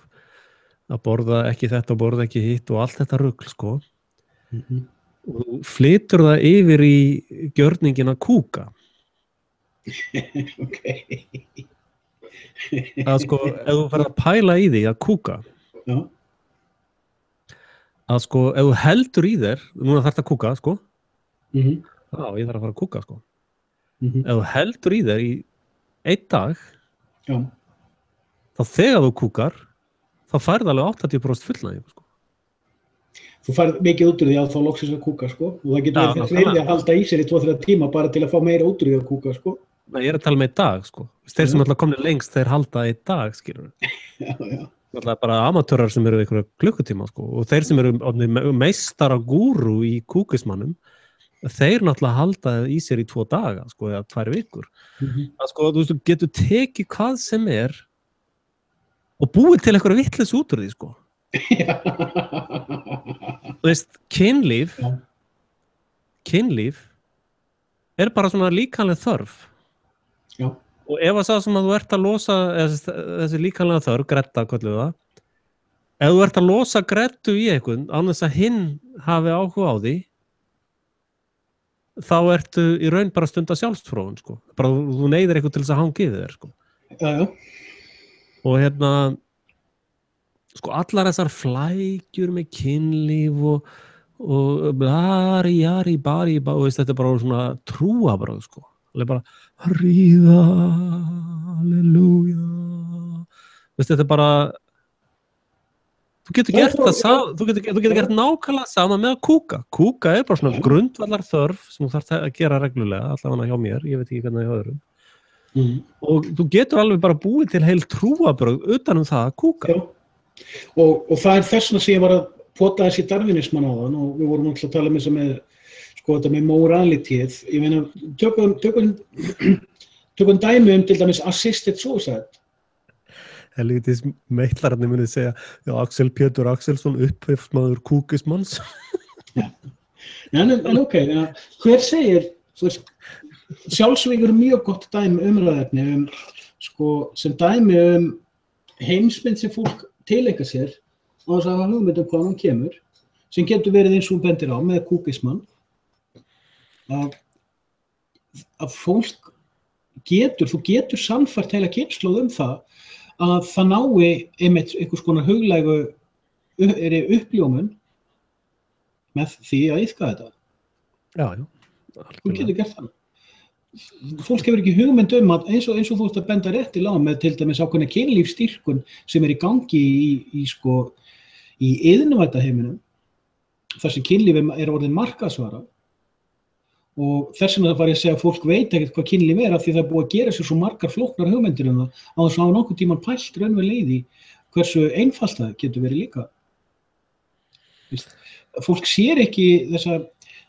að borða ekki þetta og borða ekki hitt og allt þetta rugl, sko. Og þú flytur það yfir í gjörningin að kúka. Ok. Að sko, ef þú ferð að pæla í því að kúka, já. Að sko, ef þú heldur í þér, núna þarft að kúka, sko. Já, ég þarf að fara að kúka, sko. Ef þú heldur í þér í 1 dag, já. Þá þegar þú kúkar, þá færð alveg 80% fullnægingu, sko. Þú færð mikið út úr því að þá loksins að kúka, sko. Og það getur verið fyrir að halda í sér í 2-3 tíma bara til að fá meira út úr því að kúka, sko. Nei, ég er að tala með 1 dag, sko. Þeir sem alltaf komnir lengst, þeir halda 1 dag, skilur við. Já. Alltaf bara amatörrar sem eru einhverja klukkutíma, sko. Og þeir sem eru meistara gúrú í kúkismannum, þeir náttúrulega halda í sér í 2 daga, sko, eða 2 vikur. Að sko, þú veist, þú getur tekið hvað sem er og búið til eitthvað vitleys út úr því, sko. Þú veist, kynlíf er bara svona líkamleg þörf. Já. Og ef það sem að þú ert að losa þessi líkamlega þörf, Greta kölluðu það, ef þú ert að losa Gretu í einhvern án þess að hinn hafi áhuga á því, þá ertu í raun bara stunda sjálfsfróun, sko. Bara þú neyðir eitthvað til þess að hanga yfir þér, sko. Já. Og sko allar þessar flækjur með kynlíf og bari, veist, þetta er bara svona trúabrögð, sko. Það er bara ríða, halleluja. Veist, þetta er bara þú getur gert það þú getur gert nákvæmlega sama með að kúka. Kúka er bara svona grundvallar þörf sem þú þarft að gera reglulega, allavega hjá mér, ég veit ekki hvernig hjá öðrum. Og þú getur alveg bara búið til heil trúabrögð utan það að kúka. Já. Og það er þessna sem ég var að pota þessi darwinisman á þann og við vorum alltaf að tala með sko þetta með moralitíð. Ég meina, tökum dæmi til dæmis assisted suicide. Helvítis meitlararnir munið segja, já, Axel Pétur Axelsson, upphefsmaður kúkismanns. Já, en ok, hver segir, þú veist, sjálfsvíkur er mjög gott dæmi umræðefni sko, sem dæmi heimsmynd sem fólk tileinkar sér á þess að hafa hugmynd hvað hann kemur, sem getur verið eins og bendir á með kúkismann, að fólk þú getur sannfært heila kynslóð það að það nái einmitt einhvers konar huglægu uppljómun með því að iðka þetta. Já. Þú getur gert það. Fólk hefur ekki hugmynd að eins og þú ert að benda réttilega á með til dæmis ákveðna kynlífsstyrkun sem er í gangi í iðnvættaheiminum, þar sem kynlíf er orðin markaðsvara. Og þess vegna var ég að segja að fólk veit ekkert hvað kynlíf af því það er búið að gera sér svo margar flóknar hugmyndir það á þess að hafa nokkuð tímann pælt raunverulega í hversu einfalt það getur verið líka. Fólk sér ekki þessa,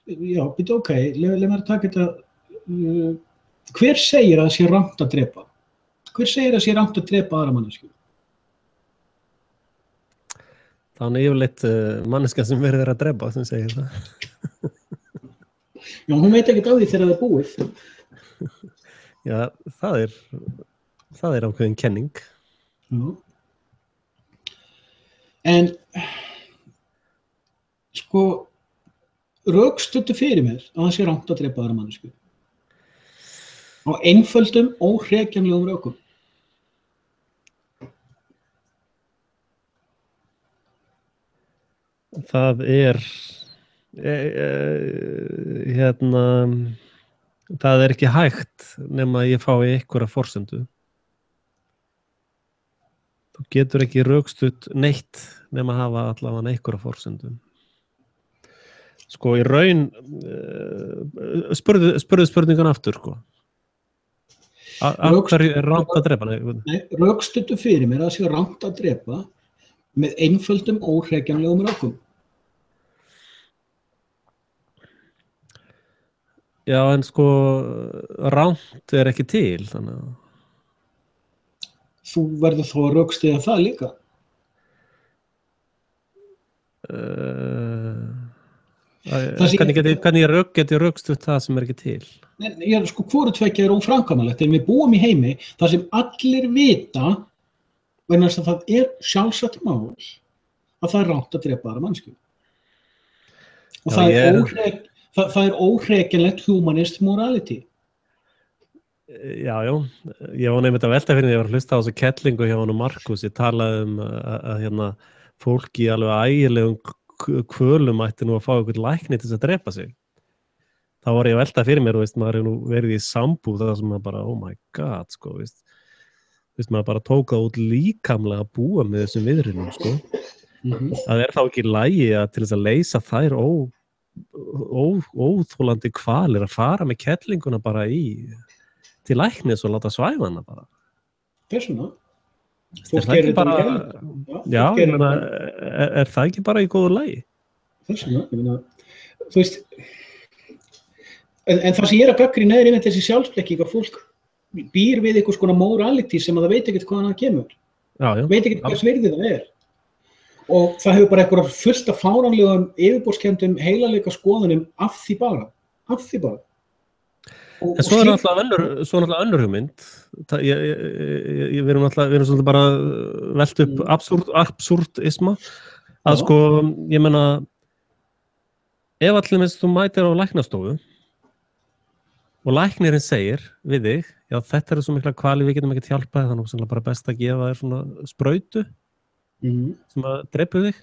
já, byrju ok, leið mér að taka þetta, hver segir að það sé rangt að drepa? Hver segir að það sé rangt að drepa aðra manneskju? Þannig yfirleitt manneskja sem verður að drepa sem segir það. Já, hún veit ekkert á því þegar það er búið. Já, það er ákveðin kenning. Já. En, sko, rökstuddu fyrir mér að það sé rangt að drepa aðra manneskju. Á einföldum, óhrekjanlegum rökum. Það er það er ekki hægt nema að ég fái einhverja forsendu. Þú getur ekki rökstutt neitt nema að hafa allavega einhverja forsendu. Sko í raun spurðu spurningan aftur, sko. Af hverju er rangt að drepa? Nei, rökstuddu fyrir mér að það sé rangt að drepa með einföldum, óhrekjanlegum rökum. Já, en sko, rangt er ekki til, þannig að... Þú verður þó að rökstyðja það líka. Hvernig get ég rökstutt það sem er ekki til? Já, sko, hvoru tveggja er óframkvæmanlegt, en við búum í heimi þar sem allir vita, vegna þess að það er sjálfsagt mál, að það er rangt að drepa aðra manneskju. Og það er óhrekjanlegt humanist morality. Já, ég var nefnt að velta fyrir því að ég var að hlusta á þessu kettlingu hjá hann og Markus. Ég talaði að fólk í alveg ægilegum kvölum ætti nú að fá einhvern lækni til að drepa sig. Þá var ég að velta fyrir mér, maður hefur nú verið í sambúð það sem maður bara, oh my god, sko, maður bara tók það út líkamlega að búa með þessum viðrinum, sko. Það er þá ekki í lagi að til þess að leysa þær óþolandi kvalir að fara með kettlinguna bara til læknis og láta svæfa hana bara. Þessuna? Er það ekki bara, já, ég meina, er það ekki bara í góðu lagi? Þessuna, ég meina, þú veist, en það sem ég er að gagnrýna einmitt þessi sjálfsblekking að fólk býr við einhvers konar morality sem að það veit ekkert hvaðan það kemur. veit ekki hvers virði það og það hefur bara eitthvað fullt af fáránlegum yfirborðskendum heilalega skoðunum af því bara En svo náttúrulega önnur hugmynd við erum svolítið bara velt upp absúrdisma að sko, ég meina ef allir minnst þú mætir á læknastofu og læknirinn segir við þig, já þetta eru svo mikla kvali, við getum ekkert hjálpað, þannig að bara best að gefa þér svona sprautu sem að drepa þig.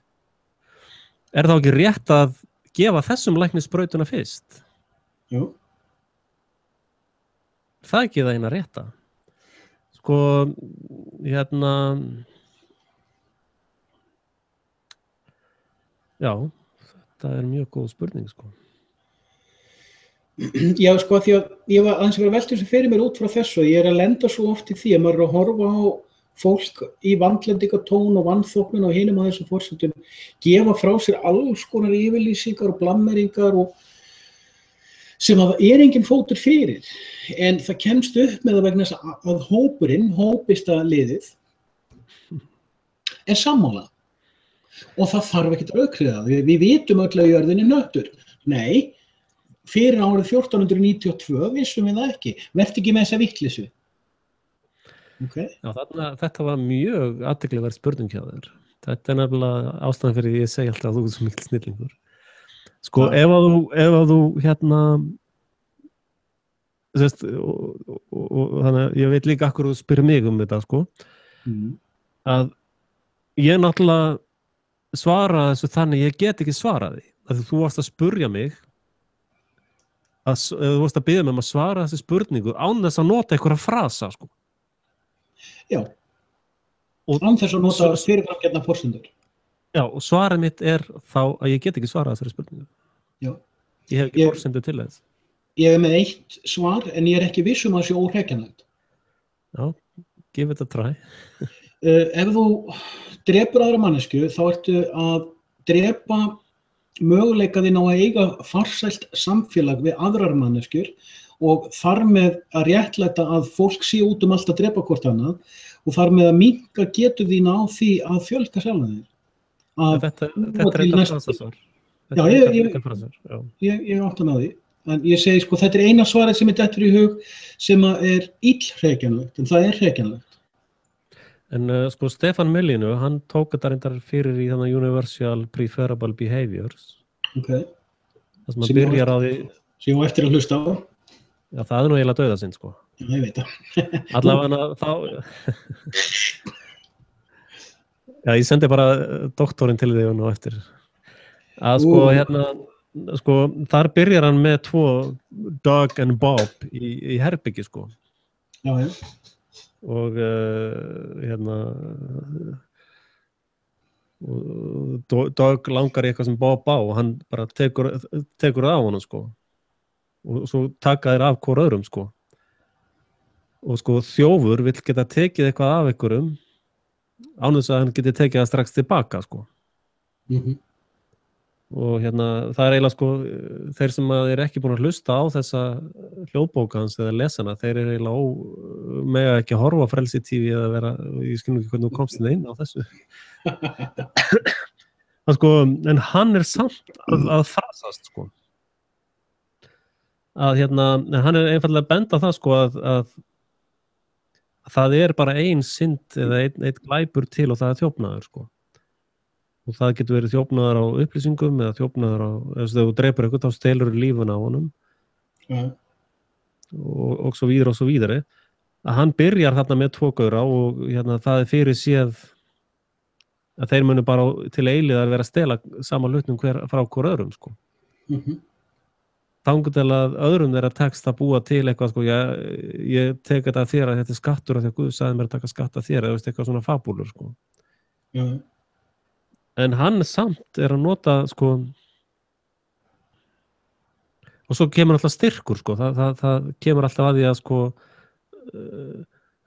Er þá ekki rétt að gefa þessum lækni sprautuna fyrst? Jú. Það er ekki það eina rétta. Sko, já, þetta er mjög góð spurning, sko. Já, sko, því að ég var aðeins að vera veltur sem fyrir mér út frá þessu og ég að lenda svo oft í því að maður að horfa á fólk í vandlendingatón og vanþóknun og hinum að þessum forsendum gefa frá sér alls konar yfirlýsingar og blammeringar og sem að engin fótur fyrir en það kemst upp með það vegna þess að hópista liðið sammála og það þarf ekkert að rökriða það. Við vitum öll að jörðin nöttur. Nei, fyrir árið 1492 vissum við það ekki. Vertu ekki með þessa vitleysu. Okay. Já, þetta var mjög athyglisverð spurning hjá þér. Þetta er nefnilega ástæðan fyrir því ég segi alltaf að þú er svo mikil snillingur. Sko, ef að þú sérst, og þannig að ég veit líka akkur þú spyrir mig þetta, sko, að ég náttúrulega svara þessu þannig, ég get ekki svara því. Þú varst að spurja mig, þú varst að biðja mig að svara þessu spurningu án þess að nota einhverja frasa, sko. Já, án þess að nota fyrirframgefnar forsendur. Já, og svarið mitt þá að ég get ekki svarað þessari spurningu. Já. Ég hef ekki forsendur til þess. Ég með eitt svar, en ég ekki viss að það sé óhrekjanlegt. Já, give it a try. Ef þú drepur aðra manneskju, þá ertu að drepa möguleika þín á að eiga farsælt samfélag við aðrar manneskjur og þar með að réttlæta að fólk sé út allt að drepa hvort annað og þar með að minnka getu þín á því að fjölga sjálfan þér. Þetta er eitthvað frasasvar. Já, ég átta með því. En ég segi, sko, þetta er eina svarið sem dettur í hug sem er illhrekjanlegt, en það er hrekjanlegt. En sko, Stefan Millinu, hann tók þetta reyndar fyrir í þannig Universal Preferable Behaviors. Ok. Það sem að byrjar á því... Sem ég á eftir að hlusta á. Já, það er nú eiginlega dauða sinn, sko. Já, ég veit það. Allavega þá... Já, ég sendi bara doktorinn til þig og eftir. Að sko, sko, þar byrjar hann með 2 Doug and Bob í herbyggi, sko. Já, já. Og Doug langar í eitthvað sem Bob á og hann bara tekur það á honum, sko. Og svo taka þeir af hvor öðrum, sko. Og sko, þjófur vill geta tekið eitthvað af einhverjum án þess að hann geti tekið það strax tilbaka, sko. Og það er eiginlega, sko, þeir sem að þeir ekki búin að hlusta á þessa hljóðbóka hans eða lesana, þeir eru eiginlega mega ekki að horfa á Frelsi TV eða vera, ég skil ekki hvernig þú komst inn á þessu. Sko, en hann er samt að frasast, sko. Að en hann er einfaldlega bent á það, sko, að það er bara ein synd eða einn glæpur til og það er þjófnaður, sko. Og það getur verið þjófnaður á upplýsingum eða þjófnaður á, þegar þú drepur eitthvað, þá stelur lífuna á honum. Og svo víðar og svo víðari. Að hann byrjar þarna með 2 gaura og það er fyrir séð að þeir munu bara til eilíðar vera að stela sama hlutnum frá hvor öðrum, sko. Þangur til að öðrum þeirra tekst að búa til eitthvað, sko, ég tek þetta að þér að þetta er skattur af því að Guð sagði mér að taka skatt af þér eða eitthvað svona fabúlur, sko. En hann samt að nota, sko, og svo kemur alltaf styrkur, sko, það kemur alltaf að því að, sko,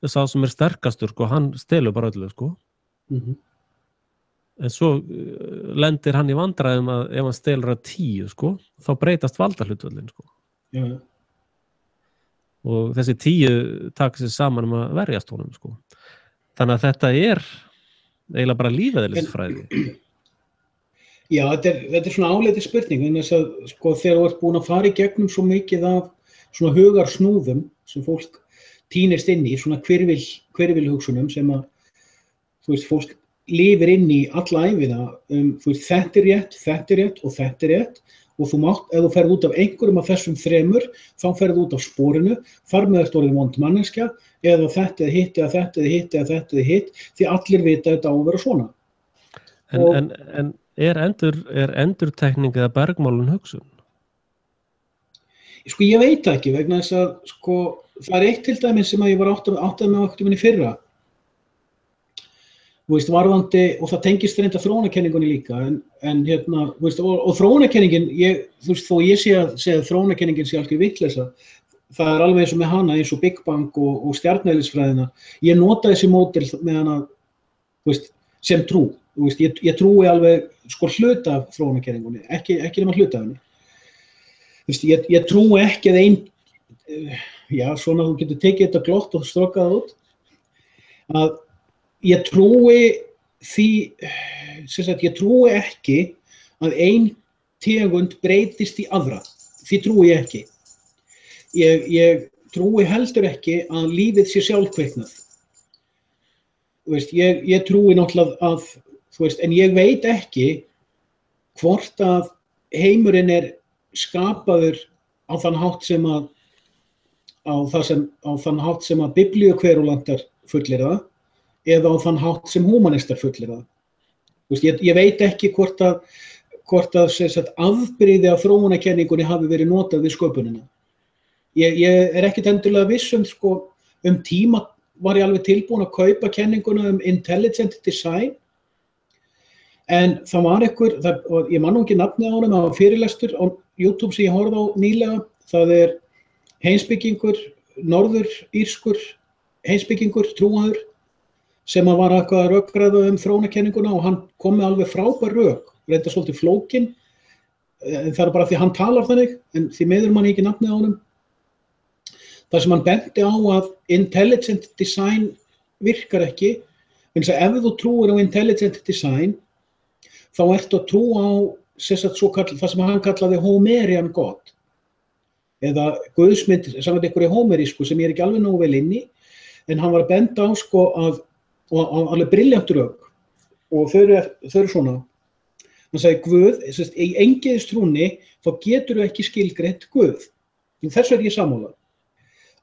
sá sem er sterkastur, sko, hann stelur bara öllu, sko. En svo lendir hann í vandræðum að ef hann stelur að 10, sko, þá breytast valdahlutföllin, sko. Og þessi 10 taka sér saman að verjast honum, sko. Þannig að þetta eiginlega bara lífeðlisfræði. Já, þetta svona áleiti spurning, en þess að sko þegar þú ert búin að fara í gegnum svo mikið af svona hugarsnúðum sem fólk týnist inn í, svona hvirfilhugsunum sem að, þú veist, fólk lifir inn í alla ævina, þú veist, þetta er rétt og þetta er rétt og þú mátt, ef þú ferð út af einhverjum af þessum þremur, þá ferð út af sporinu, þar með ertu orðin vond manneskja, eða þetta er hitt, eða þetta er hitt, eða þetta er hitt, því allir vita þetta á að vera svona. En er endurtekning eða bergmálun hugsun? Sko, ég veit það ekki, vegna þess að, sko, það er eitt til dæmis sem að ég var áttað með okkur minni fyrra. Þú veist, varðandi, og það tengist reynda þróunarkenningunni líka, en hérna, þú veist, og þróunarkenningin, þú veist, þó ég sé að þróunarkenningin sé alveg vitleysa, það er alveg eins og með hana, eins og Big Bang og stjarneðlisfræðina. Ég nota þessi módel með hana, þú veist, sem trú. Þú veist, ég trúi alveg, sko, hluta af þróunarkenningunni, ekki nema hluta af henni. Þú veist, ég trúi ekki að já, svona þú getur tekið þetta glott og strokað það út, að ég trúi því, sem sagt, ég trúi ekki að ein tegund breytist í aðra. Því trúi ég ekki. Ég trúi heldur ekki að lífið sé sjálfkveiknað. Þú veist, ég trúi náttúrulega að, þú veist, en ég veit ekki hvort að heimurinn er skapaður á þann hátt sem að, á þann hátt sem að biblíukverulantar fullyrða, eða á þann hátt sem húmanistar fullyrða. Þú veist, ég veit ekki hvort að sem sagt, afbrigði af þróunarkenningunni hafi verið notað við sköpunina. Ég er ekkert endilega viss sko, tíma var ég alveg tilbúin að kaupa kenninguna intelligent design, en það var ég man nú ekki nafnið á honum, það var fyrirlestur á YouTube sem ég horfði á nýlega, það er heimspekingur, norður-írskur heimspekingur, trúaður, sem að var eitthvað að rökræða þróunarkenninguna og hann kom með alveg frábær rök, reynda svolítið flókin, en það er bara því hann talar þannig, en því miður man ekki nafnið á honum. Það sem hann benti á að intelligent design virkar ekki, eins að ef þú trúir á intelligent design, þá ertu að trúa á það sem hann kallaði Homerian God, eða guðsmynd, samkvæmt einhverju homerísku sem ég er ekki alveg nógu vel inn í, en hann var að benda á sko að og alveg brilljant rök og þau eru svona. Hann sagði Guð, í eingyðistrúnni þá getur þú ekki skilgreint Guð. Þessu er ég sammála.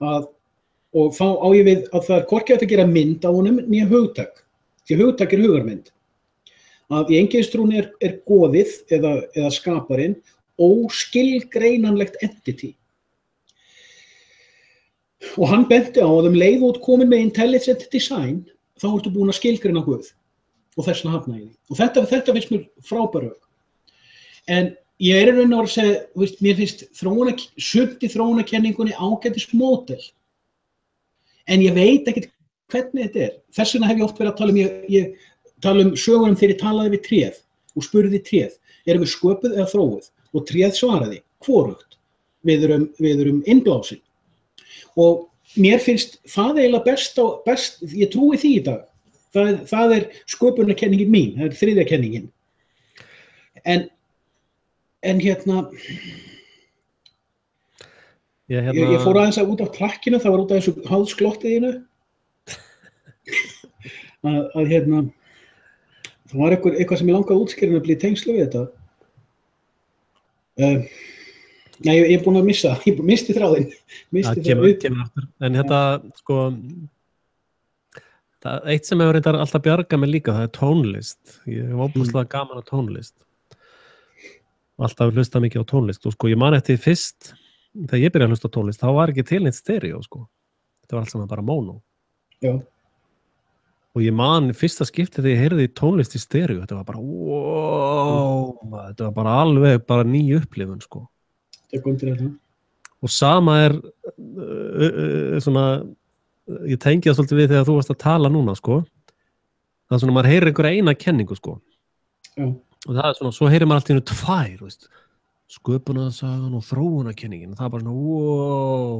Og þá á ég við að það er hvorki hægt að gera mynd á honum né hugtak. Því hugtak er hugarmynd. Að í eingyðistrúnni er goðið eða skaparinn óskilgreinanlegt entity. Og hann benti á að leið út komin með intelligent design, þá ertu búin að skilgreina Guð og þess vegna hafna ég því. Og þetta finnst mér frábær rök. En ég er í raun og að segja, mér finnst sumt í þróunarkenningunni ágætis módel. En ég veit ekkert hvernig þetta er. Þess vegna hef ég oft verið að tala ég tala sögunum þegar ég talaði við tréð og spurði tréð, erum við sköpuð eða þróuð? Og tréð svaraði, hvorugt. Við erum innblásin. Og mér finnst það eiginlega best, ég trúi því í dag. Það er sköpunarkenningin mín, það er þriðja kenningin. En hérna, ég fór aðeins út af trakkinu, það var út af þessu háðsglottiðinu. að hérna, það var eitthvað sem ég langaði að útskýra að bli tengslu við þetta. Nei, ég er búin að missa, ég misti þráðinn. Kemur aftur. En þetta, sko, það eitt sem hefur reyndar alltaf bjargað mig líka, það er tónlist. Ég hef óbúslega gaman að tónlist. Alltaf hlusta mikið á tónlist. Og sko, ég man eftir fyrst, þegar ég byrjaði að hlusta á tónlist, þá var ekki til neitt stereo, sko. Þetta var allt saman bara mono. Já. Og ég man fyrsta skipti þegar ég heyrði tónlist í stereo, þetta var bara, wow, þetta var bara alveg bara ný upplifun, sko. Og sama er svona, ég tengi það svolítið við þegar þú varst að tala núna, sko. Það er svona, maður heyrir einhverja eina kenningu, sko. Já. Og það er svona, svo heyrir maður alltaf tvær, veist, sköpunarsagan og þróunarkenningin, og það er bara svona, wow.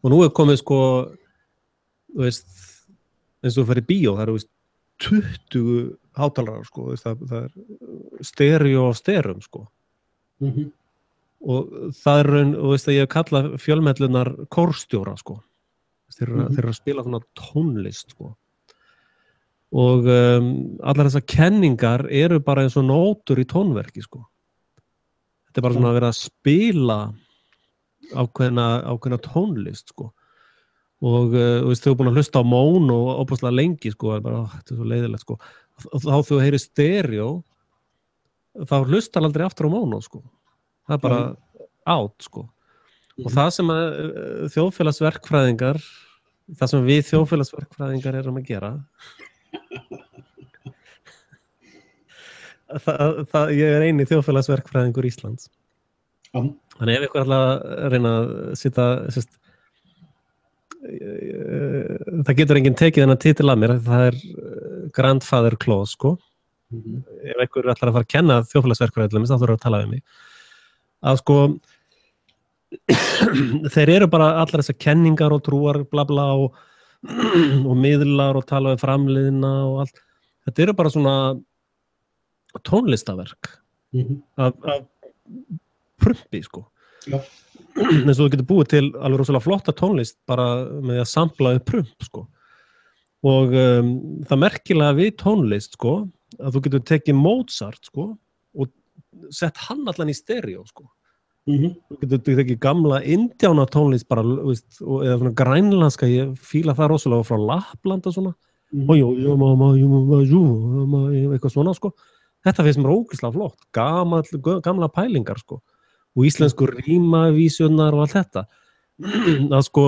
Og nú er komið, sko, þú veist, eins og þú fyrir bíó, það eru 20 hátalarar, sko, það er stereo á sterum, sko. Og það er raun, og veist að ég kalla fjölmellunar kórstjóra, sko. Þeir eru að spila svona tónlist, sko. Og allar þessar kenningar eru bara eins og nótur í tónverki, sko. Þetta er bara svona að vera að spila ákveðna tónlist, sko. Og veist, þau eru búin að hlusta á món og óbúslega lengi, sko, bara, þetta er svo leiðilegt, sko. Og þá þú heyrir stereo, þá hlustar aldrei aftur á món, sko. Það er bara átt, sko. Og það sem þjóðfélagsverkfræðingar, það sem við þjóðfélagsverkfræðingar erum að gera, ég er eini þjóðfélagsverkfræðingur Íslands. Þannig ef ykkur ætla að reyna að sitja, það getur enginn tekið þennan titil að mér, það er grandfather clause, sko. Ef ykkur ætlar að fara að kenna þjóðfélagsverkfræðingar, þá þurfa að tala við mig. Að sko, þeir eru bara allar þessar kenningar og trúar, bla bla, og miðlar og tala við framliðina og allt. Þetta eru bara svona tónlistaverk af prumpi, sko. Já. Eins og þú getur búið til alveg rosalega flotta tónlist bara með að sampla upp prump, sko. Og það merkilega við tónlist, sko, að þú getur tekið Mozart, sko, og sett hann allan í stereo, sko. Þú getur ekki gamla indjána tónlist bara, veist, eða svona grænlandska, ég fíla það rosalega frá Lappland og svona, eitthvað svona, sko. Þetta finnst mér ógeðslega flott, gamla pælingar, sko, og íslensku rímavísunar og allt þetta. Að sko,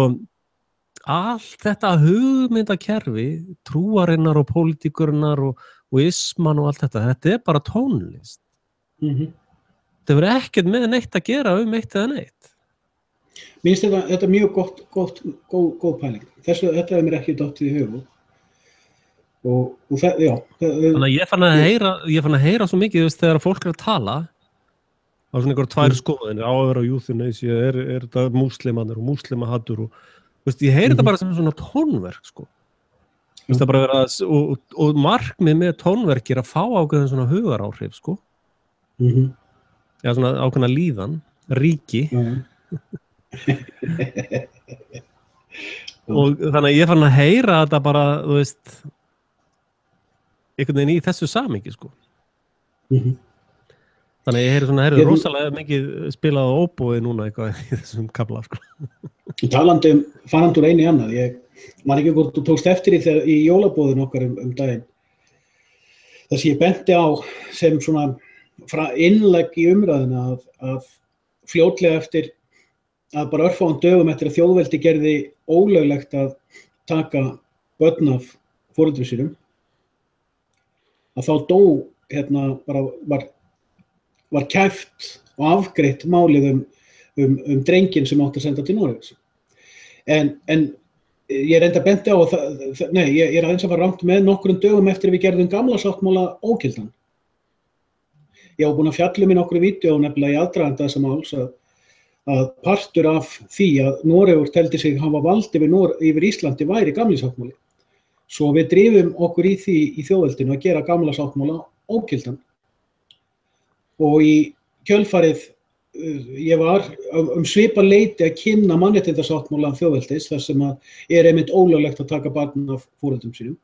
allt þetta hugmyndakerfi, trúarinnar og pólitíkurinnar og isman og allt þetta er bara tónlist. Það verður ekkert með neitt að gera eitt eða neitt. Mér finnst þetta mjög góð pæling. Þetta er mér ekki dottið í hug. Og það, já. Þannig að ég fann að heyra svo mikið, veist, þegar fólk er að tala, á svona einhver tvær skoðanir, á að vera euthanasia, er þetta múslimanir og múslimahattur og, veist, ég heyri þetta bara sem svona tónverk, sko. Veist, það bara vera, og markmið með tónverk er að fá ákveðin svona hugaráhrif, sko. Já, svona ákveðna líðan, ríki. Og þannig að ég fann að heyra þetta bara, þú veist, einhvern veginn í þessu samhengi, sko. Þannig að ég heyri rosalega mikið spilað á óbói núna eitthvað í þessum kafla, sko. Talandi farandi úr einu í annað, man ekki hvort þú tókst eftir í jólabóðin okkar daginn. Það sem ég benti á sem svona innlegg í umræðina að fljótlega eftir að bara örfáum dögum eftir að þjóðveldi gerði ólöglegt að taka börn af foreldrum sínum, að þá dó bara var kæft og afgreitt málið um drenginn sem átti að senda til Noregs. En ég reyndi að benda á ég er aðeins að fara rangt með nokkrum dögum eftir að við gerðum gamla sáttmála ógildan. Ég var búin að fjalla í nokkru vídeó nefnilega í aðdraganda þessa máls að partur af því að Noregur teldi sig hafa vald yfir Íslandi væri gamli sáttmáli. Svo við drifum okkur í því í þjóðveldinu að gera gamla sáttmála ógildan. Og í kjölfarið ég var svipa leyti að kynna mannréttindasáttmála þjóðveldis þar sem að einmitt ólöglegt að taka barn af foreldrum sínum.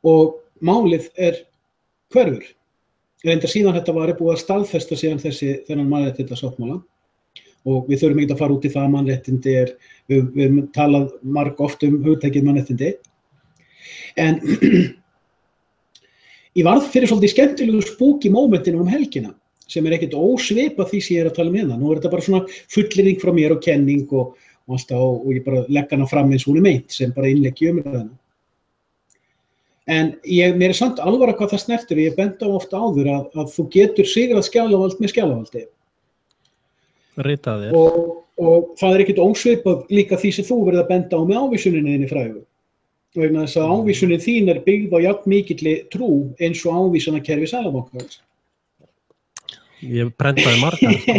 Og málið hverfur. Reyndar síðan þetta var búið að staðfesta síðan þennan mannréttindasáttmála og við þurfum ekki að fara út í það að mannréttindi við höfum talað oft hugtakið mannréttindi. En ég varð fyrir svolítið skemmtilegu spooky momentinu helgina sem ekkert ósvipað því sem ég að tala um hérna. Nú þetta bara svona fullyrðing frá mér og kenning og alltaf og ég bara legg hana fram eins og hún meint sem bara innlegg í umræðuna. En mér samt alvara hvað það snertir, ég benda á ofta áður að þú getur sigrað skjalavald með skjalavaldi. Ritaðir. Og það ekkert ósvipað líka því sem þú verið að benda á með ávísuninni þinni frægu. Vegna þess að ávísunin þín byggð á jafn mikilli trú eins og ávísanakerfi Seðlabankans. Ég prentaði margar, sko.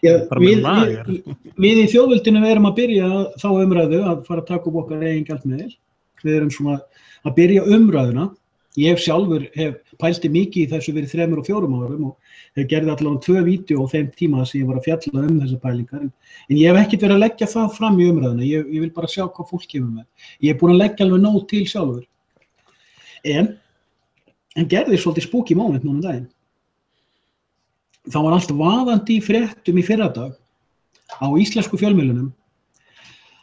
Já, Bara með lager. við í þjóðveldinu við erum að byrja þá umræðu að fara að taka upp okkar eigin gjaldmiðil. Við erum svona að byrja umræðuna. Ég sjálfur hef pælti mikið í þessu fyrir 3 og 4 árum og hef gerði allavega 2 vídeó á þeim tíma sem ég var að fjalla þessar pælingar. En ég hef ekkert verið að leggja það fram í umræðuna. Ég vil bara sjá hvað fólk kemur með. Ég er búin að leggja alveg nóg til sjálfur. En gerði svolítið spooky moment núna daginn. Það var allt vaðandi í fréttum í fyrradag á íslensku fjölmiðlunum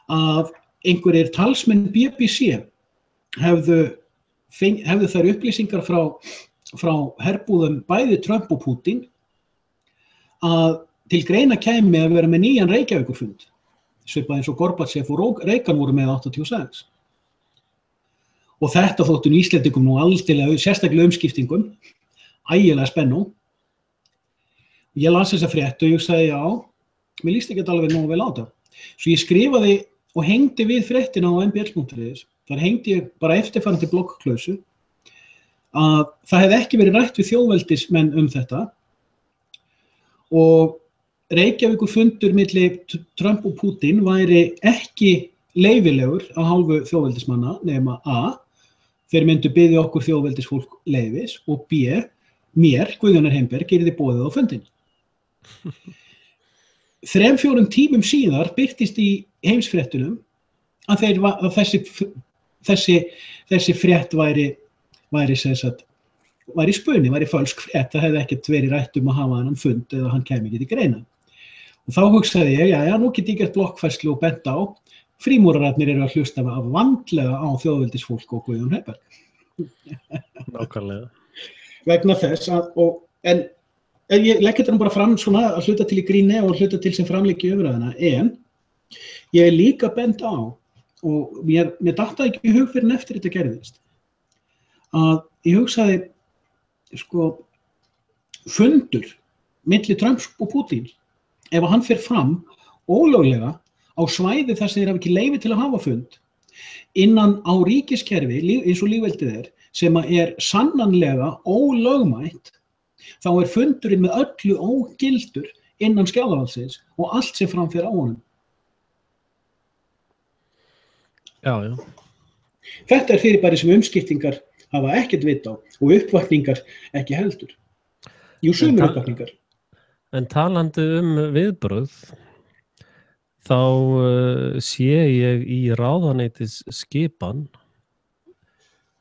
að einhverjir talsmenn BBC hefðu þær upplýsingar frá herbúðum bæði Trump og Putin að til greina kæmi að vera með nýjan Reykjavíkurfund, svipað eins og Gorbachev og Reagan voru með 86. Og þetta þóttu Íslendingum nú aldilega, sérstaklega umskiptingum, ægilega spennó. Ég las þessa frétt og ég sagði já, mér líst ekki alveg nógu vel á þetta. Svo ég skrifaði og hengdi við fréttina á mbl.is. Þar hengdi ég bara eftirfarandi bloggklausu að það hefði ekki verið rætt við þjóðveldismenn þetta og Reykjavíkurfundur milli Trump og Putin væri ekki leyfilegur af hálfu þjóðveldismanna nema a. Þeir myndu biðja okkur þjóðveldisfólk leyfis og b. Mér, Guðjónar Heimberg, yrði boðið á fundinn. 3-4 tímum síðar birtist í heimsfréttunum að þessi frétt væri spuni, væri fölsk frétt, það hefði ekkert verið rætt að hafa þennan fund eða hann kæmi ekki til greina. Og þá hugsaði ég, já, nú get ég gert blokkfærslu og bent á, frímúrararnir eru að hlusta af vandlega á þjóðveldisfólk og Guðjón Heiberg. Nákvæmlega. Vegna þess en ég legg þetta bara fram svona að hluta til í gríni og hluta til sem framleiki umræðina, en ég er líka bent á og mér dattaði ekki í hug fyrir en eftir þetta gerðist að ég hugsaði sko fundur milli Trumps og Putin ef hann fer fram ólöglega á svæði þar sem þeir hafa ekki leyfi til að hafa fund innan á ríkiskerfi eins og lýðveldið sem er sannanlega ólögmætt þá er fundurinn með öllu ógildur innan skjalavaldsins og allt sem framfer á honum. Já. Þetta er fyrirbæri sem umskiptingar hafa ekkert vit á og uppvakningar ekki heldur. Jú, sumir uppvakningar. En talandi viðbrögð, þá sé ég í ráðuneytis skipan,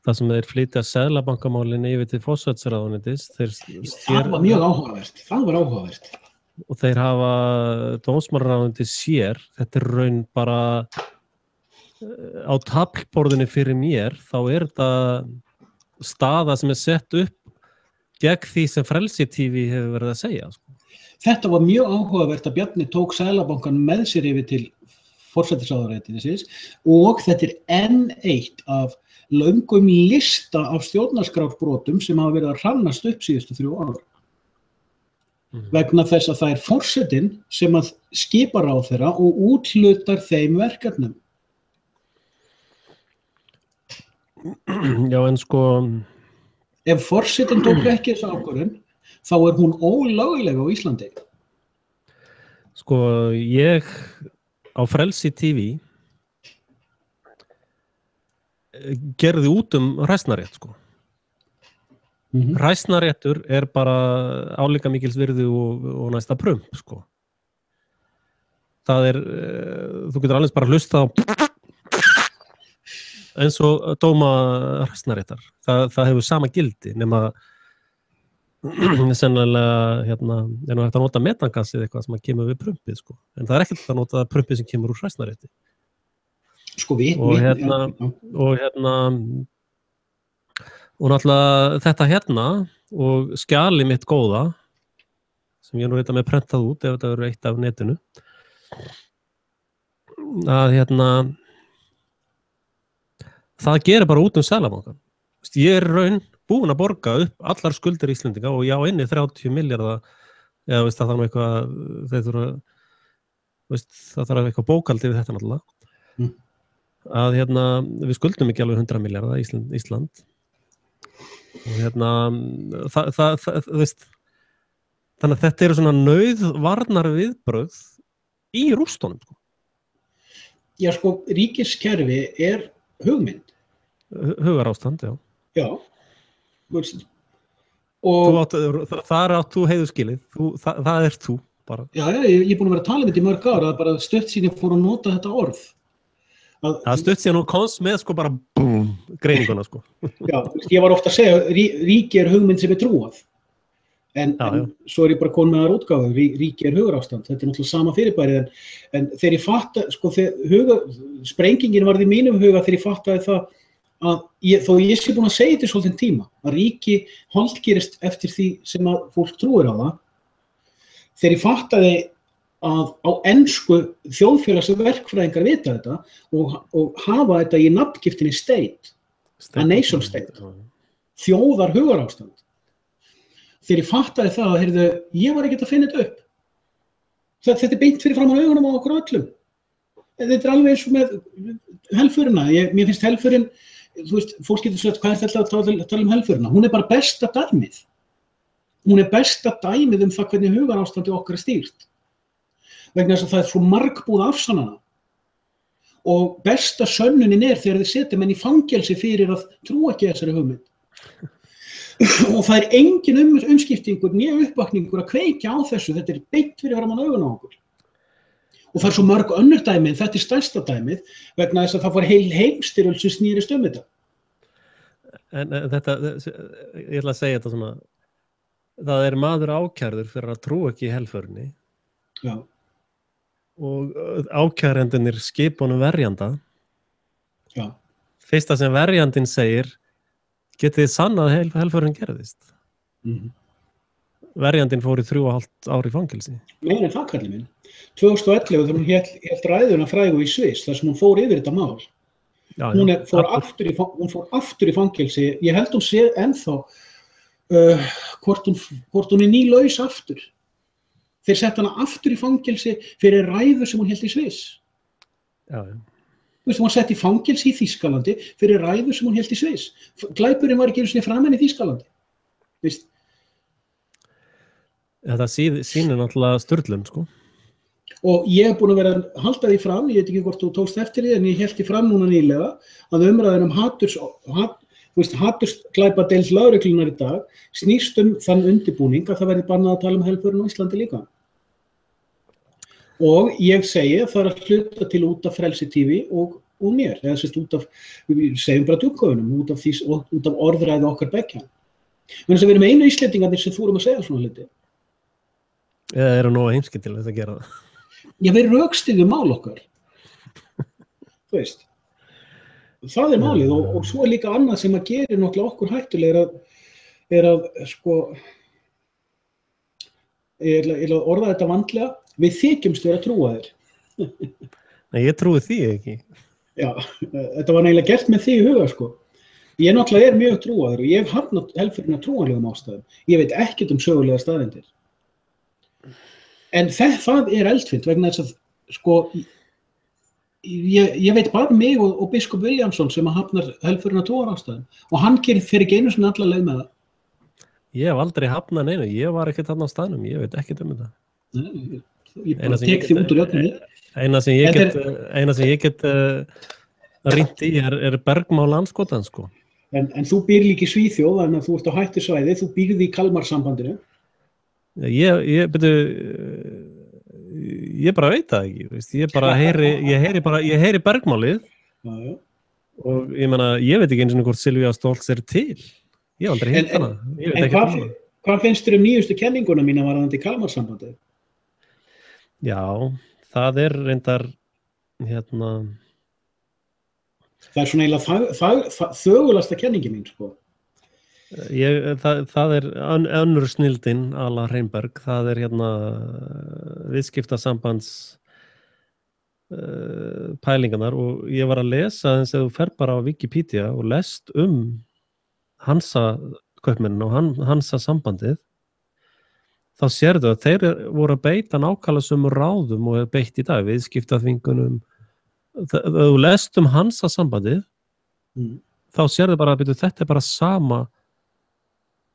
það sem þeir flytja seðlabankamálin yfir til forsætisráðuneytis. Það var mjög áhugavert. Það var áhugavert. Og þeir hafa dómsmálaráðuneytis sér, þetta er raun bara á taflborðinu fyrir mér, þá er þetta staða sem er sett upp gegn því sem Frelsi TV hefur verið að segja. Þetta var mjög áhugavert að Bjarni tók seðlabankan með sér yfir til forsætisráðuneytisins og þetta er enn eitt af löngum lista af stjórnarskrárbrotum sem hafa verið að hrannast upp síðustu 3 ár. Vegna þess að það er forsetinn sem að skipa ráðherra og úthlutar þeim verkefnum. Já, en sko ef forsetinn tók ekki þessa ákvörðun, þá er hún ólögleg á Íslandi. Sko, ég á Frelsi TV gerði út hræsnarétt, sko. Hræsnaréttur er bara álíka mikils virði og næsta prump, sko. Það er, þú getur alveg bara hlustað á eins og dóma hræsnaréttar. Það hefur sama gildi, nema sennilega er nú hægt að nota metangas eða eitthvað sem kemur við prumpið, sko. En það er ekkert að nota prumpið sem kemur úr hræsnarétti. Sko og náttúrulega þetta og skjali mitt góða sem ég nú reynda með prentað út ef þetta verður eitt af netinu að það gerir bara út Seðlabankann. Ég er raun búin að borga upp allar skuldir Íslendinga og já inni 30 milljarða eða það þarf nú eitthvað það þarf eitthvað bókaldi við þetta náttúrulega að við skuldum ekki alveg 100 milljarða Ísland og Þannig að þetta eru svona nauðvarnar viðbrögð í rústunum. Sko. Já, sko, ríkiskerfi er hugmynd. Hugarástand, já. Já. Og þar átt þú heiðurskilið. Það er þú bara. Já, ég er búin að vera að tala um þetta í mörg ára, að bara stutt síðan ég fór að nota þetta orð. Það stutt síðan og komst með sko bara búm, greininguna sko. Já, ég var ofta að segja, ríki er hugmynd sem er trúað. En svo er ég bara komin með þar útgáfu, ríki er hugarástand, þetta er náttúrulega sama fyrirbærið, en þegar ég fatta, sko, sprengingin varð í mínum huga þegar ég fattaði það að þó ég sé búin að segja þetta svolítið tíma, að ríki haldgerist eftir því sem að fólk trúir á það, þegar ég fattaði að á ensku þjóðfélagsverkfræðingar vita þetta og hafa þetta í nafngiftinni state, a nation state, þjóðar hugarástand. Þegar ég fattaði það, heyrðu, ég var ekkert að finna þetta upp. Þetta er beint fyrir fram á augunum á okkur öllum. Þetta er alveg eins og með helförina. Mér finnst helförin, þú veist, fólk getur sagt, hvað er þetta að tala um helförina? Hún er bara besta dæmið. Hún er besta dæmið það hvernig hugarástandi okkar er stýrt. Vegna þess að það er svo margbúð afsannana. Og besta sönnunin er þegar þið setja menn í fangelsi fyrir að trúa ekki þessari hugmynd. Og það er engin umskiptingur né uppvakningur að kveikja á þessu, þetta er beint fyrir framan augun á okkur. Og það er svo mörg önnur dæmið, þetta er stærsta dæmið, vegna þess að það var heil heimstyrjöld sem snýrist þetta. En þetta, ég ætla að segja þetta svona, það er maður ákærður fyrir að trúa ekki í helförinni. Já. Og ákærendunir skipunum verjanda. Já. Fyrsta sem verjandinn segir, getið þið sannað að helförin gerðist? Verjandinn fór í 3,5 ár í fangelsi. Meira en það, kallið minn. 2011 þegar hún hélt ræðuna frægu í Sviss, þar sem hún fór yfir þetta mál. Já, hún fór aftur í fangelsi. Ég held hún sé ennþá hvort hún er nýlaus aftur. Þeir sett hana aftur í fangelsi fyrir ræðu sem hún hélt í Sviss. Já, já. Þú veist, hún var sett í fangelsi í Þýskalandi fyrir ræðu sem hún hélt í Sviss. Glæpurinn var ekki einu sinni framan í Þýskalandi. Veist? Þetta sýnir náttúrulega sturlun, sko. Og ég hef búin að vera að halda því fram, ég veit ekki hvort þú tókst eftir því, en ég held því fram núna nýlega, að umræðan hatursglæpadeild lögreglunar í dag snýst þann undirbúning að það verði bannað að tala um helförin á Íslandi líka. Og ég segi að það er að hluta til út af Frelsi TV og mér, eða sérst út af, við segjum bara djúpkofunum, út af orðræði okkar beggja. Men þess að við erum einu Íslendingarnir sem þúrum að segja svona hluti. Eða eru nógu heimskir til þess að gera það? Já, við rökstyðjum mál okkar. Þú veist. Það er málið og svo er líka annað sem að gerir náttúrulega okkur hættulega er að sko, ég ætla að orða þetta vandlega, við þykjumst vera trúaðir. Nei, ég trúi því ekki. Já, þetta var eiginlega gert með því í huga, sko. Ég náttúrulega er mjög trúaður og ég hef hafnað helförina trúanlegum ástæðum. Ég veit ekkert sögulega staðreyndir. En það er eldfimt vegna þess að, sko, ég veit bara mig og biskup Viljámsson sem að hafnar helförina trúarástæðum og hann fer ekki einu sinni alla leið með það. Ég hef aldrei hafnað neinu, ég var ekkert þarna á staðnum, ég veit ekkert þetta. Nei, ég bara tek því út úr jöfnunni. Eina sem ég get rýnt í er bergmál landskotans, sko. En þú býr líka í Svíþjóð, þannig að þú ert á hættusvæði, þú býrði í Kalmarsambandinu. Ég bara veit það ekki, veist. Ég heyri bergmálið. Já. Og ég meina, ég veit ekki eins og hvort Silvía Stoltz er til. Ég hef aldrei heyrt hana. En hvað finnst þér nýjustu kenninguna mína varðandi Kalmarsambandið? Já, það er reyndar, Það er svona eiginlega þögulasta kenningi mín, sko. Það er önnur snildin ala Hreinberg, það er viðskiptasambands pælingarnar og ég var að lesa þess að þú fer bara á Wikipedia og lest Hansa-kaupmennin og Hansa-sambandið, þá sérðu að þeir voru að beita nákvæmlega sömu ráðum og er beitt í dag, viðskiptaþvingunum. Þegar þú lest Hansa-sambandið, þá sérðu bara að þetta er bara sama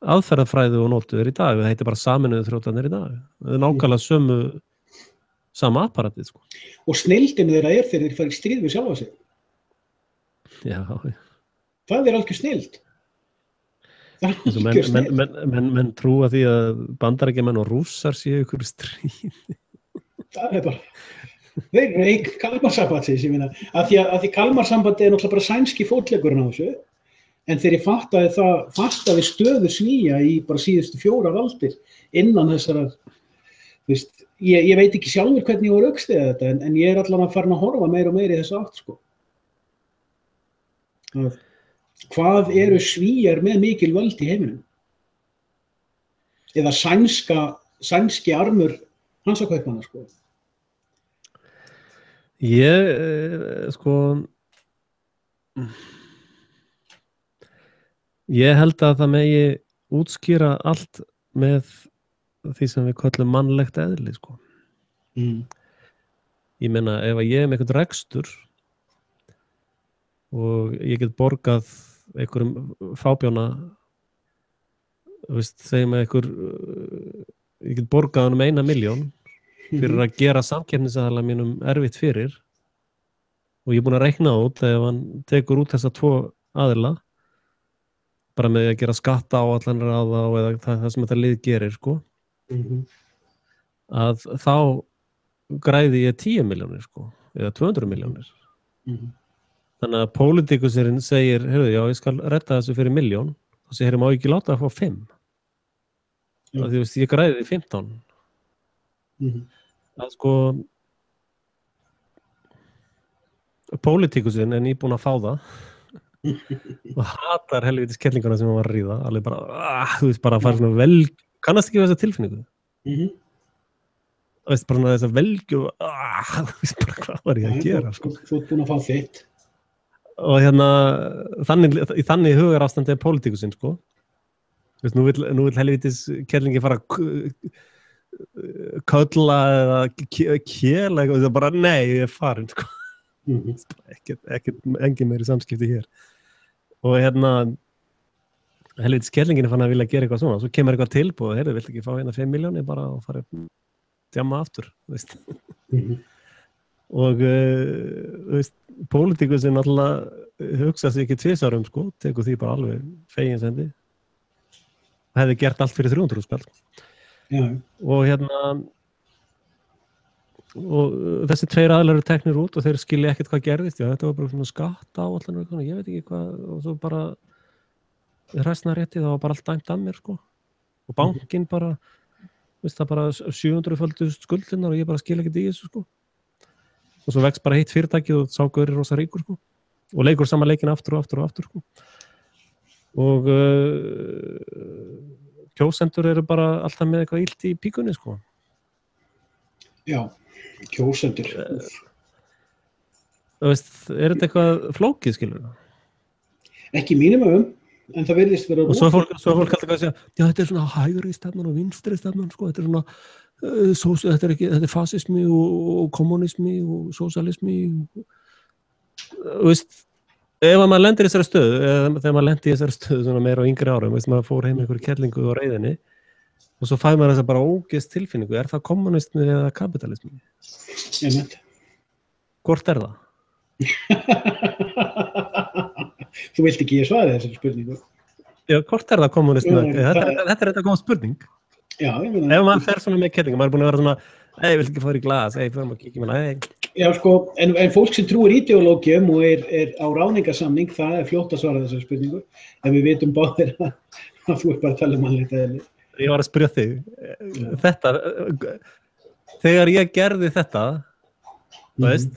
aðferðafræði og notuð í dag, það heitir bara Sameinuðu þrjótarnir í dag, það nákvæmlega sama apparatið sko. Og snilldin þeirra þegar þeir fara í stríð við sjálfa sig. Já. Það algjör snilld. Menn trúa því að Bandaríkjamenn og Rússar séu ykkur stríð. Það bara, þeir eru einn Kalmarsambandsins, ég meina, að því Kalmarsambandi náttúrulega bara sænski fótleggurinn á þessu, en þegar ég fattaði stöðu Svía í bara síðustu 4 aldir innan þessara, ég veit ekki sjálfur hvernig ég var aukstiðið þetta, en ég allan farin að horfa meira og meira í þessu átt, sko. Hvað eru Svíar með mikil völd í heiminum? Eða sænski armur Hansakaupmanna, sko? Ég held að það megi útskýra allt með því sem við köllum mannlegt eðli, sko. Ég meina, ef ég með einhvern rekstur og ég get borgað einhverjum fábjána, segjum að ég get borgað hann 1 milljón fyrir að gera samkeppnisaðila mínum erfitt fyrir og ég er búin að reikna út ef hann tekur út þessa 2 aðila bara með að gera skatta á allanir á það eða það sem þetta lið gerir, sko, að þá græði ég 10 milljónir, sko, eða 200 milljónir. Þannig að pólitíkusinn segir, heyrðu, já, ég skal redda þessu fyrir 1 milljón, og segir, má ég ekki láta það fá 5? Því ég græði 15. Það sko, pólitíkusinn er nýbúin að fá það og hatar helvítis kettlinguna sem hann var að ríða, alveg bara, bara að fara svona kannast ekki við þessa tilfinningu? Bara þessa velgju, bara hvað var ég að gera, sko? Þú ert búin að fá þitt. Og þannig hugarástandi er pólitíkusinn, sko. Nú vill helvítis kettlingi fara að kölla eða kjela eitthvað, það bara, nei, ég er farin, sko. Engin meiri samskipti hér. Og helvítis kettlingin er fann að vilja gera eitthvað svona, svo kemur eitthvað tilbúið, heyrðu, viltu ekki fá 5 milljónir bara og fara djamma aftur, veist. Og pólitíkusinn náttúrulega hugsa sig ekki 2 árum, sko, tekur því bara alveg feginsendi. Það hefði gert allt fyrir 300 skall. Og þessi 2 aðilar eru teknir út og þeir skilja ekkert hvað gerðist. Já, þetta var bara svona skatta á allan, ég veit ekki hvað, og svo bara hræsnarétti, það var bara allt dæmt að mér, sko. Og bankinn bara, það bara 700-földu skuldinnar og ég bara skilja ekkert í þessu, sko. Og svo vex bara heitt fyrirtækið og sá gaurinn rosa ríkur, sko. Og leikur saman leikinn aftur og aftur og aftur, sko. Og kjósendur eru bara alltaf með eitthvað illt í píkunni, sko. Já, kjósendur. Er þetta eitthvað flókið, skilur það? Ekki mínum en það virðist vera... Og svo er fólk alltaf að segja, já, þetta er svona hægri stefnan og vinstri stefnan, sko, þetta er svona þetta er fasismi og kommunismi og sósíalismi ef maður lendir í þessari stöðu eða þegar maður lendir í þessari stöðu svona meira á yngri árum, maður fór heim einhverju kettlingu á reiðinni og svo fær maður þess að bara ógeðs tilfinningu, er það kommunismi eða kapitalismi? Hvort er það? Þú vilt ekki ég svara þessari spurningu? Já, hvort er það kommunismi? Þetta er þetta góð spurning. Já, ég meina... Ef maður fer svona með kettinga, maður er búin að vera svona ei, viltu ekki fara í glas, ei, fyrir maður að kíkja með Já, sko, en fólk sem trúir ideológium og er á ráðningarsamning, það er fljótt að svara þessari spurningu, en við vitum báðir að þú er bara að tala mannlegt eðli. Ég var að spyrja þig, þetta, þegar ég gerði þetta, veist,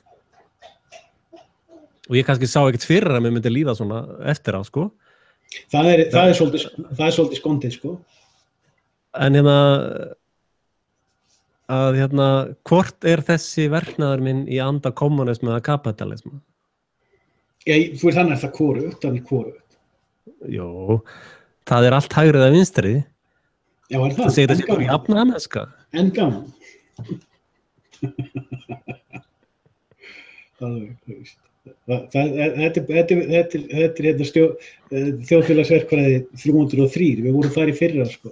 og ég kannski sá ekkert fyrir að mér myndi líða svona eftir á, sko. Það er svolítið skondið, sko. En hvort er þessi verknaður minn í anda kommunismu eða kapitalismu? Já, þú er þannig að það hvorugt. Jó, það er allt hægrið af vinstri. Já, er það? Það segir þessi bara jafnaðarmennska. En gaman. Það er, þú veist. Þetta er þjóðfélagsverkfræði 303, við vorum þar í fyrra, sko.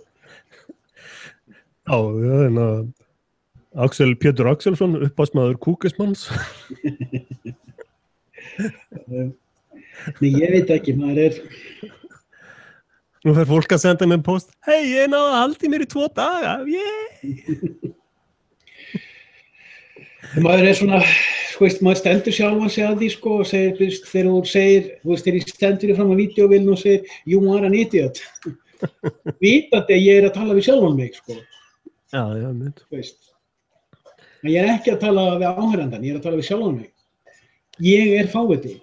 Já, Pétur Axelsson, uppáhaldsmaður Kúkismanns. Nei, ég veit ekki, maður Nú fer fólk að senda mér post, hei, ég náði að halda í mér í 2 daga, Maður svona, sko veist, maður stendur sjálfan sig að því, sko, og segir, þegar þú segir, þú veist, þegar ég stendur í fram á vídeóvilinu og segir, you are an idiot. Vitandi að ég að tala við sjálfan mig, sko. Já, mynd. Þú veist. En ég ekki að tala við áhærandan, ég að tala við sjálfan mig. Ég fáviti.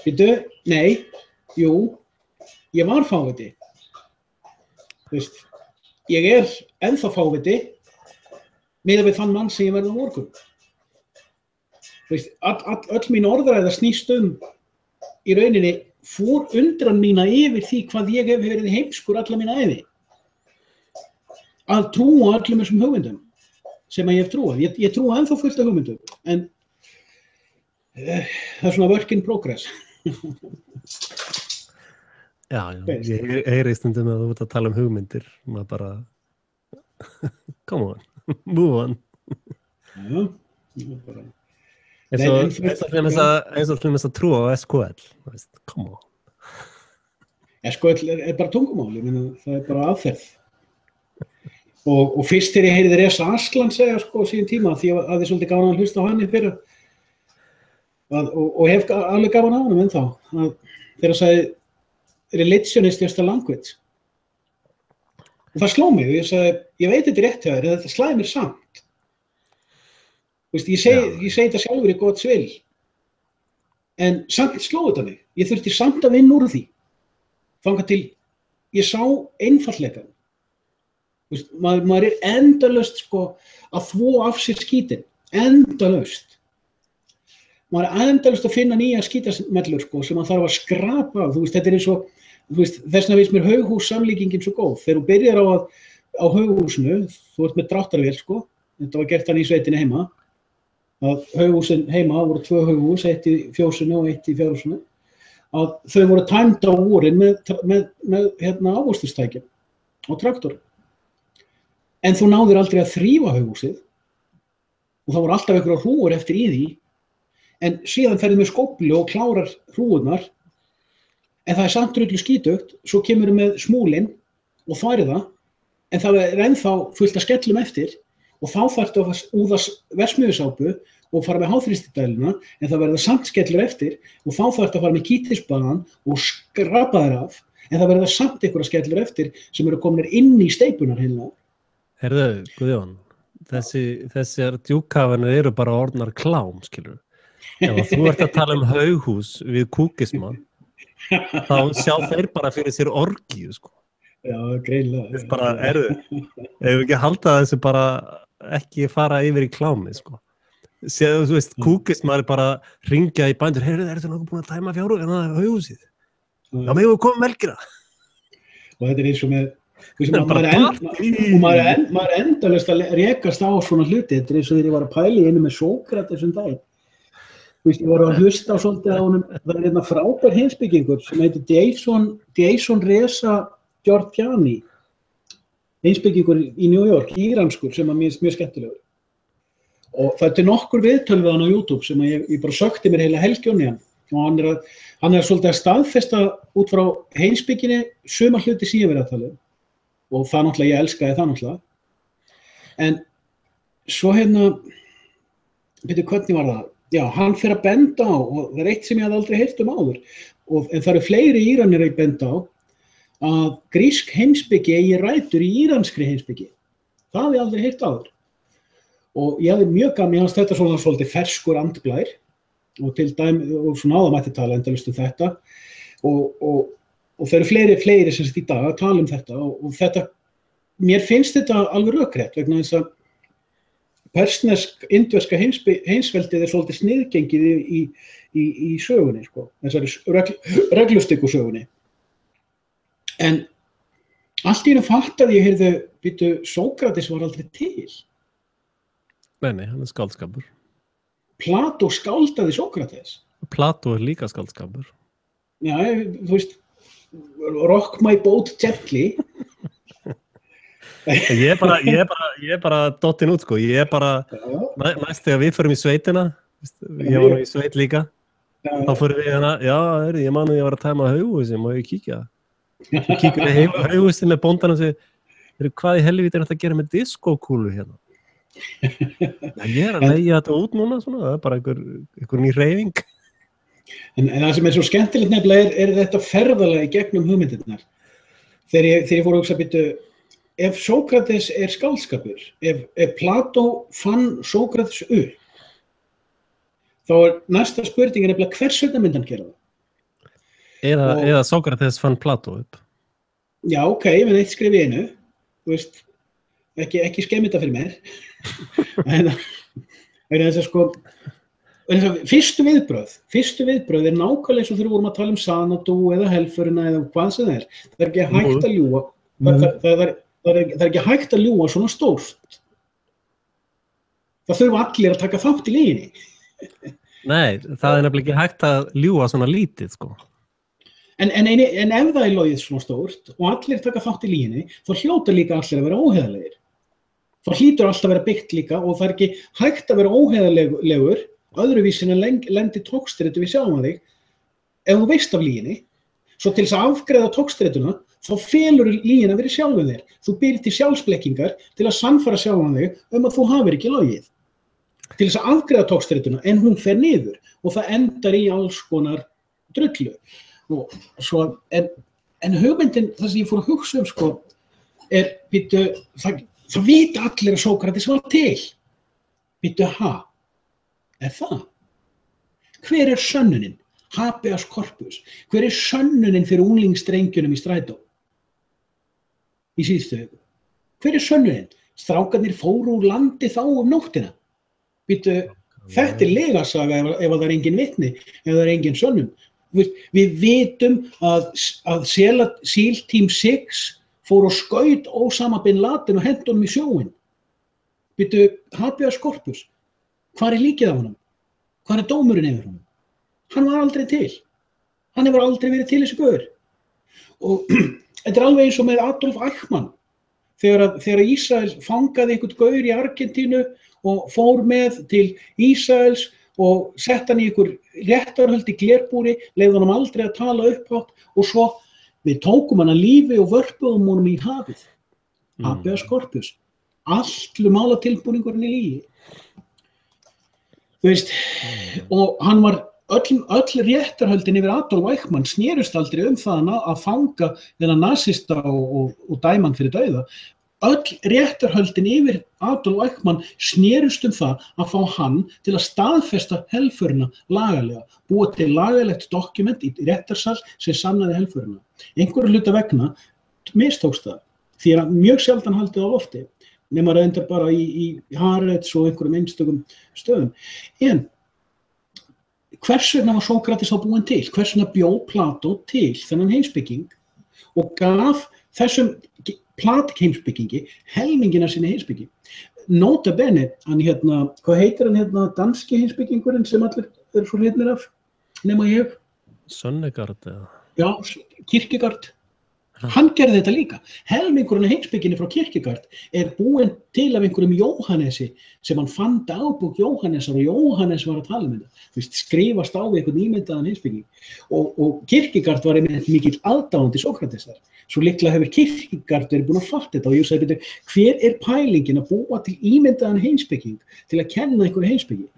Býtu, nei, jú, ég var fáviti. Þú veist, ég ennþá fáviti miðað við þann mann sem ég verði á morgun. Þú veist, öll mín orðræða snýst í rauninni undran mína yfir því hvað ég hef verið heimskur alla mína ævi. Að trúa öllum þessum hugmyndum sem að ég hef trúað. Ég trúa ennþá fullt af hugmyndum, en það svona work in progress. Já, ég heyri stundum að þú ert að tala hugmyndir, maður bara, come on, move on. Já, bara. Eins og hlumast að trúa á SQL, come on. SQL bara tungumál, ég meina, það bara aðferð. Og fyrst þegar ég heyriði Reza Aslan segja, sko, síðan tíma, því að ég svolítið gaman að hlusta á hann í fyrra, og hef alveg gaman á honum ennþá, þegar hann sagði, religion is just a language. Og það sló mig, og ég sagði, ég veit þetta rétt hjá þér, en þetta slæði mér samt. Veist, ég segi þetta sjálfur í gott svil, en samt sló þetta mig. Ég þurfti samt að vinna úr því. Þangað til ég sá einfaldleikann. Veist, maður endalaust, sko, að þvo af sér skítinn. Endalaust. Maður endalaust að finna nýja skítasmellur, sko, sem maður þarf að skrapa af. Þú veist, þetta eins og, þess vegna finnst mér Haughús-samlíkingin svo góð. Þegar þú byrjar á Haughúsinu, þú ert með dráttarvél, sko, þetta var gert hann í sveitinni heima, að Haughúsin heima voru 2 Haughús, eitt í fjósinu og eitt í fjárhúsinu, að þau voru tæmd á vorin með ávöxtustækjum og traktor. En þú náðir aldrei að þrífa Haughúsið og það voru alltaf einhverjar hrúgur eftir í því, en síðan ferðu með skóflu og klárar hrúgurnar, en það samt drullu skítugt, svo kemur með smúlinn og þværir það, en það ennþá fullt af skellum eftir, og þá þarftu að úða verksmiðjusápu og fara með háþrýstidæluna, en það verða samt skellur eftir, og þá þarftu að fara með kítisbanan og skrapa þær af, en það verða samt einhverja skellur eftir sem eru komnir inn í steypunar heila. Herðu, Guðjón, þessar djúkafanir eru bara orðnar klám, skilur. Ef þú ert að tala Haughús við kúkismann, þá sjá þeir bara fyrir sér orgíu, sko. Já, greinlega. Þess bara, ef við ekki halda þessu bara ekki fara yfir í klámi, sko. Séðu, þú veist, kúkismann bara hringja í bændur, heyrðu, ertu nokkuð búin að tæma fjárhús, en það Haughúsið? Já, megum við koma melkina. Og þetta eins og með, þú veist, maður endalaust að rekast á svona hluti, þetta eins og þegar ég var að pæla einu með Sókrates dag. Þú veist, ég var að hlusta á svolítið á honum, það er frábær heimspekingur sem heitir Jason Reza Giorgiani, heimspekingur í New York, íranskur, sem mér mjög skemmtilegur. Og það er nokkur viðtöl við hann á YouTube sem ég bara sökti mér heila helgjón í hann. Og hann svolítið að staðfesta út frá heimspekinni suma hluti sem ég verið að tala um. Og það náttúrulega, ég elskaði það náttúrulega. En svo veitu hvernig var það? Já, hann fer að benda á, og það er eitt sem ég hafði aldrei heyrt áður, en það eru fleiri Íranir að benda á, að grísk heimspeki eigi rætur í íranskri heimspeki. Það hafði ég aldrei heyrt áður. Og ég hafði mjög gaman, ég hans þetta svolítið ferskur andblær, og til dæmi, og svona áðamætti tala endalaust þetta, og það eru fleiri sem í dag að tala um þetta, og þetta, mér finnst þetta alveg rökrétt, vegna þess að persnesk-indverska heimsveldið svolítið sniðgengið í sögunni, sko, þessari reglustykku sögunni. En allt í einu fattaði ég, heyrðu, Sókrates var aldrei til. Nei, hann er skáldskapur. Plató skáldaði Sókrates. Plato líka skáldskapur. Já, þú veist, rock my boat gently. Ég er bara dottinn út, sko. Ég er bara, næst þegar við förum í sveitina, ég var nú í sveit líka, þá förum við hérna, já, ég man að ég var að tæma haughúsi, má ég kíkja? Svo kíkum við haughúsi með bóndan og segir, hvað í helvíti er þetta að gera með diskókúlu hérna? Ég er að leigja þetta út núna, svona, það er bara einhver ný hreyfing. En það sem er svo skemmtilegt nefnilega er þetta ferðalega í gegnum hugmyndirnar. Þegar ég fór að hugsa býttu, ef Sókrates er skáldskapur, ef Plató fann Sókrates upp, þá er næsta spurningin nefnilega hvers vegna myndi hann gera það? Eða Sókrates fann Plató upp. Já, ok, ég með eitt skrif í einu, þú veist, ekki skemm þetta fyrir mér. En þess að sko, fyrstu viðbrögð er nákvæmlega eins og þegar við vorum að tala um Sanadú eða helförina eða hvað sem það er. Það er ekki hægt að ljúga, það er ekki hægt að ljúga svona stórt. Það þurfa allir að taka þátt í lyginni. Nei, það er nefnilega ekki hægt að ljúga svona lítið, sko. En ef það er logið svona stórt og allir taka þátt í lyginni, þá hljóta líka allir að vera óheiðarlegir. Þá hlýtur alltaf að vera byggt líka og það er ekki hægt að vera óheiðarlegur öðruvísin en lendi tókstreitu við sjálfan þig ef þú veist af lyginni. Svo til þess að afgreiða tókstreituna þá felur lygina verið sjálfum þér. Þú býrð til sjálfsblekkingar til að sannfæra sjálfan þig að þú hafir ekki logið. Til þess að afgreiða tókstreituna en hún fer niður og það endar í alls konar drullu. Og svo, en hugmyndin, það sem ég fór að hugsa sko, er býttu, það vita allir að Sókrates var til. Býttu, er það? Hver er sönnunin? Habeas corpus. Hver er sönnunin fyrir unglingsdrengjunum í strætó? Í síðustu viku. Hver er sönnunin? Strákarnir fóru úr landi þá nóttina. Býttu, þetta er legasaga ef það er engin vitni, ef það er engin sönnun. Við vitum að SEAL Team 6 fór og skaut Osama bin Laden og henti honum í sjóinn. Býttu, habeas corpus. Hvar er líkið af honum? Hvar er dómurinn yfir honum? Hann var aldrei til. Hann hefur aldrei verið til þessi gaur. Og þetta er alveg eins og með Adolf Eichmann. Þegar Ísrael fangaði einhvern gaur í Argentínu og fór með til Ísraels og sett hann í einhver réttarhöld í glerbúri, leyfði honum aldrei að tala upphátt og svo við tókum hann að lífi og vörpuðum honum í hafið. Habeas corpus. Allur málatilbúningurinn í lígi. Þú veist, og hann var öll réttarhöldin yfir Adolf Eichmann snerust aldrei það að fanga þennan nasista og dæma hann fyrir dauða. Öll réttarhöldin yfir Adolf Eichmann snerust það að fá hann til að staðfesta helförina lagalega, búa til lagalegt dokument í réttarsal sem sannaði helförina. Einhverju hluta vegna mistókst það, því að mjög sjaldan haldið á lofti. Nema reyndar bara í Haaretz og einhverjum einstökum stöðum. En hvers vegna var Sókrates á búinn til? Hvers vegna bjó Plató til þennan heimspeking og gaf þessum Platik-heimspekingi helmingina sinni heimspeking? Nota bene, hvað heitir hann danski heimspekingurinn sem allir eru svo hrifnir af? Nema ég? Søndergaard eða? Já, Kierkegaard. Hann gerði þetta líka. Helmingurinn af heimspekinni frá Kierkegaard er búinn til af einhverjum Jóhannesi sem hann fann dagbók Jóhannesar og Jóhannes var að tala um þetta. Þú veist, skrifast á við einhvern ímyndaðan heimspeking. Og Kierkegaard var einmitt mikill aðdáandi Sókratesar. Svo líklega hefur Kierkegaard verið búinn að fatta þetta og ég sagði, hver er pælingin að búa til ímyndaðan heimspeking til að kenna einhverju heimspeking?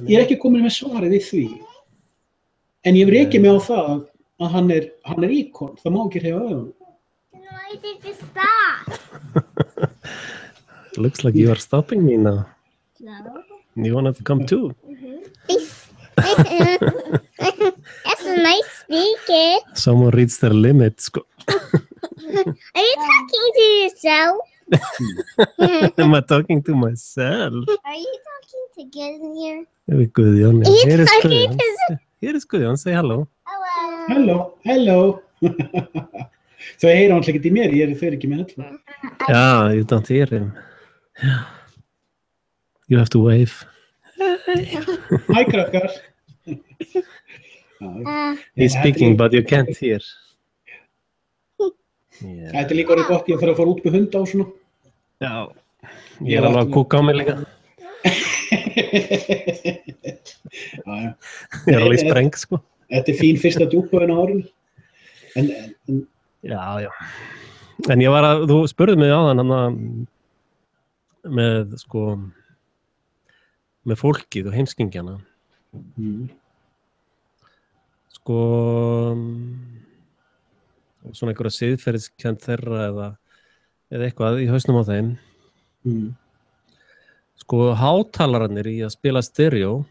Ég er ekki komin með svarið við því. En ég rekið mig á það að hann er íkon, það má ekki hreyfa augun. Why did you stop? Looks like you are stopping me now. No. You wanted to come too? That's a nice speaker. Someone reads their limits. Are you talking to yourself? Am I talking to myself? Are you talking to get in here? Guðjón. Are you Here is talking Guðjón. to... Here is Guðjón, say hello. Hello. Þau heyra hann ekkert í mér, þau eru ekki með hellu. Yeah, you don't hear him. Yeah. You have to wave. Hæ, krakkar. He's speaking, but you can't hear. Þetta líka orðið gott, ég fara út með hunda og svona. Já, ég alveg að kúka á mig líka. Ég alveg í spreng, sko. Þetta fín fyrsta djúpöðin á árinu. Já. En ég var þú spurði mig áðan hann með, sko, með fólkið og heimskingjana. Sko, svona einhverja siðferðiskennd þeirra eða eitthvað í hausnum á þeim. Sko, hátalararnir í að spila stereo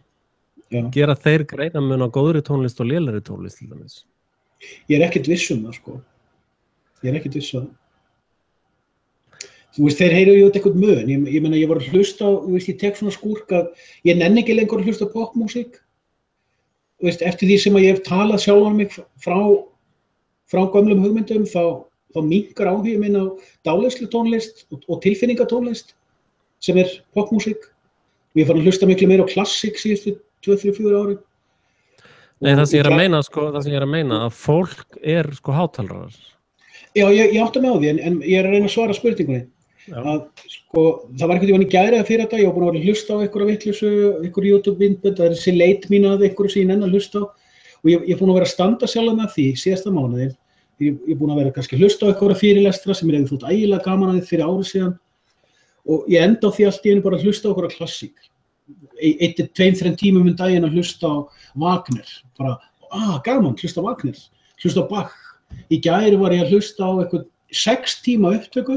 gera þeir greinamun á góðri tónlist og lélegri tónlist til dæmis. Ég er ekkert viss það, sko. Ég er ekkert viss það. Þú veist, þeir heyra út eitthvað mun. Ég meina, ég var að hlusta á, ég tek svona skúrk að ég nenni ekki lengur að hlusta á popmúsík. Þú veist, eftir því sem ég hef talað sjálfan mig frá gömlum hugmyndum, þá minnkar áhugi minn á dáleiðslu tónlist og tilfinningatónlist sem er popmúsík. Ég fann að hlusta miklu meira á klassík síðustu 2-3-4 ári. Nei, það sem ég er að meina, sko, að fólk er, sko, hátalarar. Já, ég átta mig á því, en ég er að reyna að svara spurningunni. Að, sko, það var einhvern veginn í gæri fyrir þetta, ég var búin að vera að hlusta á einhverja vitleysu, einhver YouTube-myndbönd, það er þessi leit mín að einhverju sem ég nenni að hlusta á og ég er búin að vera að standa sjálf með því síðasta mánuðin. Ég er búin að vera kannski að hlusta á einhverja fyrirlestra sem hefði þótt ægilega gaman að því fyrir ári síðan og ég enda á því allt í einu bara að hlusta á einhverja klassík. 1-2-3 tímum daginn að hlusta á Wagner, bara, gaman, hlusta á Wagner, hlusta á Bach. Í gæri var ég að hlusta á eitthvað 6 tíma upptöku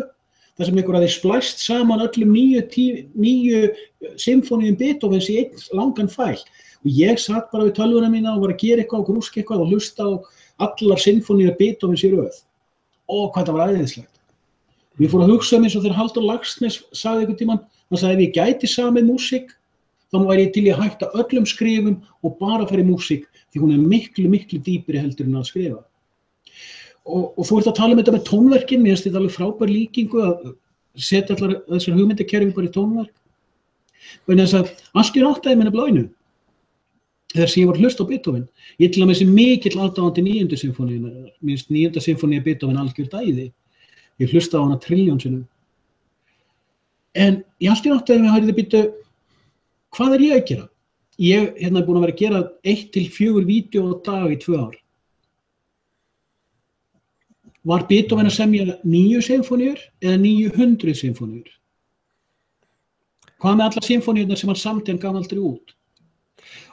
þar sem einhver hafði splæst saman öllum 9 symfóníum Beethovens í einn langan fæl og ég satt bara við tölvuna mína og var að gera eitthvað og grúska eitthvað og hlusta á allar symfóníur Beethovens í röð. Hvað það var æðislegt. Ég fór að hugsa eins og þegar Halldór Laxness sagði einhvern tímann, hann sagði ef ég gæti samið músík þá væri ég til í að hætta öllum skrifum og bara fara í músík því hún er miklu, miklu dýpri heldur en að skrifa. Og þú ert að tala þetta með tónverkin, mér finnst þetta alveg frábær líkingu að setja allar þessar hugmyndakerfi bara í tónverk. Þannig að allt í áttaði minna bláinu. Þegar sem ég var að hlusta á Beethoven, ég til að með þessi mikill aðdáandi 9. symfóníuna, mér finnst 9. symfónía Beethoven algjört æði. Ég hlusta á hana trilljón sinnum. En ég allt í áttaði mig að hægði býtu, hvað er ég að gera? Ég er búin að vera að gera 1-4 vídeó á dag í 2 ár. Var Beethoven að semja 9 symfóníur eða 900 symfóníur? Hvað með allar symfóníurnar sem hann samti hann gaf aldrei út?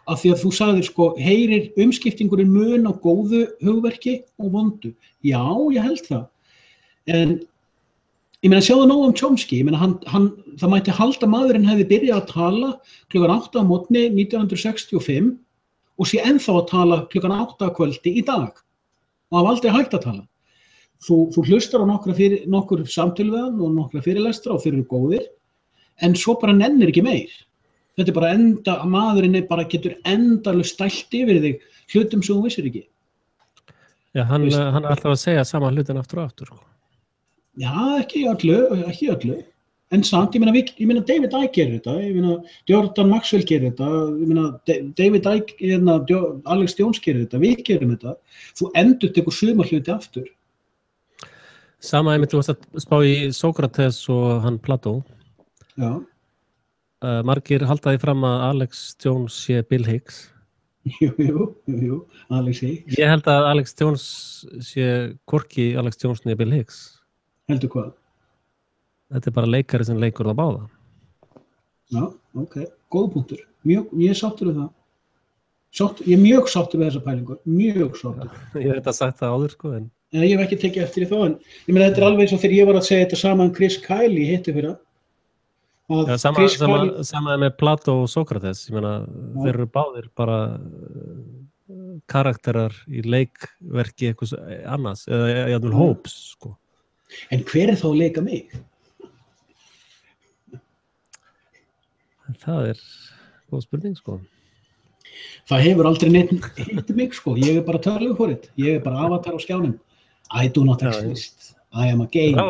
Af því að þú sagðir sko, heyrir umskiptingurinn mun á góðu hugverki og vondu. Já, ég held það. En ég meina, sjáðu nóg Chomsky, ég meina, það mætti halda maðurinn hefði byrjað að tala klukkan 8 á morgni 1965 og sé ennþá að tala klukkan 8 á kvöldi í dag. Og hafa aldrei hægt að tala. Þú hlustar á nokkur samtöl við hann og nokkra fyrirlestra og þeir eru góðir, en svo bara nennir ekki meir. Þetta er bara maðurinn getur endalaust stælt yfir þig hlutum sem þú vissir ekki. Já, hann er alltaf að segja sama hlutin aftur og aftur. Já, ekki öllu. En samt, ég meina David Icke gerir þetta, ég meina Jordan Maxwell gerir þetta, ég meina David Icke, Alex Jones gerir þetta, við gerum þetta. Þú endurtekur suma hluti aftur. Sama einmitt þú varst að spá í Sókrates og hann Plató. Já. Margir halda því fram að Alex Jones sé Bill Hicks. Jú, Alex Hicks. Ég held að Alex Jones sé hvorki Alex Jones niður Bill Hicks. Heldur hvað? Þetta er bara leikari sem leikur það báða. Já, ok, góð punktur. Ég er sáttur við það. Ég er mjög sáttur við þessa pælingu, mjög sáttur. Ég hef þetta sagt það áður sko, en ég hef ekki tekið eftir í þá, en ég meina þetta er alveg eins og þegar ég var að segja þetta sama Chris Kyle í hitti fyrir sama með Plató og Sókrates, ég meina þeir eru báðir bara karakterar í leikverki eitthvað annars, eða jafnvel hóps sko. En hver er þá að leika mig? Það er góð spurning sko. Það hefur aldrei neitt hitt mig sko, ég er bara tölvufórið, ég er bara avatar á skjánum. I do not exist, I am a game. Það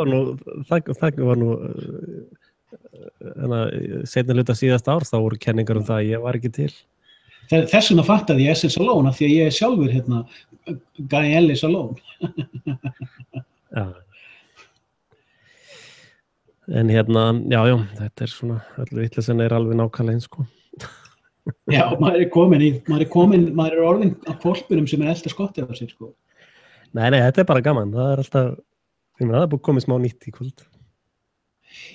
var nú seinni hluta síðasta árs, þá voru kenningar það að ég var ekki til. Þess vegna fattaði ég Essence Alone af því að ég er sjálfur Guy Ellis Alone. Já. En já, þetta er svona, öllu vitleysan er alveg nákvæmlega eins, sko. Já, maður er orðinn af hvolpunum sem er elda skottið af sér, sko. Nei, þetta er bara gaman, það er alltaf, það er búið komið smá nýtt í kvöld.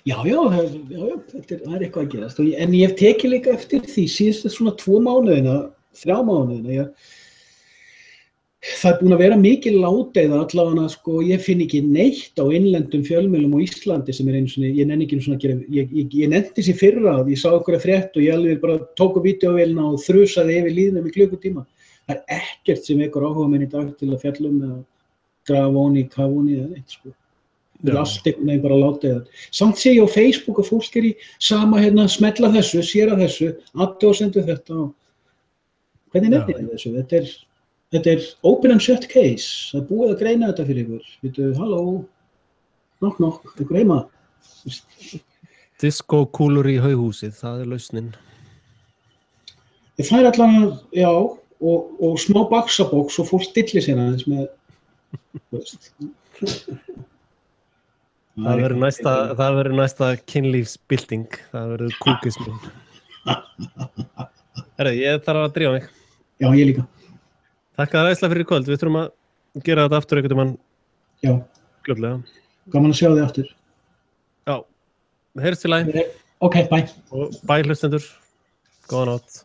Já, það er eitthvað að gerast. En ég hef tekið líka eftir því síðustu svona 2 mánuðina, 3 mánuðina. Það er búin að vera mikil ládeyða allavega, sko, ég finn ekki neitt á innlendum fjölmiðlum á Íslandi sem er einu svona, ég nenni ekki svona að gera, ég nefndi sér fyrra að ég sá einhverja frétt og ég alveg bara tók á vídeóvélina og þrusaði yfir líðnum í klukkutíma. Það er ekkert sem einhver áhuga menn í dag til að fjalla eða grafa ofan í, kafa ofan í eða neitt, sko. Það er allt einhvern veginn bara látið það. Samt sé ég á Facebook að fólk er í sama smetla þessu, séra þessu, athugasemd við þetta og hvernig nefnir þessu? Þetta er open and shut case. Það er búið að greina þetta fyrir ykkur. Vittu, halló, nokk, ykkur heima. Diskókúlur í haughúsið, það er lausnin. Það er allavega, já, og smá baksabóks og fólk dillir sér aðeins með, þú veist. Það verður næsta kynlífsbylting, það verður kúkismin. Herru, ég þarf að drífa mig. Já, ég líka. Takk að ræðsla fyrir kvöld, við þurfum að gera þetta aftur einhvern mann. Já. Glöðlega. Gaman að sjá þig aftur. Já, heyrst til lagi. Ok, bye. Og bye hlustendur, góða nótt.